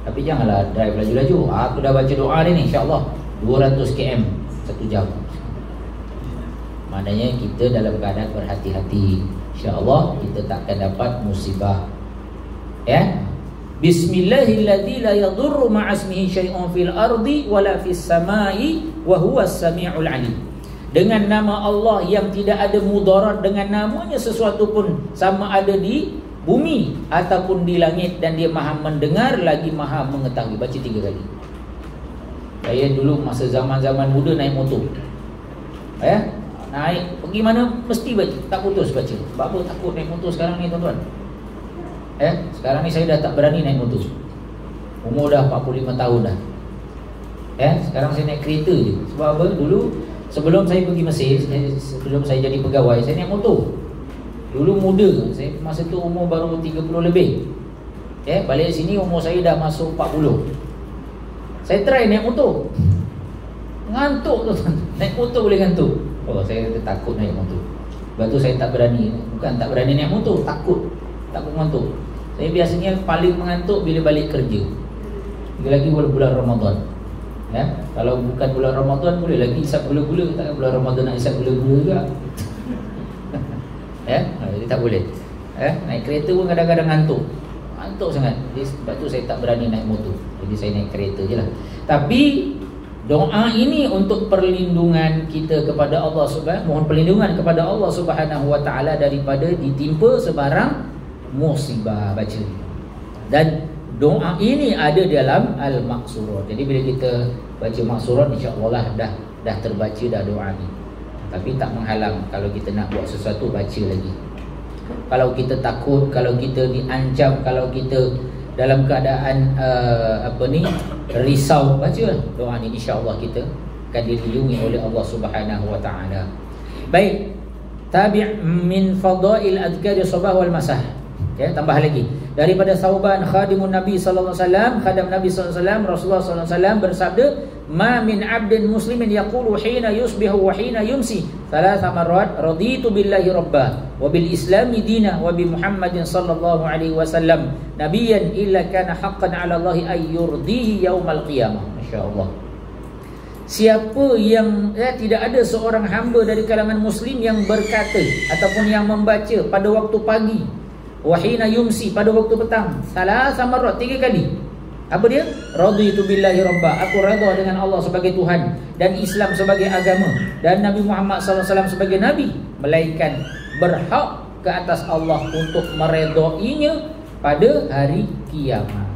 Tapi janganlah drive laju-laju. Aku dah baca doa ni insya-Allah 200 km 1 jam. Maknanya kita dalam keadaan berhati-hati, insya-Allah kita takkan dapat musibah. Ya. Bismillahilladzi la yadurru ma'asmihi syai'un fil ardi wala fis samai wa huwas samiul alim. Dengan nama Allah yang tidak ada mudarat dengan namanya sesuatu pun, sama ada di bumi ataupun di langit, dan dia maha mendengar lagi maha mengetahui. Baca 3 kali. Saya dulu masa zaman-zaman muda naik motor, ya, naik pergi mana mesti baca, tak putus baca. Sebab apa? Takut naik motor sekarang ni tuan-tuan. Sekarang ni saya dah tak berani naik motor. Umur dah 45 tahun dah. Sekarang saya naik kereta je. Sebab apa? Dulu sebelum saya pergi Mesir, sebelum saya jadi pegawai, saya naik motor. Dulu muda, saya masa tu umur baru 30 lebih. Balik sini umur saya dah masuk 40. Saya try naik motor, ngantuk tu. Naik motor boleh ngantuk. Saya takut naik motor. Sebab tu saya tak berani. Bukan tak berani naik motor, takut ngantuk. Saya biasanya paling mengantuk bila balik kerja. Lagi bulan Ramadan. Kalau bukan bulan Ramadan boleh lagi isap gula-gula. Takkan bulan Ramadan nak isap gula-gula juga. Jadi tak boleh. Naik kereta pun kadang-kadang ngantuk sangat. Jadi sebab tu saya tak berani naik motor. Jadi saya naik kereta je lah. Tapi doa ini untuk perlindungan kita kepada Allah Subhanahu, mohon perlindungan kepada Allah Subhanahu wa taala daripada ditimpa sebarang musibah. Baca. Dan doa ini ada dalam Al-Maqsurat. Jadi bila kita baca Maqsurat, insya-Allah dah terbaca dah doa ni. Tapi tak menghalang kalau kita nak buat sesuatu, baca lagi. Kalau kita takut, kalau kita diancam, kalau kita dalam keadaan risau, baca doa ni, insya-Allah kita akan dilindungi oleh Allah Subhanahu wa taala. Baik, tabi' min fadail adhkar sabah wal masah. Tambah lagi daripada Thauban khadimun Nabi sallallahu alaihi wasallam, khadam Nabi sallallahu alaihi wasallam, Rasulullah sallallahu alaihi wasallam bersabda, "Ma min 'abdin muslimin yaqulu hina yusbihu wa hina yumsi thalatha marrat raditu billahi rabba wa bil islami dina wa bi Muhammadin sallallahu alaihi wasallam nabiyyan illa kana haqqan 'ala Allah ay yurdihi yaumal qiyamah." Masya-Allah. Siapa yang tidak ada seorang hamba dari kalangan muslim yang berkata ataupun yang membaca pada waktu pagi, wahina yumsi pada waktu petang, salasa marrat 3 kali. Apa dia? Raditu billahi rabba, aku redha dengan Allah sebagai Tuhan dan Islam sebagai agama dan Nabi Muhammad SAW sebagai nabi, melainkan berhak ke atas Allah untuk meredainya pada hari kiamat.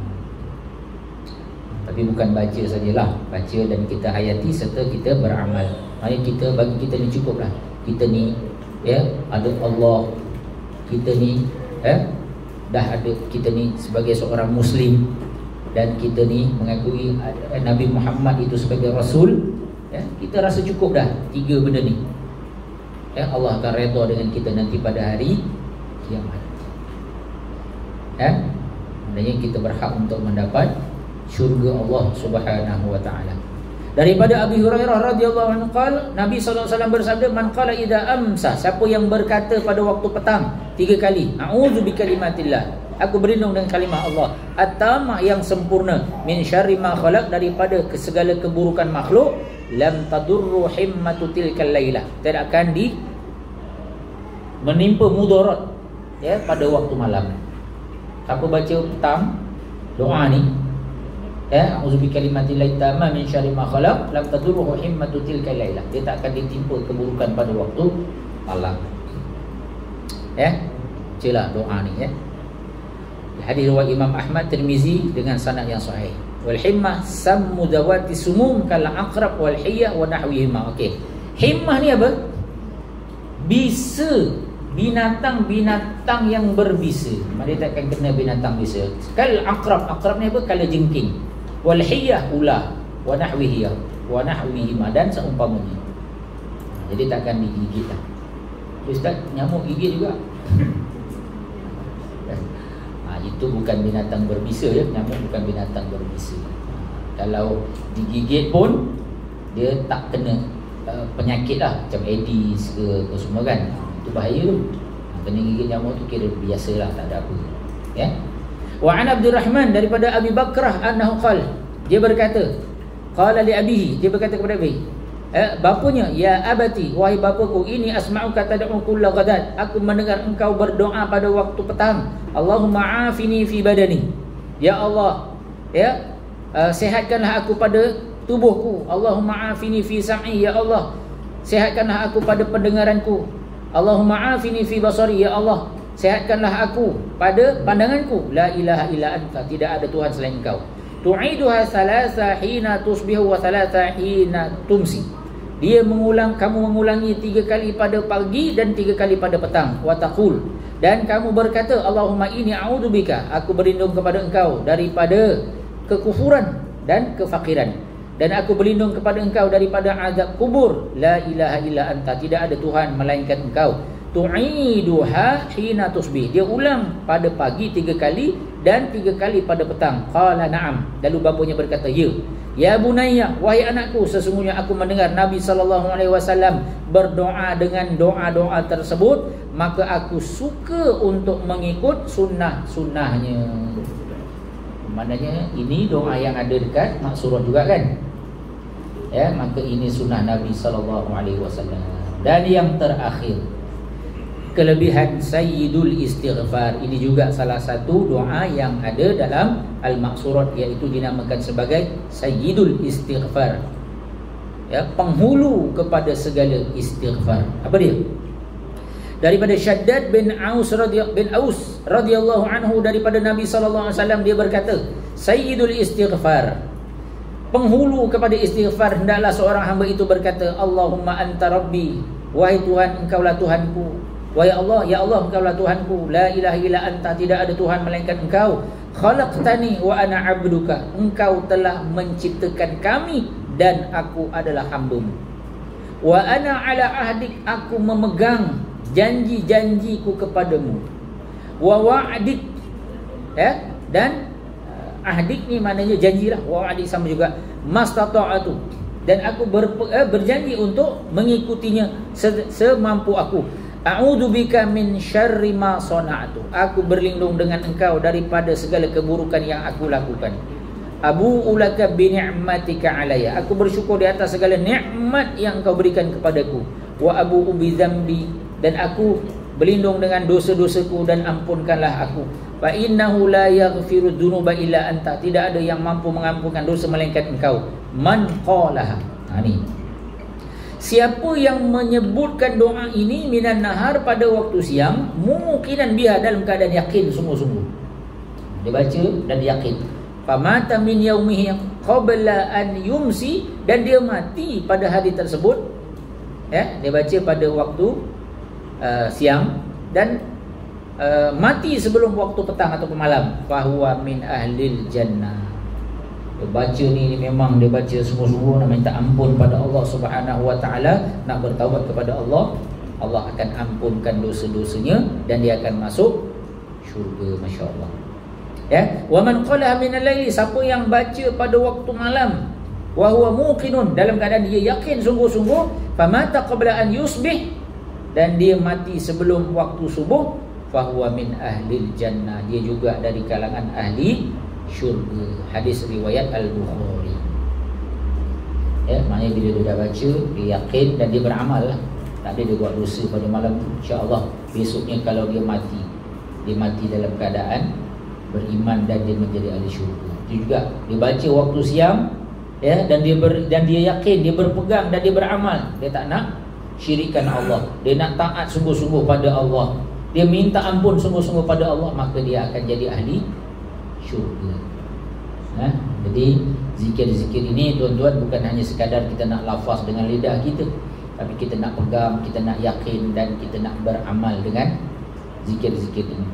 Tapi bukan baca sajalah, baca dan kita hayati serta kita beramal. Mari kita, bagi kita ni cukuplah. Kita ni ada Allah, kita ni dah ada, kita ni sebagai seorang muslim, dan kita ni mengakui Nabi Muhammad itu sebagai Rasul, kita rasa cukup dah 3 benda ni. Allah akan redha dengan kita nanti pada hari kiamat. Maknanya kita berhak untuk mendapat syurga Allah Subhanahu wa taala. Daripada Abi Hurairah radhiyallahu anhu qala, Nabi sallallahu alaihi wasallam bersabda, "Man qala idza amsa," siapa yang berkata pada waktu petang 3 kali, "A'udzu bikalimatillah," aku berlindung dengan kalimah Allah, at-tamah yang sempurna, "min syarri ma khalaq," daripada segala keburukan makhluk, "lam tadurru himmatu tilkal lailah," tidak akan menimpa mudarat pada waktu malam. Siapa baca petang doa ni, a'udzu bikalimatillahi tamma min syarri ma khalaq, lam tadurruhu himmatu tilkal lailah, dia tak akan ditimpa keburukan pada waktu malam. Bacalah doa ni. Hadis riwayat Imam Ahmad, Tirmizi dengan sanad yang sahih. Wal himmah sammu dawati sumum kal aqrab wal hiyya wa nahwihima. Okey. Himmah ni apa? Bisa, binatang-binatang yang berbisa. Dia takkan kena binatang bisa. Kal aqrab, aqrab ni apa? Kala jengking. Wal hiyah ulah, wa nahwihima, dan seumpamanya. Jadi takkan digigit lah. Ustaz, nyamuk gigit juga. Itu bukan binatang berbisa ya. Nyamuk bukan binatang berbisa. Kalau digigit pun dia tak kena penyakit lah, macam Aedes ke semua kan. Itu bahaya tu. Kena gigit nyamuk tu kira biasalah, tak ada apa. Wa an Abdurrahman, daripada Abi Bakrah annahu qala, dia berkata, qala li abihi, dia berkata kepada Abi, bapanya, ya abati, wahai bapaku, ini asma'uka tad'u kulla ghadat, aku mendengar engkau berdoa pada waktu petang. Allahumma afini fi badani, ya Allah, ya, sehatkanlah aku pada tubuhku. Allahumma afini fi sam'i, ya Allah, sehatkanlah aku pada pendengaranku. Allahumma afini fi basari, ya Allah, sehatkanlah aku pada pandanganku. La ilaha illa anta, tidak ada Tuhan selain engkau. Tu'iduha thalatha hina tusbihu wa thalatha hina tumsi. Dia kamu mengulangi 3 kali pada pagi dan 3 kali pada petang. Wa taqul, dan kamu berkata, Allahumma inni a'udzubika, aku berlindung kepada engkau daripada kekufuran dan kefakiran, dan aku berlindung kepada engkau daripada azab kubur. La ilaha illa anta, tidak ada Tuhan melainkan engkau. Tu'iduha hina tusbih, dia ulang pada pagi 3 kali dan 3 kali pada petang. Qala na'am, lalu bapanya berkata, ya. Ya bunayya, wahai anakku, sesungguhnya aku mendengar Nabi SAW berdoa dengan doa-doa tersebut, maka aku suka untuk mengikut sunnah-sunnahnya. Maknanya ini doa yang ada dekat maksurah juga kan, ya, maka ini sunnah Nabi SAW. Dan yang terakhir, kelebihan Sayyidul Istighfar. Ini juga salah satu doa yang ada dalam Al-Maqsurat, iaitu dinamakan sebagai Sayyidul Istighfar, ya, penghulu kepada segala istighfar. Apa dia? Daripada Syaddad bin Aus radhiyallahu anhu, daripada Nabi SAW, dia berkata, Sayyidul Istighfar, penghulu kepada istighfar, hendaklah seorang hamba itu berkata, Allahumma anta rabbi, wahai Tuhan, engkaulah Tuhanku. Wahai Allah, ya Allah, engkaulah Tuhanku. La ilaha illa anta, tidak ada Tuhan melainkan engkau. Khalaqtani wa ana abduka, engkau telah menciptakan kami dan aku adalah hamba-Mu. Wa ana ala ahdik, aku memegang janji-janjiku kepadamu. Wa wa'dik, ya, dan ahdik ni maknanya janjilah, wa wa'dik sama juga. Mastata'atu, dan aku berjanji untuk mengikutinya semampu aku. A'udzubika min syarri ma sana'tu, aku berlindung dengan engkau daripada segala keburukan yang aku lakukan. Abu'u laka bi ni'matika alayya, aku bersyukur di atas segala nikmat yang engkau berikan kepadaku. Wa abu'u bi dzambi, dan aku berlindung dengan dosa-dosaku, dan ampunkanlah aku. Fa innahu la yaghfiru dzunuba illa anta, tidak ada yang mampu mengampunkan dosa melainkan engkau. Man qalaha, ni siapa yang menyebutkan doa ini minan nahar, pada waktu siang, mukinan biha, dalam keadaan yakin sungguh-sungguh. Dia baca dan dia yakin. Famata min yaumihi qabla an yumsi, dan dia mati pada hari tersebut, ya, dia baca pada waktu siang dan mati sebelum waktu petang atau malam. Fahuwa min ahlil jannah. Dia baca ni memang dia baca sungguh-sungguh, nak minta ampun pada Allah Subhanahu Wa Taala, nak bertaubat kepada Allah, Allah akan ampunkan dosa-dosanya dan dia akan masuk syurga, masya-Allah. Ya, wa man qala min al-laili, siapa yang baca pada waktu malam, wa huwa muqinun, dalam keadaan dia yakin sungguh-sungguh, famata qabla an yusbih, dan dia mati sebelum waktu subuh, fahuwa min ahlil jannah, dia juga dari kalangan ahli syurga. Hadis riwayat Al-Bukhari. Ya, maknanya bila dia dah baca, dia yakin dan dia beramal lah. Tak ada dia buat dosa pada malam tu, insya-Allah besoknya kalau dia mati dalam keadaan beriman dan dia menjadi ahli syurga. Itu juga dia baca waktu siang, ya, dan dia yakin, dia berpegang dan dia beramal. Dia tak nak syirikkan Allah, dia nak taat sungguh-sungguh pada Allah, dia minta ampun sungguh-sungguh pada Allah, maka dia akan jadi ahli syurga. Jadi zikir-zikir ini tuan-tuan bukan hanya sekadar kita nak lafaz dengan lidah kita, tapi kita nak pegang, kita nak yakin dan kita nak beramal dengan zikir-zikir ini.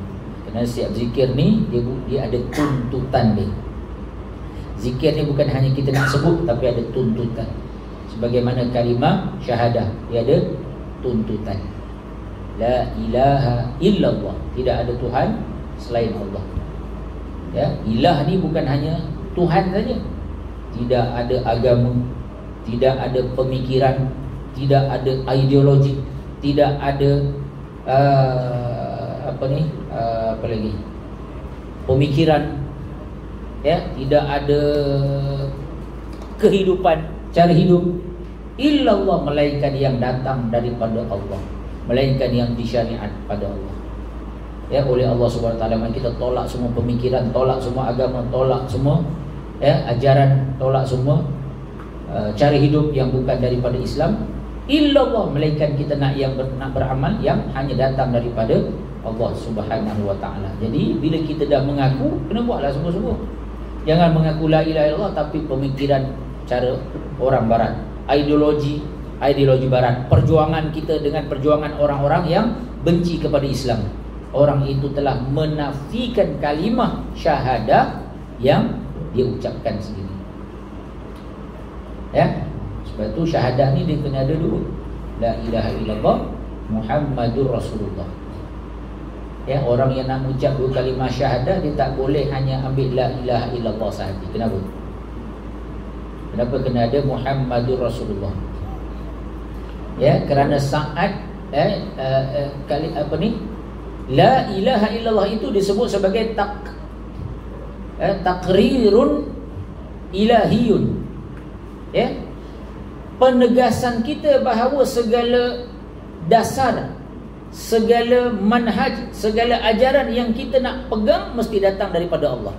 Kerana setiap zikir ni dia ada tuntutan dia. Zikir ni bukan hanya kita nak sebut, tapi ada tuntutan. Sebagaimana kalimah syahadah, dia ada tuntutan. La ilaha illallah, tidak ada Tuhan selain Allah. Ya, ilah ni bukan hanya Tuhan saja. Tidak ada agama, tidak ada pemikiran, tidak ada ideologi, tidak ada apa lagi? Pemikiran, ya, tidak ada kehidupan, cara hidup. illallah, melainkan yang datang daripada Allah, melainkan yang disyariat pada Allah. Ya, oleh Allah Subhanahu wa taala. Kita tolak semua pemikiran, tolak semua agama, tolak semua ajaran, tolak semua cara hidup yang bukan daripada Islam. Illallah, melainkan kita nak beramal yang hanya datang daripada Allah Subhanahu wa taala. Jadi bila kita dah mengaku, kena buatlah sungguh-sungguh. Jangan mengaku la ilaha illallah tapi pemikiran cara orang barat, ideologi barat, perjuangan kita dengan perjuangan orang-orang yang benci kepada Islam. Orang itu telah menafikan kalimah syahadah yang dia ucapkan sendiri. Ya, sebab itu syahadah ni dia kena ada dulu. La ilaha illallah Muhammadur Rasulullah. Ya, orang yang nak ucap dua kalimah syahadah, dia tak boleh hanya ambil la ilaha illallah sahaja. Kenapa? Kenapa kena ada Muhammadur Rasulullah? Ya, kerana saat la ilaha illallah itu disebut sebagai takrirun ilahiyun. Ya, penegasan kita bahawa segala dasar, segala manhaj, segala ajaran yang kita nak pegang mesti datang daripada Allah.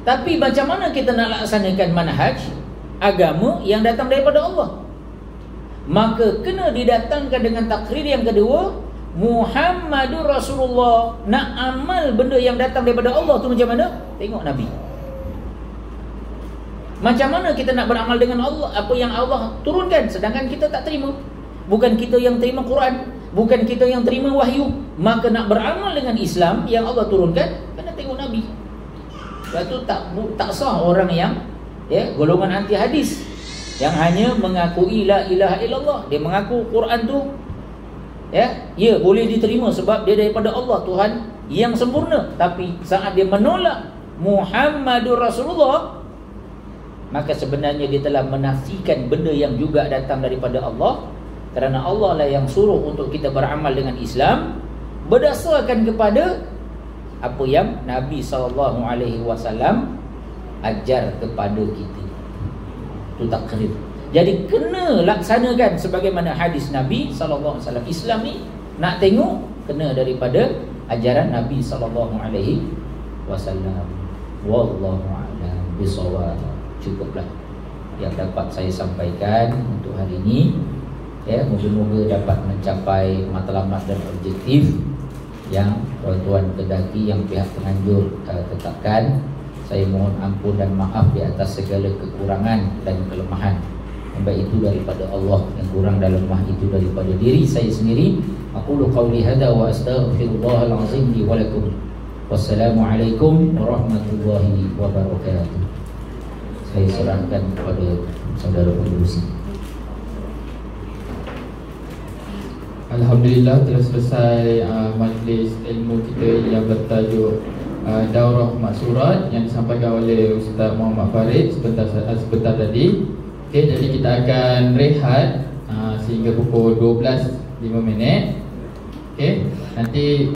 Tapi macam mana kita nak laksanakan manhaj agama yang datang daripada Allah? Maka kena didatangkan dengan takrir yang kedua, Muhammadur Rasulullah. Nak amal benda yang datang daripada Allah tu macam mana? Tengok Nabi. Macam mana kita nak beramal dengan Allah, apa yang Allah turunkan, sedangkan kita tak terima. Bukan kita yang terima Quran, bukan kita yang terima wahyu. Maka nak beramal dengan Islam yang Allah turunkan, kena tengok Nabi. Sebab tu tak sah orang yang golongan anti hadis, yang hanya mengakui la ilaha illallah. Dia mengaku Quran tu boleh diterima sebab dia daripada Allah, Tuhan yang sempurna. Tapi saat dia menolak Muhammadur Rasulullah, maka sebenarnya dia telah menafikan benda yang juga datang daripada Allah. Kerana Allah lah yang suruh untuk kita beramal dengan Islam berdasarkan kepada apa yang Nabi SAW ajar kepada kita. Itu takrir. Jadi kena laksanakan sebagaimana hadis Nabi SAW. Islam ni nak tengok kena daripada ajaran Nabi SAW. Wallahu a'lam bishawab. Cukuplah yang dapat saya sampaikan untuk hari ini. Moga-moga dapat mencapai matlamat dan objektif yang tuan-tuan kedaki, yang pihak penganjur tetapkan. Saya mohon ampun dan maaf di atas segala kekurangan dan kelemahan. Baik itu daripada Allah, yang kurang dan lemah itu daripada diri saya sendiri. Aqulu qawli hadza wa astaghfirullahal azim li wa lakum. Wassalamualaikum warahmatullahi wabarakatuh. Saya serahkan kepada saudara pengurusi. Alhamdulillah, telah selesai majlis ilmu kita yang bertajuk Daurah Maksurat yang disampaikan oleh Ustaz Muhammad Farid sebentar tadi. Okey, jadi kita akan rehat sehingga pukul 12.05. Okey, nanti